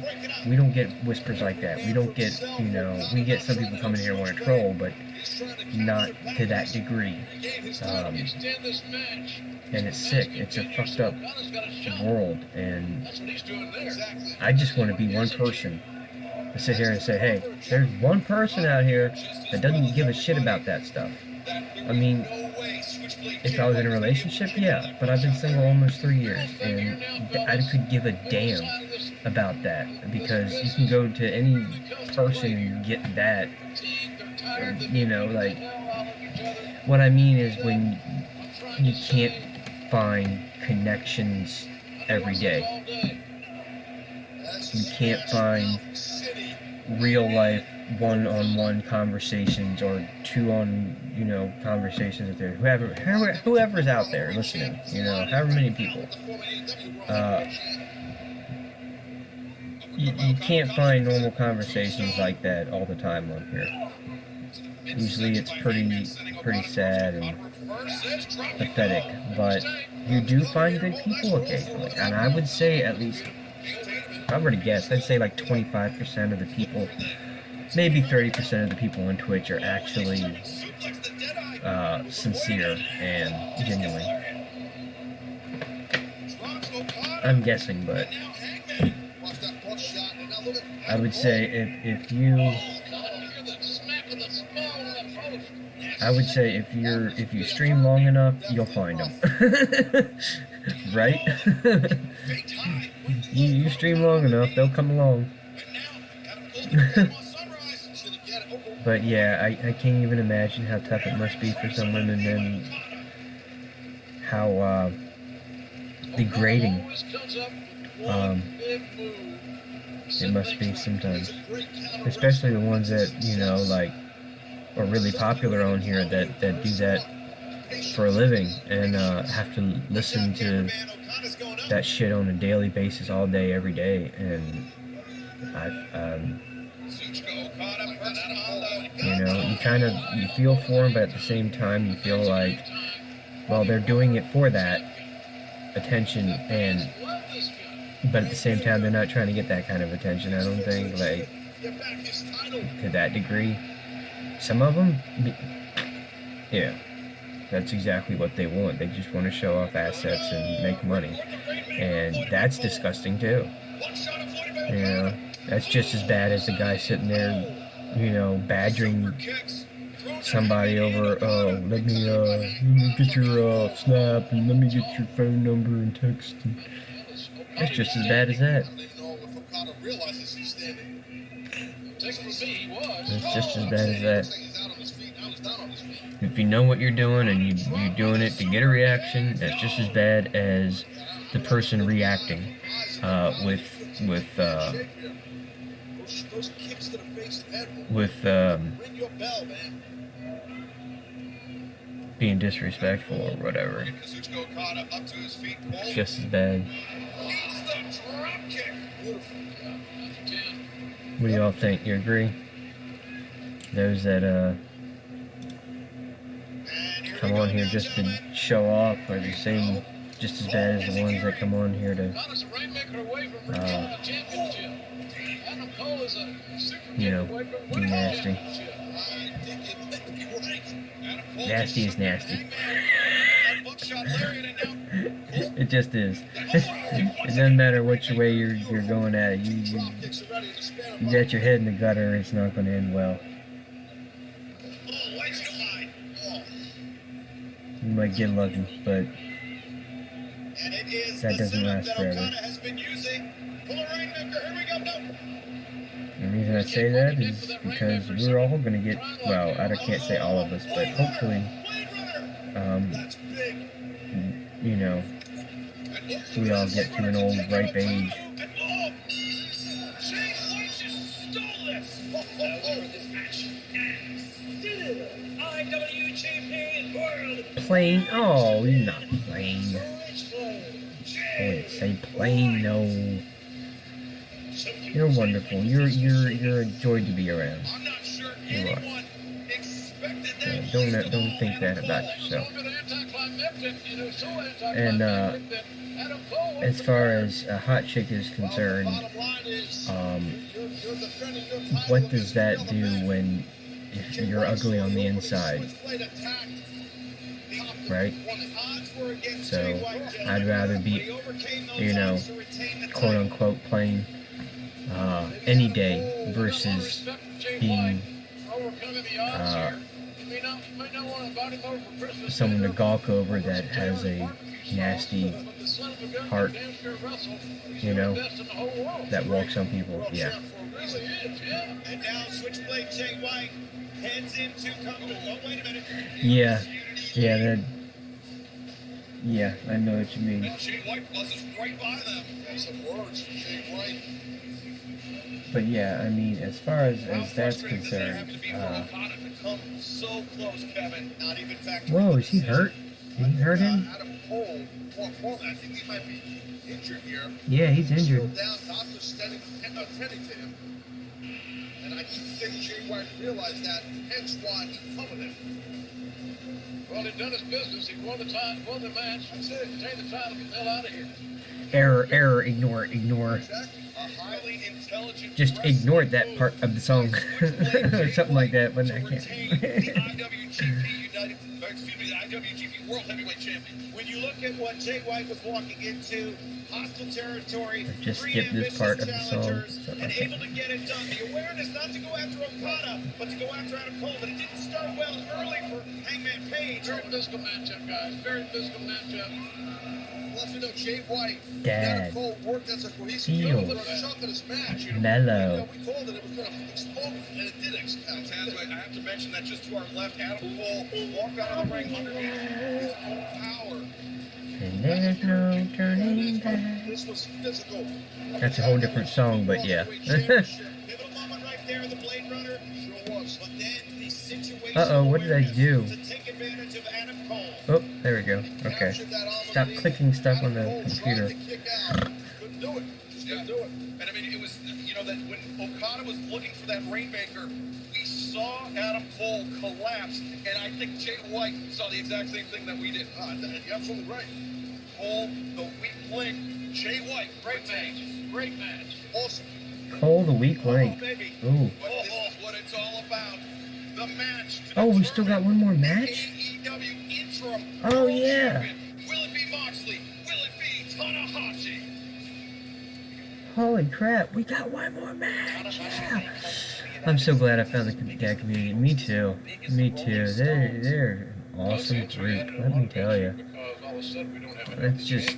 we don't get whispers like that. We don't get, you know, we get some people coming here and want to troll, but not to that degree. And it's sick. It's a fucked up world, and I just want to be one person to sit here and say, hey, there's one person out here that doesn't give a shit about that stuff. I mean, if I was in a relationship, yeah, but I've been single almost 3 years, and I could give a damn about that, because you can go to any person and get that, you know, like, what I mean is when you can't find connections every day. You can't find real life one-on-one conversations or you know, conversations with whoever's out there listening, you know, however many people. You can't find normal conversations like that all the time on here. Usually it's pretty sad and pathetic, but you do find good people occasionally, and I would say at least, if I were to guess, I'd say like 25% of the people, maybe 30% of the people on Twitch are actually sincere and genuine. I'm guessing, but I would say if you stream long enough, you'll find them. Right? you stream long enough, they'll come along. But yeah, I can't even imagine how tough it must be for some women, and how degrading it must be sometimes. Especially the ones that, you know, like, are really popular on here that do that for a living, and have to listen to that shit on a daily basis, all day, every day. And you know, you feel for them, but at the same time you feel like, well, they're doing it for that attention, but at the same time they're not trying to get that kind of attention, I don't think, like, to that degree. some of them, yeah, that's exactly what they want. They just want to show off assets and make money, and that's disgusting too. You know, that's just as bad as the guy sitting there, you know, badgering somebody over, oh, let me get your snap, and let me get your phone number and text. And that's just as bad as that. It's just as bad as that. If you know what you're doing and you're doing it to get a reaction, that's just as bad as the person reacting being disrespectful or whatever. It's just as bad. What do y'all think? You agree? Those that come on here just to show off are the same, just as bad as the ones that come on here to you know, be nasty. Nasty is nasty. It just is. It doesn't matter which way you're going at it. You got your head in the gutter, it's not going to end well. You might get lucky, but that doesn't last forever. The reason I say that is because we're all going to get, well, I can't say all of us, but hopefully, you know, we all get to an old, ripe age. Plain? Oh, you're not plain. I wouldn't say plain, no. You're wonderful. You're a joy to be around. You are. Yeah, don't think that about yourself. And as far as a hot chick is concerned, what does that do when if you're ugly on the inside? Right? So I'd rather be, you know, quote unquote plain any day versus being someone to gawk over that has a nasty heart, you know, that walks on people. Yeah. Yeah. Yeah, yeah, I know what you mean. But yeah, I mean, as far as that's concerned, whoa, is he hurt? Did he hurt him? Yeah, he's injured. And I keep thinking Jay White realized that, hence why he's coming in. Well, he'd done his business. He won the match. That's it. Take the title, get the hell out of here. Error, ignore. Just ignore that part of the song. Or something like that, but I can't. The IWGP World Heavyweight Champion. When you look at what Jay White was walking into, hostile territory, just skip this part of the song. And able to get it done. The awareness not to go after Okada, but to go after Adam Cole. But it didn't start well early for Hangman Page. Very physical matchup, guys. Very physical matchup. Let me know Jay White. Dad. Adam Cole worked as a cohesive Feel. chunk of this match. Mellow. We called it. It was going to explode, and it did explode. I have to mention that just to our left, Adam Cole walked out of the ring underneath his own power. And there's no turning back. This was physical. That's a whole different song, but yeah. Uh-oh, what did I do? Oh, there we go. Okay. Stop clicking stuff on the computer. Couldn't do it. Just couldn't do it. And I mean, it was, you know, that when Okada was looking for that Rainmaker, we saw Adam Cole collapse, and I think Jay White saw the exact same thing that we did. You're absolutely right. Cole, the weak link. Jay White, great match. Great match. Awesome. Cole, the weak link. Ooh. But this is what it's all about. The the match. Oh, we still got one more match? AEW interim Oh, world yeah. champion. Will it be Moxley? Will it be Tanahashi? Holy crap, we got one more match. Yeah. I'm so glad I found that community. Me too. Me too. They're an awesome group, let me tell you. It's just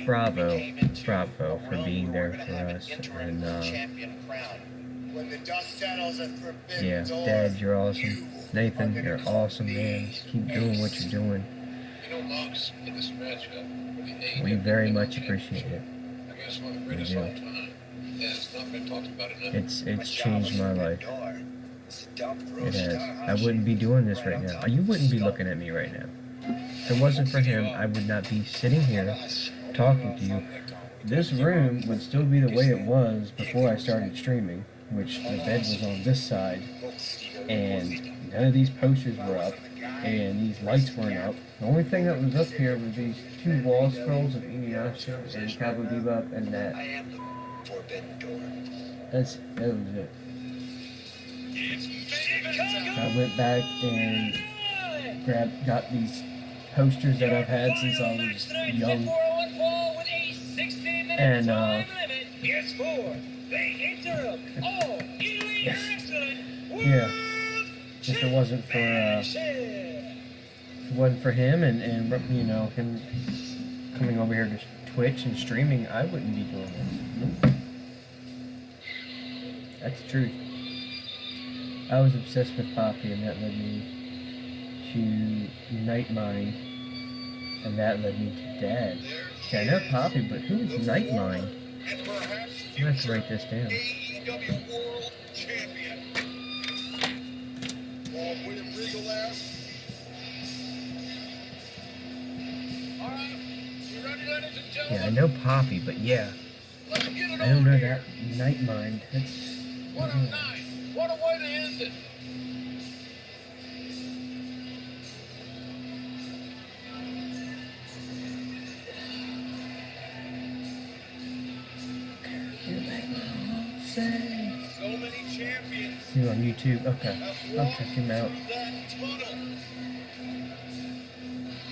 bravo for being there for us. And yeah, Dad, you're awesome. Nathan, you're awesome, man. Keep doing what you're doing. We very much appreciate it. We do. It's changed my life. It has. I wouldn't be doing this right now. You wouldn't be looking at me right now. If it wasn't for him, I would not be sitting here talking to you. This room would still be the way it was before I started streaming, which the bed was on this side, and none of these posters were up, and these lights weren't up. The only thing that was up here were these 2 wall scrolls of Inuyasha and Cowboy Bebop and that. That was it. I went back and got these posters that I've had since I was young. And yeah, if it wasn't for him and you know, him coming over here to Twitch and streaming, I wouldn't be doing this. That's the truth. I was obsessed with Poppy, and that led me to Nightmind, and that led me to Dad. Okay, I know Poppy, but who is Nightmind? I'm gonna have to write this down. AEW World Champion. William Regal there. All right, you ready, ladies and gentlemen? Yeah, I know Poppy, but yeah, Let's get it I don't on know here. that Nightmind. That's What a night. What a way to end it. So many champions. He's on YouTube. Okay, I'll check him out. Through that tunnel.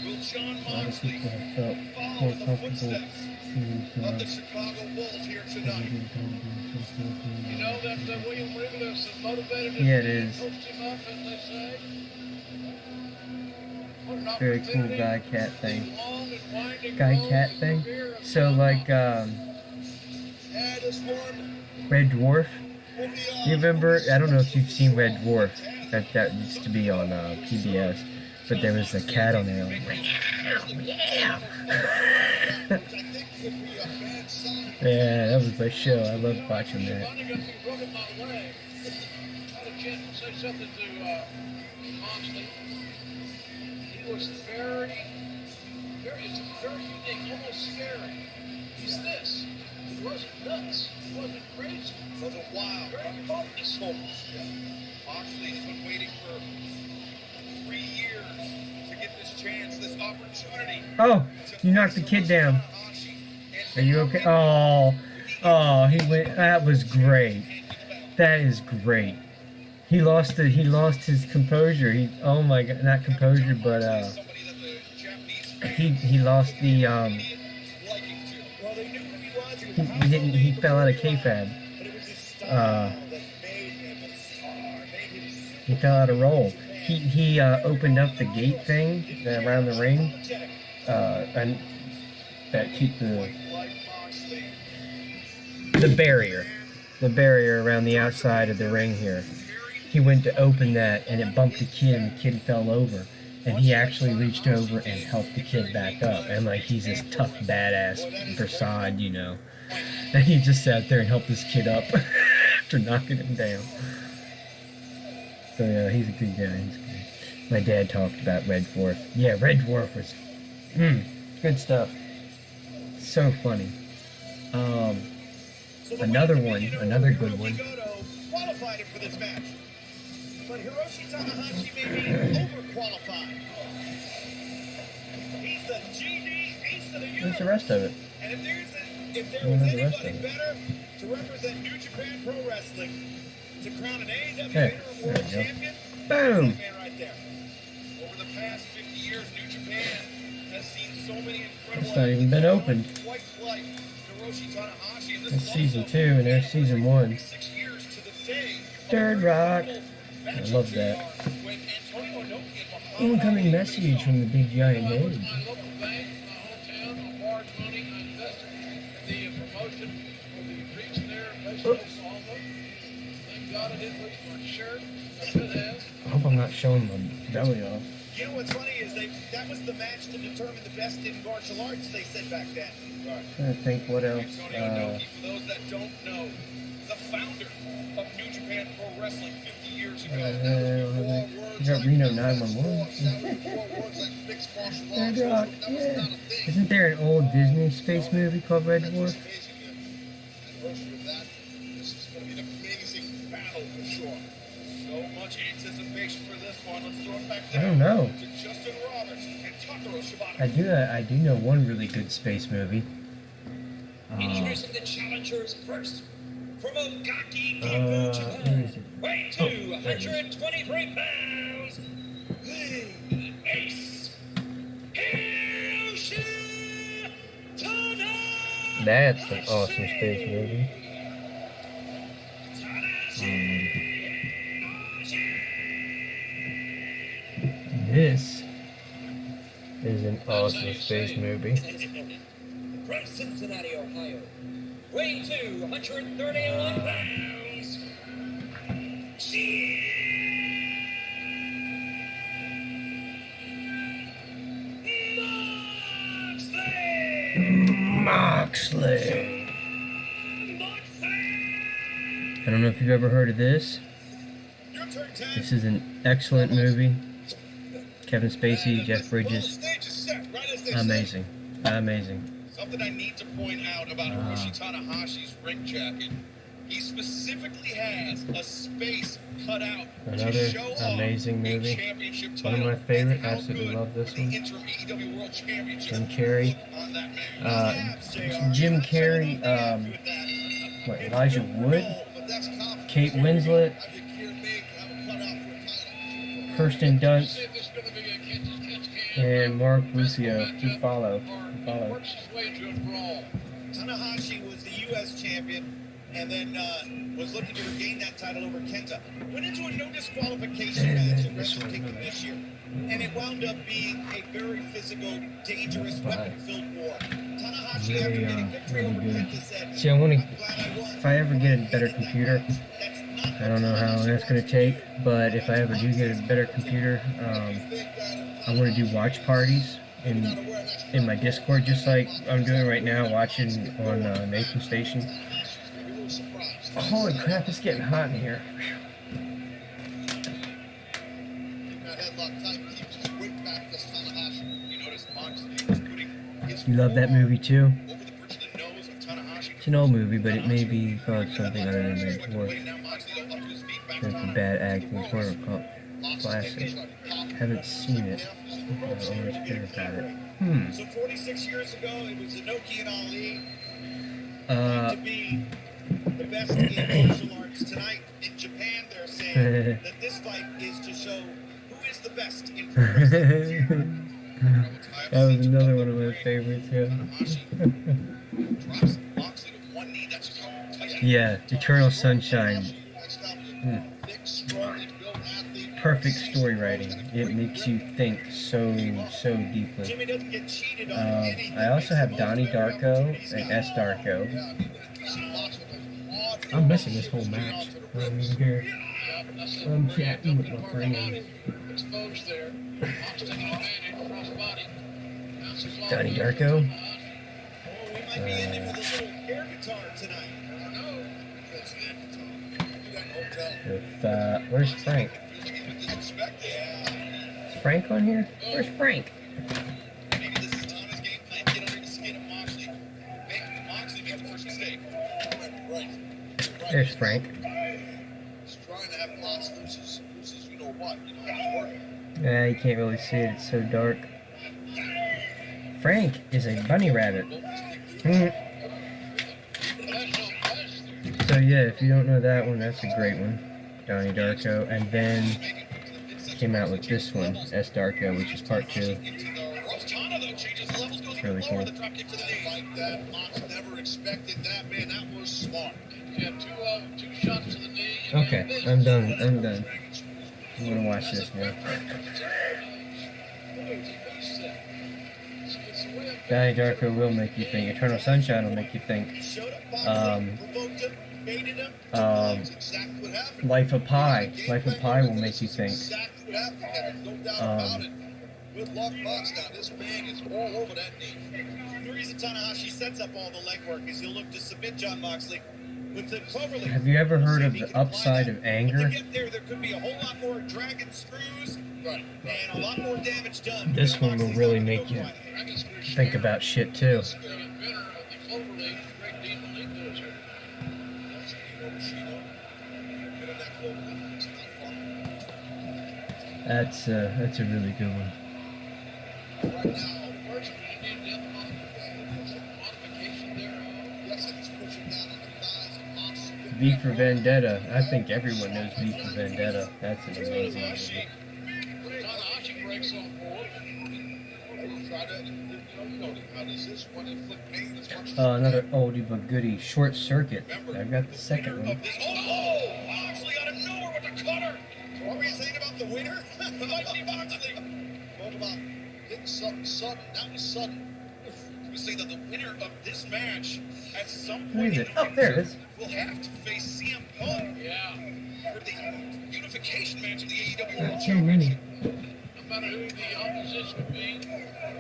Will Jon A lot of Moxley people have felt follow more the comfortable footsteps seeing of the Chicago Bulls here tonight? You know that William Regal is motivated to Yeah, it is. coach him up, as they say. What an Very cool opportunity. guy cat thing. A long and winding Guy road cat to thing. career of So Jon like Yeah, this one Red Dwarf. will be You remember? I don't know if you've seen Red Dwarf. That used to be on PBS. But there was a cat on there. Like, yeah. Yeah, that was my show. I loved watching that. Finally got me rubbing my leg. Had a chance to say something to Moxley. He was it's very unique, almost scary. He's this. He wasn't nuts. He wasn't crazy. wasn't wild. Very focused. Moxley's been waiting for 3 years to get this chance, this opportunity. Oh, you knocked the kid down. Are you okay? Oh, he went. That was great. That is great. He lost his composure. Oh my God, not composure, but he lost the he fell out of kayfabe. He fell out of roll. He opened up the gate thing around the ring, and that keep the barrier around the outside of the ring here. He went to open that, and it bumped the kid, and the kid fell over. And he actually reached over and helped the kid back up. And like, he's this tough, badass facade, you know. And he just sat there and helped this kid up after knocking him down. So yeah, he's a good guy. He's good. My dad talked about Red Dwarf. Yeah, Red Dwarf was good stuff. So funny. Another good one. Qualified him for this match. But Hiroshi Tanahashi may be overqualified. He's the GD ace of the universe. Where's the rest of it? And if there I don't was know the rest anybody of it. better to represent New Japan Pro Wrestling, to crown an AEW Hey, interim there world we go. champion. Boom! That man right there. Over the past 50 years, New Japan has seen so many incredible. It's not even been opened. Quite like Hiroshi Tanahashi. And this That's is season also 2, and there's season 1. 46 years to the day. Third Rock. I love that. When Antonio Inoki and Muhammad Incoming message from the big giant I went to head. my local bank, my hometown, I borrowed money, I invested in the promotion for the Kriz there, based in Oops. Oklahoma. Thank God I didn't lose my shirt. I could have. I hope I'm not showing my belly off. You know what's funny is that was the match to determine the best in martial arts, they said back then. I think what else? Antonio Inoki, for those that don't know, the founder of New Japan Pro Wrestling 50 years ago. You got Reno 911. Red Rock, yeah. Isn't there an old Disney space movie called Red Dwarf? This is going to be an amazing battle for sure. So much anticipation for this one. Let's throw it back I don't know. to Justin Roberts and Takaro Shibata. I do know one really good space movie. Introducing the challengers first. From Ogaki, Where Japan. is it? Weighing Oh, there it is. 223 pounds. The Ace. Hiroshi Tanahashi. That's an awesome space movie. This is an awesome space movie. From Cincinnati, Ohio. Weighing 231 pounds. Moxley. I don't know if you've ever heard of this. Your turn, Ted. This is an excellent movie. Kevin Spacey, Jeff Well, the Bridges. stage is set, right as they say. Amazing. Amazing. Something I need to point out about Hiroshi Tanahashi's ring jacket. He specifically has a space cut out Another to show amazing off movie. a championship One of title. my favorite. And how Absolutely good love this the one. interim AEW World Championship Jim Carrey. look on that man. Jim Carrey, what, Elijah Wood, Kate Winslet, Kirsten Dunst, See if this is going to be a catch-as-catch-can. and Mark Lucio to follow. Or works his way to a brawl. Tanahashi was the U.S. champion and then was looking to regain that title over Kenta. Went into a no disqualification match at Wrestle Kingdom this year, and it wound up being a very physical, dangerous, weapon-filled war. Tanahashi, after getting victory over Kenta, said, See, I want to, "I'm glad I won." if I ever get a better computer, That's not I don't know how long that's going to take, but if I ever do get a better computer, I want to do watch parties in my Discord, just like I'm doing right now, watching on Nathan Station. Holy crap, it's getting hot in here. You notice Moxley was putting his You love that movie too? over the bridge of the nose of Tanahashi. It's an old movie, but it may be called something other than Red Dwarf. Now Moxley up to his feet, back That's a bad acting, quote unquote. Classic. Haven't seen it. I always hear about it. So 46 years ago, it was Inoki and Ali Uh, to be the best in martial arts. Tonight in Japan, they're saying that this fight is to show who is the best in pro wrestling. that was another one of my favorites, yeah. Drops Moxley to one knee. That's just how tight. Yeah, Eternal Sunshine. Big, strongly built athlete. Perfect story writing. It makes you think so deeply. Jimmy doesn't get cheated on anything. I also have Donnie Darko and S. Darko. I'm missing this whole match. I'm here. I'm chatting with my friend. Exposed there. Moxley advantage crossbody. Bounces off Donnie the Darko. Oh, we might be ending with a little air guitar tonight. I know. That's it. With, where's Frank? Is Frank on here? Where's Frank? Maybe this is Tana's game plan. Get under the skin of Moxley. Make Moxley make the first mistake. Right. There's Frank. He's trying to have Mox loses you know what. You know, it's working. Yeah, you can't really see it. It's so dark. Frank is a bunny rabbit. So yeah, if you don't know that one, that's a great one. Donnie Darko, and then came out with this one, S. Darko, which is part 2. It's really cool. Like that, Mox never expected that, man. That was smart. You have two shots to the knee. Okay, I'm done. I'm done. I'm gonna watch this now. Donnie Darko will make you think. Eternal Sunshine will make you think. Life of Pi. Life of Pi will make you think. Good luck, Mox. Now this man is all over that knee. The reason Tanahashi sets up all the legwork is he'll look to submit John Moxley with the cloverleaf. Have you ever heard of the upside of anger? To get there could be a whole lot more dragon screws and a lot more damage done. This one will really make you think about shit too. That's a really good one. V for Vendetta. I think everyone knows V for Vendetta. That's an amazing movie. Another oldie but goodie, Short Circuit. I've got the second one. Oh, Moxley out of nowhere with the cutter. What were you saying about the winner? Moxley. What about hitting something sudden? That was sudden. We say that the winner of this match at some Where point is it? Oh, there it is. will have to face CM Punk for the unification match of the AEW World Too many. No matter who the opposition will be,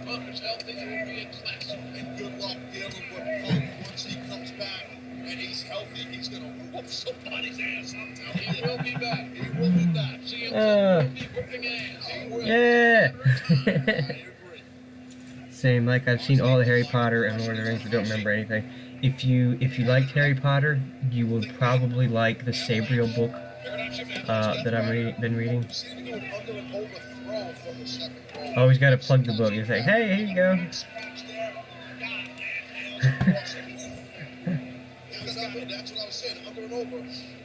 Punk is healthy, it will be a classic. And good luck dealing with Punk once he comes back and he's healthy. He's going to whoop somebody's ass. I'm telling you. He will be back. He will be back. CM Punk will be whipping ass. He will. Yeah. I agree. Same. Like I've seen all the Harry Potter and Lord of the Rings, but don't remember anything. If you liked Harry Potter, you will probably like the Sabriel book that I've been reading. Always got to plug the book. You say, hey, here you go.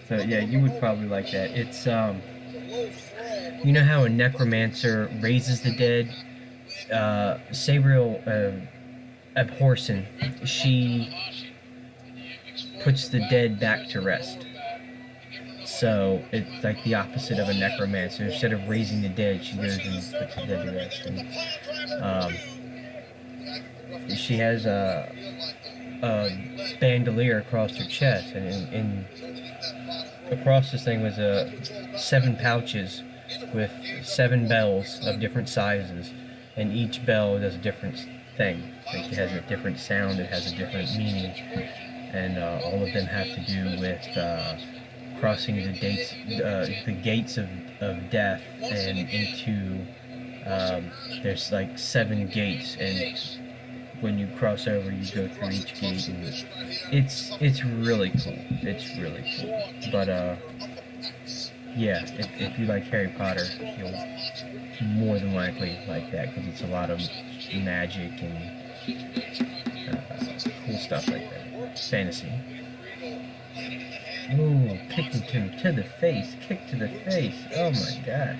So yeah, you would probably like that. It's you know how a necromancer raises the dead. Sabriel Abhorsen, she puts the dead back to rest. So it's like the opposite of a necromancer. Instead of raising the dead, she goes and puts the dead to rest. And she has a bandolier across her chest, and across this thing was 7 pouches with 7 bells of different sizes, and each bell does a different thing. Like it has a different sound, it has a different meaning, and all of them have to do with crossing the gates of death and into there's like 7 gates, and when you cross over you go through each gate, and it's really cool. It's really cool. But yeah, if you like Harry Potter, you'll more than likely like that, because it's a lot of magic and cool stuff like that. Fantasy. Ooh, kicking him to the face. Kick to the face. Oh my gosh.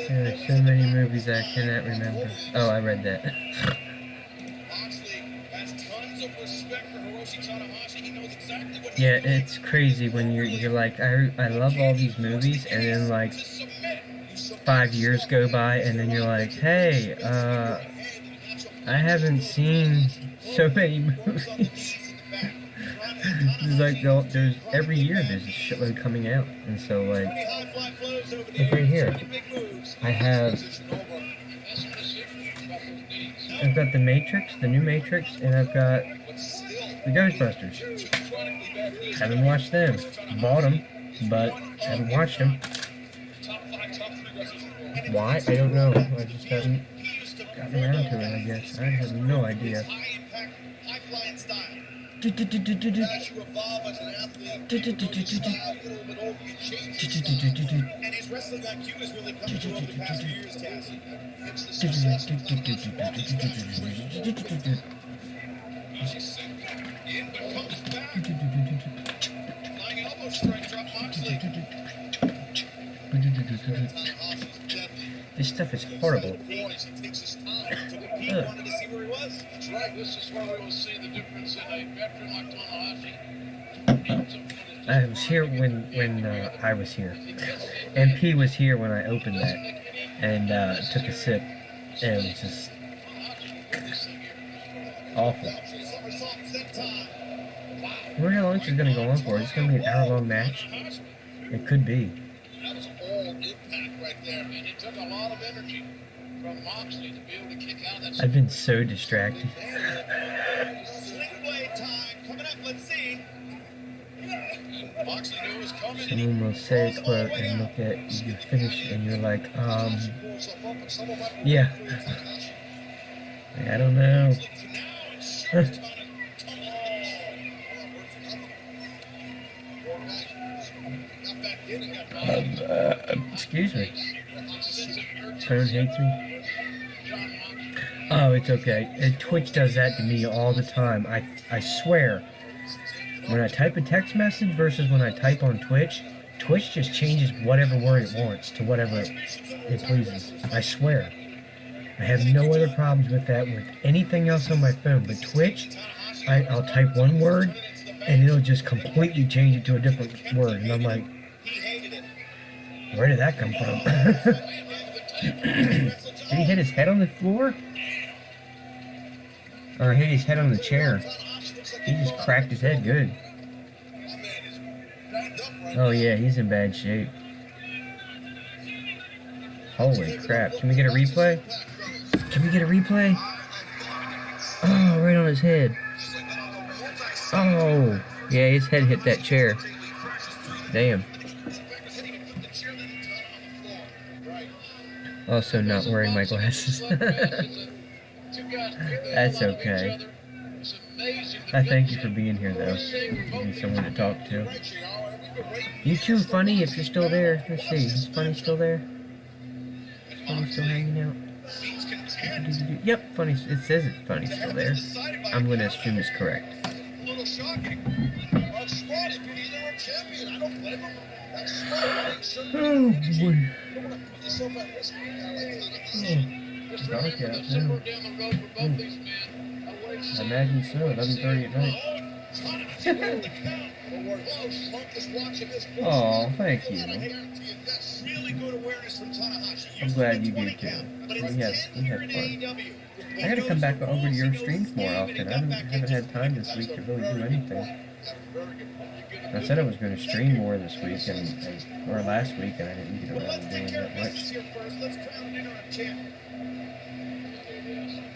There are so many movies I cannot remember. Oh, I read that. Yeah, it's crazy when you're like, I love all these movies, and then like 5 years go by, and then you're like, hey, I haven't seen so many movies. It's like there's every year there's a shitload coming out, and so like, look right here, I've got the Matrix, the new Matrix, and I've got the Ghostbusters. Haven't watched them. Bought them, but haven't watched them. Why? I don't know. I just haven't gotten around to it, I guess. I have no idea. In but comes back. Flying elbow strike, drop Moxley. This stuff is horrible. He takes his time. Took a peek, wanted to see where he was. That's right. This is where we will see the difference in a veteran like Tanahashi. I was here when I was here. MP was here when I opened that and took a sip, and it was just awful. I wonder how long this is going to go on for. Is it going to be an hour-long match? It could be. That was all impact right there, and it took a lot of energy from Moxley to be able to kick out that. I've been so distracted. Sling blade time coming up. Let's see. Moxley knew it was coming. Someone will say a quote and look at you finish and you're like, yeah. I don't know. Excuse me. Phone hates me. Oh, it's okay. Twitch does that to me all the time. I swear. When I type a text message versus when I type on Twitch, Twitch just changes whatever word it wants to whatever it pleases. I swear. I have no other problems with that with anything else on my phone, but Twitch, I'll type one word and it'll just completely change it to a different word, and I'm like, where did that come from? Did he hit his head on the floor? Or hit his head on the chair? He just cracked his head good. Oh yeah, he's in bad shape. Holy crap. Can we get a replay? Can we get a replay? Oh, right on his head. Oh, yeah, his head hit that chair. Damn. Also not wearing my glasses. That's okay. I thank you for being here, though. Give me someone to talk to. You too, Funny, if you're still there. Let's see, is Funny still there? Funny still hanging out? Yep, Funny. It says it. Funny's still there. I'm going to assume it's correct. A little shocking. Smart, it could either a champion. I don't blame him. That's smart. Oh, boy. Dark out now. I imagine so, 11:30 at night. Oh, thank you. I'm glad you did too. We had fun. I gotta come back over to your streams more often. I haven't had time this week to really do anything. I said I was going to stream more this week, or last week, and I didn't get around to doing that much.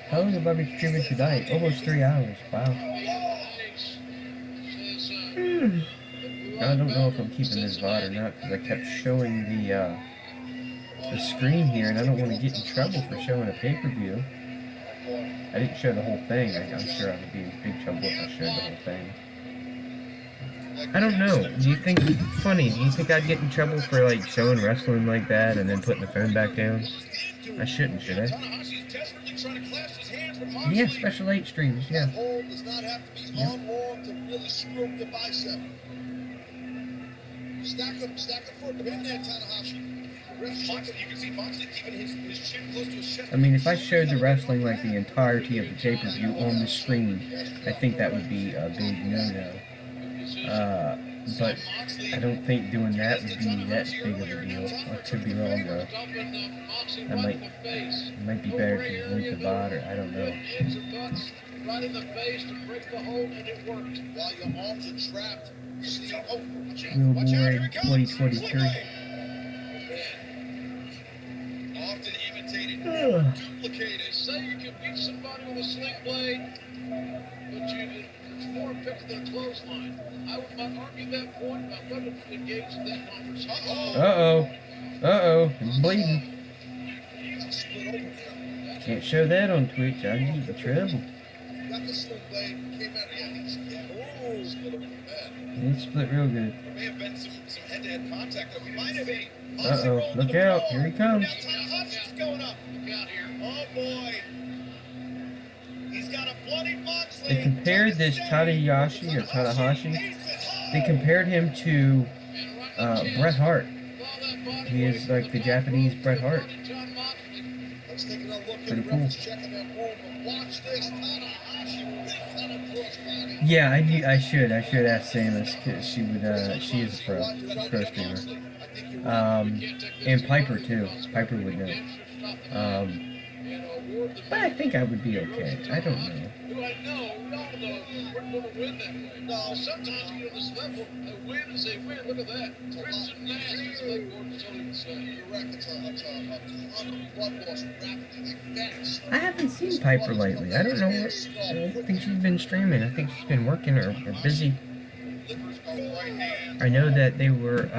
How long have I been streaming tonight? Almost 3 hours. Wow. I don't know if I'm keeping this VOD or not, because I kept showing the screen here, and I don't want to get in trouble for showing a pay-per-view. I didn't show the whole thing. I'm sure I would be in big trouble if I showed the whole thing. I don't know. Do you think, Funny, do you think I'd get in trouble for, like, showing wrestling like that and then putting the phone back down? I shouldn't, should I? Yeah, special 8 streams, yeah. Stack up for a pin there, Tanahashi. You can see Moxley keeping his chin close to his chest. I mean, if I showed the wrestling like the entirety of the pay-per-view on the screen, I think that would be a big no-no. But I don't think doing that would be that big of a deal. I could be wrong though. It might be better to link the VOD, or I don't know. Right in the face to break the hold, and it worked. While your arms are trapped. Billboard 2023. Often imitated, duplicated. They say you can beat somebody with a sling blade, but it's more effective than a clothesline. I would not argue that point, but I wouldn't engage in that conversation. Uh-oh, he's bleeding. Can't show that on Twitch, I'd get in trouble. Got the sling blade, came out, split up bad. It split real good. There may have been some head-to-head contact. There might have been. Uh-oh, look out, here he comes. Now Tanahashi's going up. Look out here. Oh boy. He's got a They compared this Tanahashi or Tanahashi. They compared him to Bret Hart. He is like the Japanese Bret Hart. Pretty cool. Yeah, I should ask Samus because she would. She is a pro streamer. And Piper too. Piper would know. But I think I would be okay. I don't know. Do I know? No, we're going to win that way. No, sometimes you get on this level, a win is a win. Look at that. Crimson Mask is like Gordon Sullivan said. You're right. It's a blood loss rapidly, fast. I haven't seen Piper lately. I don't know what. I don't think she's been streaming. I think she's been working or busy. I know that they were.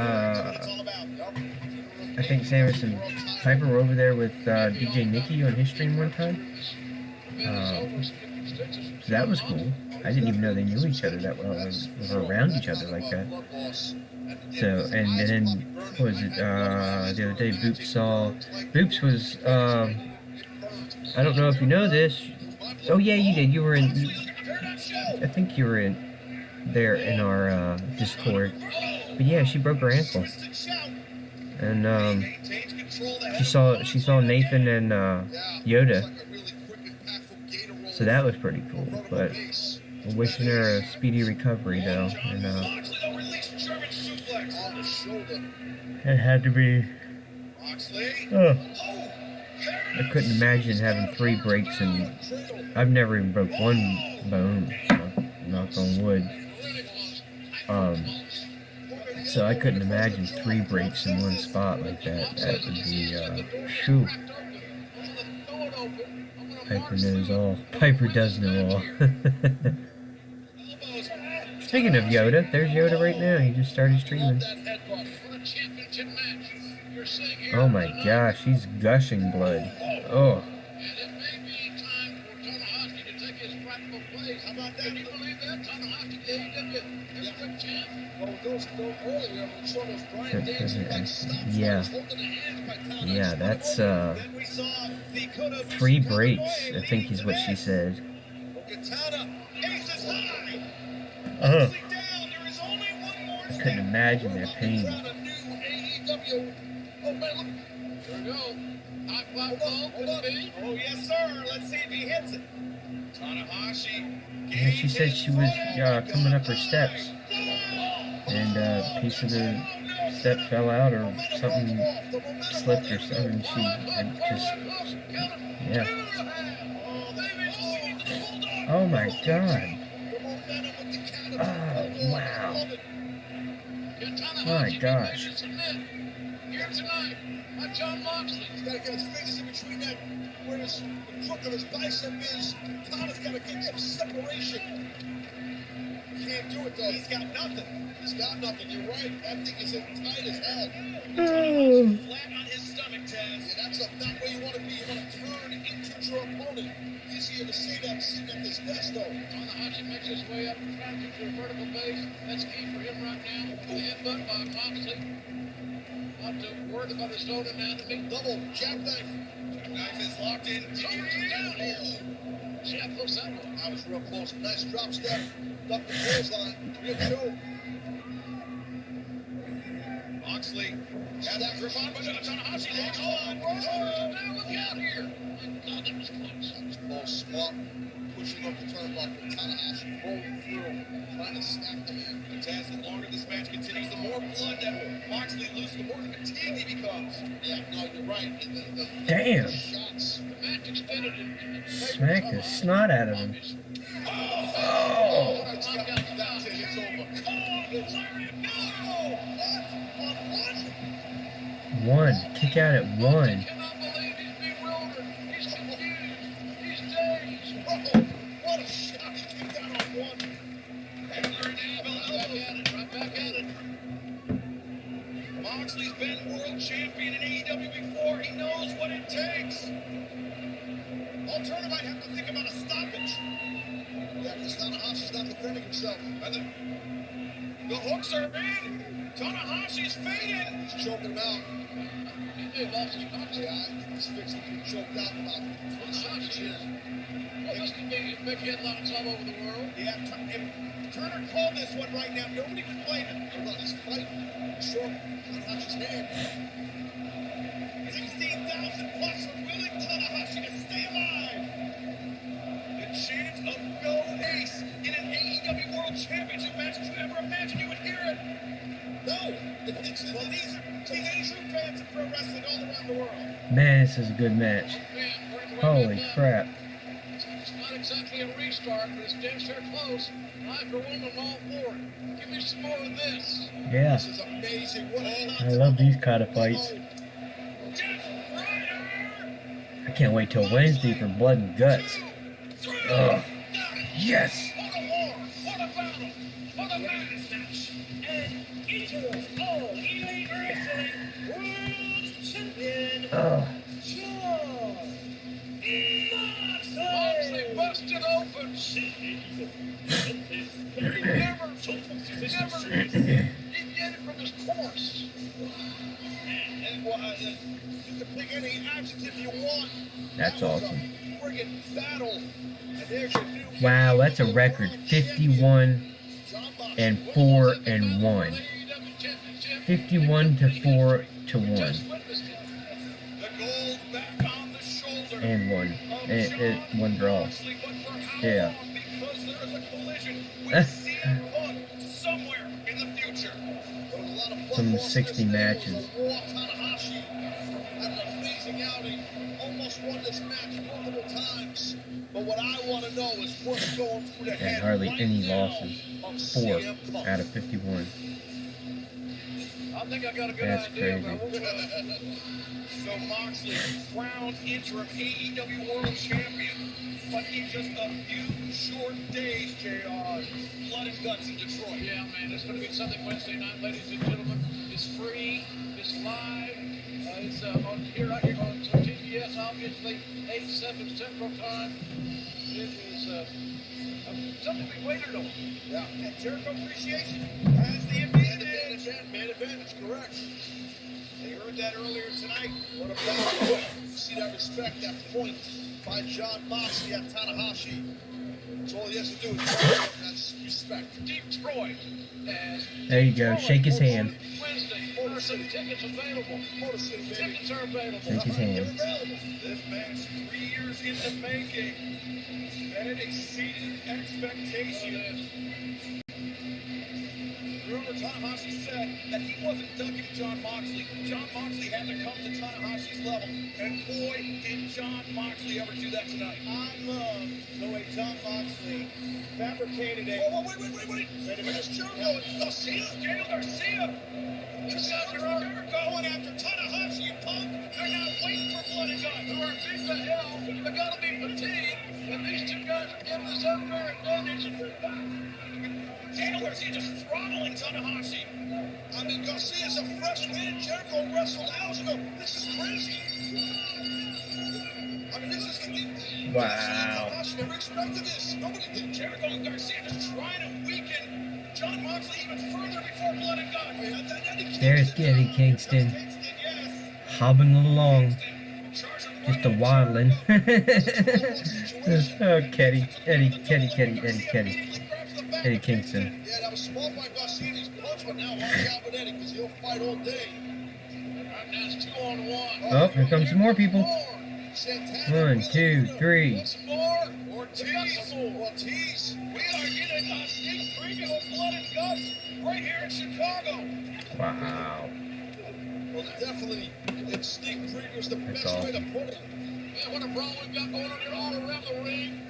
I think Samus and Piper were over there with DJ Nikki on his stream one time. So that was cool. I didn't even know they knew each other that well or around each other like that. So, and then, what was it, the other day, Boops was, I don't know if you know this. Oh yeah, you did. You were in, I think you were there in our Discord. But yeah, she broke her ankle. And she saw Nathan and Yoda, so that was pretty cool. But we're wishing her a speedy recovery though, and it had to be. I couldn't imagine having 3 breaks, and I've never even broke one bone. Knock on wood. So I couldn't imagine 3 breaks in one spot like that. That would be, shoo. Piper knows all. Piper does know all. Speaking of Yoda, there's Yoda right now. He just started streaming. Oh my gosh, he's gushing blood. Oh. Yeah, that's 3 breaks, I think is what she said. I couldn't imagine their pain. Oh yes, sir. Let's see if he hits it. Tanahashi. Yeah, she said she was coming up her steps, and a piece of the step fell out or something slipped or something. She just, yeah. Oh my God. Oh wow. My gosh. Here tonight, John Moxley. He's got to get his fingers in between that, where the crook of his bicep is. Tana's got to get some separation. Can't do it though. He's got nothing. He's got nothing. You're right. That thing is in tight as hell. Flat on his stomach, Taz. Yeah, that's not where you want to be. You want to turn into your opponent. Easier to see that sitting at this desk though. Tanahashi makes his way up and trying to get to a vertical base. That's key for him right now. The headbutt by Moxley. Not too worried about his own anatomy. Double jackknife. Jackknife is locked in. Down here. See how close that was. That was real close. Nice drop step. Duck the clothesline. Real show. Moxley. And that grip on, but Tanahashi hangs on. Now look out here. My God, that was close. That was close. Smart. Pushing up the turnbuckle. Tanahashi rolling through. Trying to snap the man. Taz, the longer this match continues, the more blood that Moxley loses, the more fatigued he becomes. Yeah, no, you're right. Damn. Shots. The match extended in Smack the snot out of him. Oh, that's got to be that till it's over. It's One. Kick out at 1. I cannot believe he's bewildered. He's confused. He's dazed. What a shot. He kicked out on 1. Right back at it. Moxley's been world champion in AEW before. He knows what it takes. Alternative might have to think about a stoppage. Yeah, because Tanahashi's not defending himself. The hooks are in. Tanahashi's fading. He's choking him out. He may have lost his punch. Yeah, I think he's fixing to get choked out about 20 seconds here. Well, this could make headlines all over the world. Yeah, Turner called this one right now. Nobody was playing it. Well, he's fighting. Short Tanahashi's hand. 16,000 plus are willing Tanahashi to stay alive. The chant of Go Ace in an AEW World Championship match. Did you ever imagine you would hear it? No. Well, these are true fans of pro wrestling all around the world. Man, this is a good match. Holy crap. It's not exactly a restart, but it's damn sure close. I, for one, am all for it. Give me some more of this. Yeah, This is amazing. What a I love these kind of fights. I can't wait till Wednesday for Blood and Guts. Ugh. Yes! What a war! What a battle! What a madness match! And into All Elite Wrestling World Champion, Ugh. John Moxley Moxley! busted open. Never deviated from his course. And you can pick any adjective you want. That's awesome. Friggin' battle. And there's your new Wow, that's a record. 51 and 4 and 1. 51 to 4 to 1 the gold back on the shoulder. and 1. And one draw. Moxley, but for how Yeah. long? Because there is a collision with CM Punk somewhere in the future. But a lot of Some fun 60 matches. Raw Tanahashi had an amazing outing. Almost won this match multiple times. But what I want to know is what's going through the head And hardly right any now losses. of 4 CM Punk. out of 51. I think I got a good That's idea, crazy. but So Moxley crowned interim AEW World Champion. But in just a few short days, JR, blood and guts in Detroit. yeah, man, it's going to be something Wednesday night, ladies and gentlemen. It's free, it's live, it's on here right here on TBS, obviously, 8/7 Central Time. It is something we waited on. Yeah, and Jericho Appreciation has the advantage. Man advantage, correct. They heard that earlier tonight. What about see that respect, that point by John Moxley at Tanahashi. That's all he has to do is that's respect. Detroit. As There you go. Shake his hand. Wednesday, Motor City tickets available. Motor City tickets are available. Shake his hand. They're available. This match 3 years in the making. And it exceeded expectations. Remember, Tanahashi said that he wasn't ducking John Moxley. John Moxley had to come to Tanahashi's level. And boy, did John Moxley ever do that tonight. I love the way John Moxley fabricated a... Whoa, wait. Wait a minute. Jericho Garcia. Daniel Garcia! These guys are going after Tanahashi and Punk. They're not waiting for blood and guts. Who are beat the hell. They gotta be fatigued. And these two guys are giving us unfair advantage. Daniel Garcia just throttling Tanahashi. I mean, Garcia's a fresh man. Jericho wrestled hours ago. This is crazy. I mean, this is the Wow. Tanahashi never expected this. Nobody did. Jericho and Garcia just trying to weaken John Moxley even further before blood and guts. There's Eddie Kingston. Kingston, yes. Hobbing along. Charger Just a waddling. Oh, Eddie Kingston. Yeah, that was small by Garcia. He's punch, but now watch out with Eddie because he'll fight all day. Right now it's 2-on-1. Oh, here comes some more people. Santana, 1, 2, 3. Want some more? Ortiz. We are getting a sneak preview of blood and guts right here in Chicago. Wow. Well, definitely, it's sneak previews the That's best way to awesome. put it. Man, what a brawl we've got going on here all around the ring.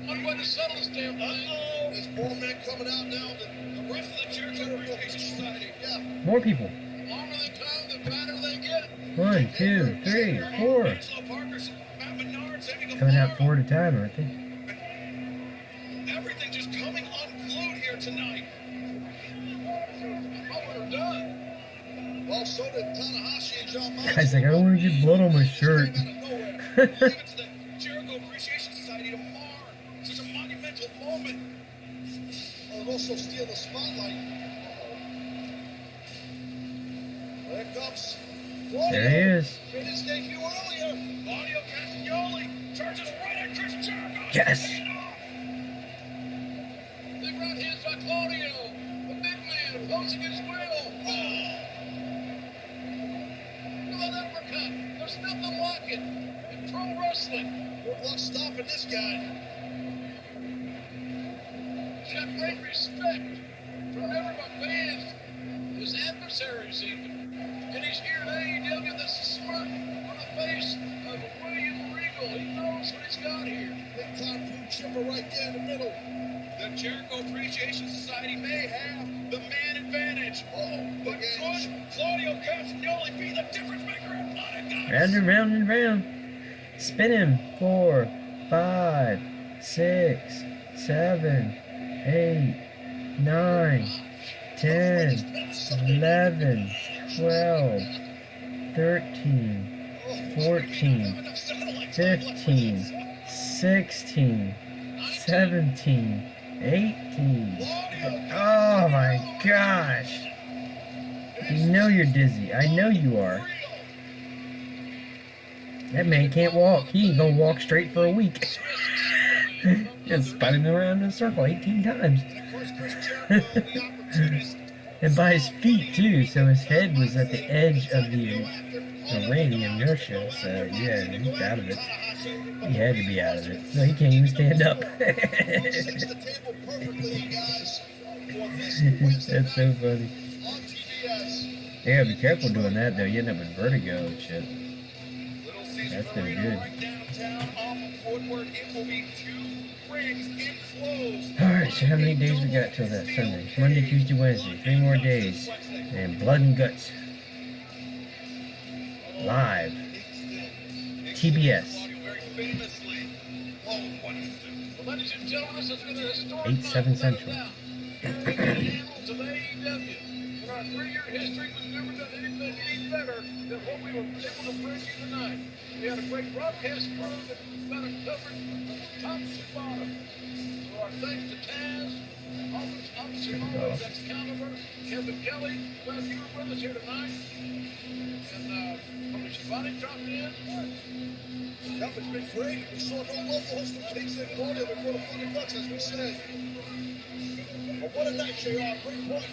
One way to settle this damn thing. There's more men coming out now than The rest of the Jericho Appreciation Society. yeah. More people. The longer they come, the better they get. 1, 2, 3, 4. Angelo Parker's Matt Menard's having a Coming out ball. 4 at a time, aren't they? Everything just coming unglued here tonight. Oh, we're done. Well, so did Tanahashi and John Moxley. Guy's like, I don't want to get blood on my shirt. Came out of nowhere. Leave it to the Jericho Appreciation Society to mar such a monumental moment. Well, and also steal the spotlight. There comes There he is. made his debut earlier. Claudio Castagnoli charges right at Chris Jericho. Yes. Big right hands by Claudio. The big man opposing his will. Oh. Look at that uppercut. There's nothing like it in pro wrestling. Good luck stopping this guy. He's got great respect from everyone, fans, his adversaries even. And he's here at AEW. That's a smirk on the face of William Regal. He knows what he's got here. Big time blue chipper right there in the middle. The Jericho Appreciation Society may have the man advantage. But could Claudio Castagnoli be the difference maker in blood and guts? Round and round and round. Spin him. 4, 5, 6, 7, 8, 9, 10, 11, 12, 13, 14, 15, 16, 17, 18. Oh my gosh. You know you're dizzy. I know you are. That man can't walk. He ain't gonna walk straight for a week. Just spinning around in a circle 18 times. And by his feet too, so his head was at the edge of the ring inertia, so yeah, he's out of it. He had to be out of it. No, he can't even stand up. That's so funny. Yeah, be careful doing that though, you end up with vertigo and shit. That's no good. Alright, so how many days we got till that Sunday? Monday, Tuesday, Wednesday. 3 more days. And Blood and Guts. Live. TBS. 8, 7 Central. In our 3-year history, we've never done anything any better than what we were able to bring you tonight. We had a great broadcast crew that got it covered from top to bottom. So our thanks to Taz, Officer Lawrence, Excalibur, Kevin Kelly, glad you were with us here tonight. And probably Shivani dropped in. That has been great. We saw no local host of pigs in order before the Blood and Guts, as we said. But what a night, JR. Great point.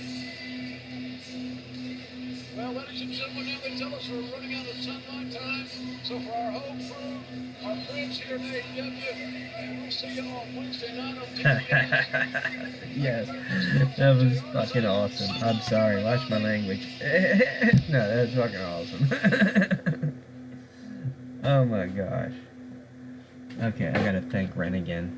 Well, ladies and gentlemen, now they tell us we're running out of sunlight time. So for our whole crew, our friends here at AEW, and we'll see you on Wednesday night on TBS. Yes, that was fucking awesome. I'm sorry, watch my language. No, that was fucking awesome. Oh my gosh. Okay, I gotta thank Ren again.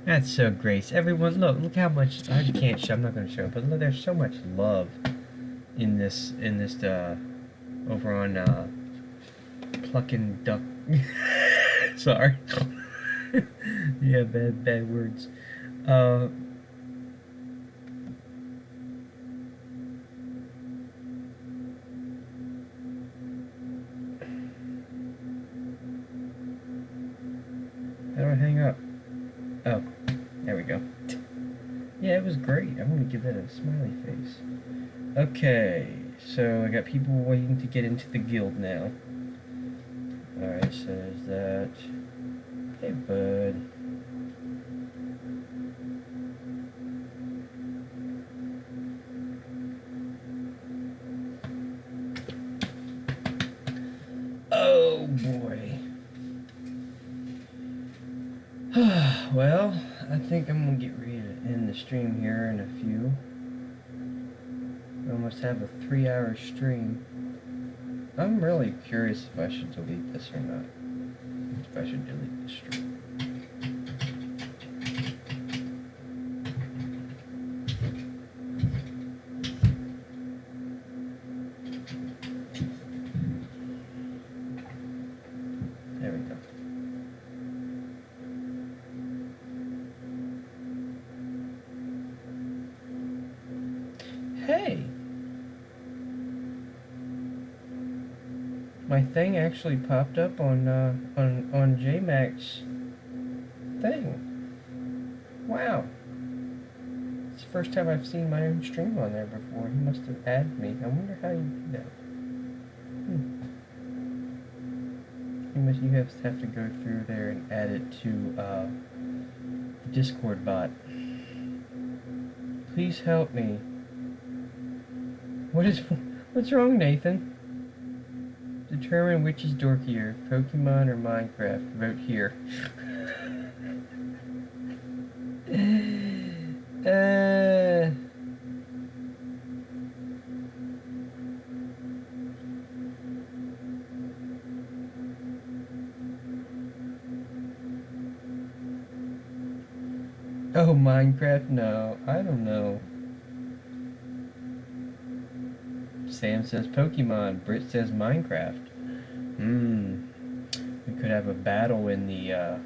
That's so great. Everyone, look how much, I can't show, I'm not going to show, but look, there's so much love in this, over on, Plucking Duck. Sorry. Yeah, bad words. How do I hang up? Oh, there we go. Yeah, it was great. I'm going to give that a smiley face. Okay, so I got people waiting to get into the guild now. Alright, so there's that. Hey, bud. Oh, boy. Well, I think I'm gonna get ready to end the stream here in a few. We almost have a 3-hour stream. I'm really curious if I should delete this or not. If I should delete the stream. There we go. Hey, My thing actually popped up on JMac's thing. Wow. It's the first time I've seen my own stream on there before. He must have added me. I wonder how you do that. You have to go through there and add it to the Discord bot. Please help me. What's wrong, Nathan? Determine which is dorkier, Pokemon or Minecraft. Vote here. Oh, Minecraft? No, I don't know. Sam says Pokemon. Britt says Minecraft. We could have a battle in the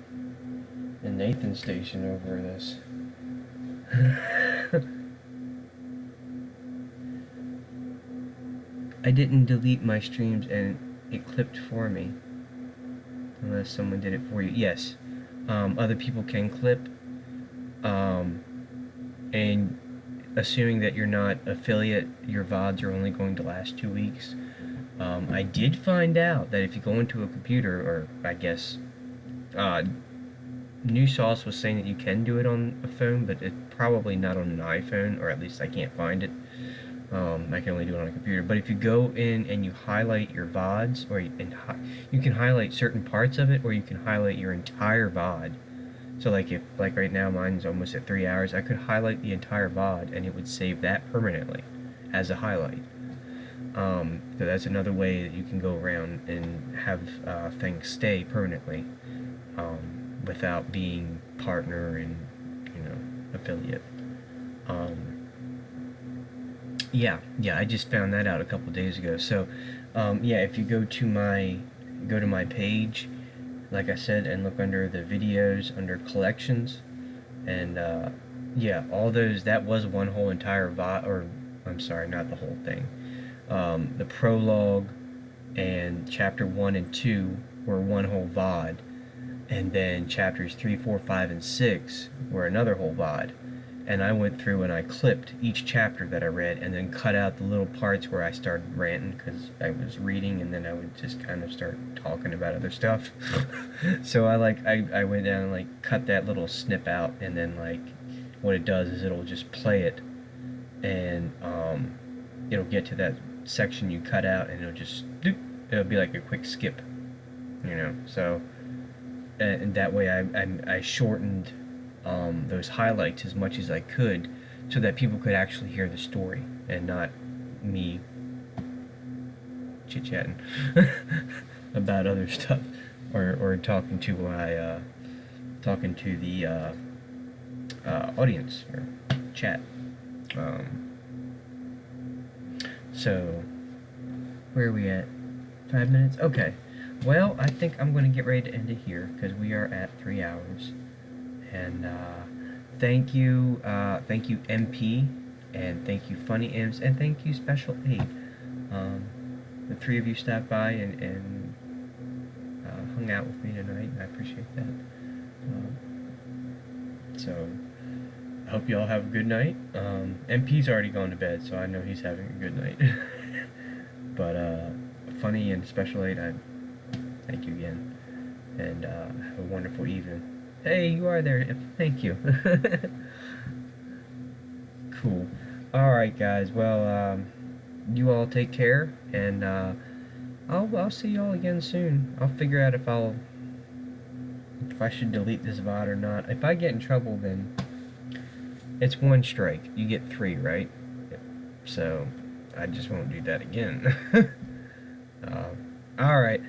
Nathan station over this. I didn't delete my streams and it clipped for me. Unless someone did it for you. Yes. Other people can clip. And assuming that you're not affiliate, your VODs are only going to last 2 weeks. I did find out that if you go into a computer, or I guess New Sauce was saying that you can do it on a phone, but it's probably not on an iPhone, or at least I can't find it. I can only do it on a computer. But if you go in and you highlight your VODs, or you can highlight certain parts of it, or you can highlight your entire VOD. So like right now mine's almost at 3 hours, I could highlight the entire VOD and it would save that permanently as a highlight. So that's another way that you can go around and have things stay permanently without being partner and affiliate. Yeah, I just found that out a couple days ago. So yeah, if you go to my page, like I said, and look under the videos, under collections, and yeah, all those, that was one whole entire VOD, or I'm sorry, not the whole thing. The prologue and chapter 1 and 2 were one whole VOD, and then chapters 3, 4, 5, and 6 were another whole VOD. And I went through and I clipped each chapter that I read and then cut out the little parts where I started ranting because I was reading, and then I would just kind of start talking about other stuff. So I went down and cut that little snip out, and then what it does is it'll just play it, and it'll get to that section you cut out, and it'll be like a quick skip, so and that way I shortened those highlights as much as I could, so that people could actually hear the story and not me chit-chatting about other stuff, or talking to the audience or chat. So where are we at? 5 minutes? Okay. Well, I think I'm going to get ready to end it here because we are at 3 hours. And thank you MP, and thank you Funny Imps, and thank you Special 8. The 3 of you stopped by and hung out with me tonight, and I appreciate that. So I hope you all have a good night. MP's already gone to bed, so I know he's having a good night. But Funny and Special 8, I thank you again, and have a wonderful evening. Hey, you are there. Thank you. Cool. Alright, guys. Well, you all take care, and I'll see y'all again soon. I'll figure out if I should delete this VOD or not. If I get in trouble, then it's 1 strike. You get 3, right? So I just won't do that again. Alright.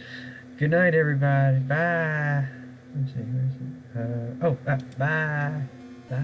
Good night, everybody. Bye. Let's see, where is it? Bye. Bye.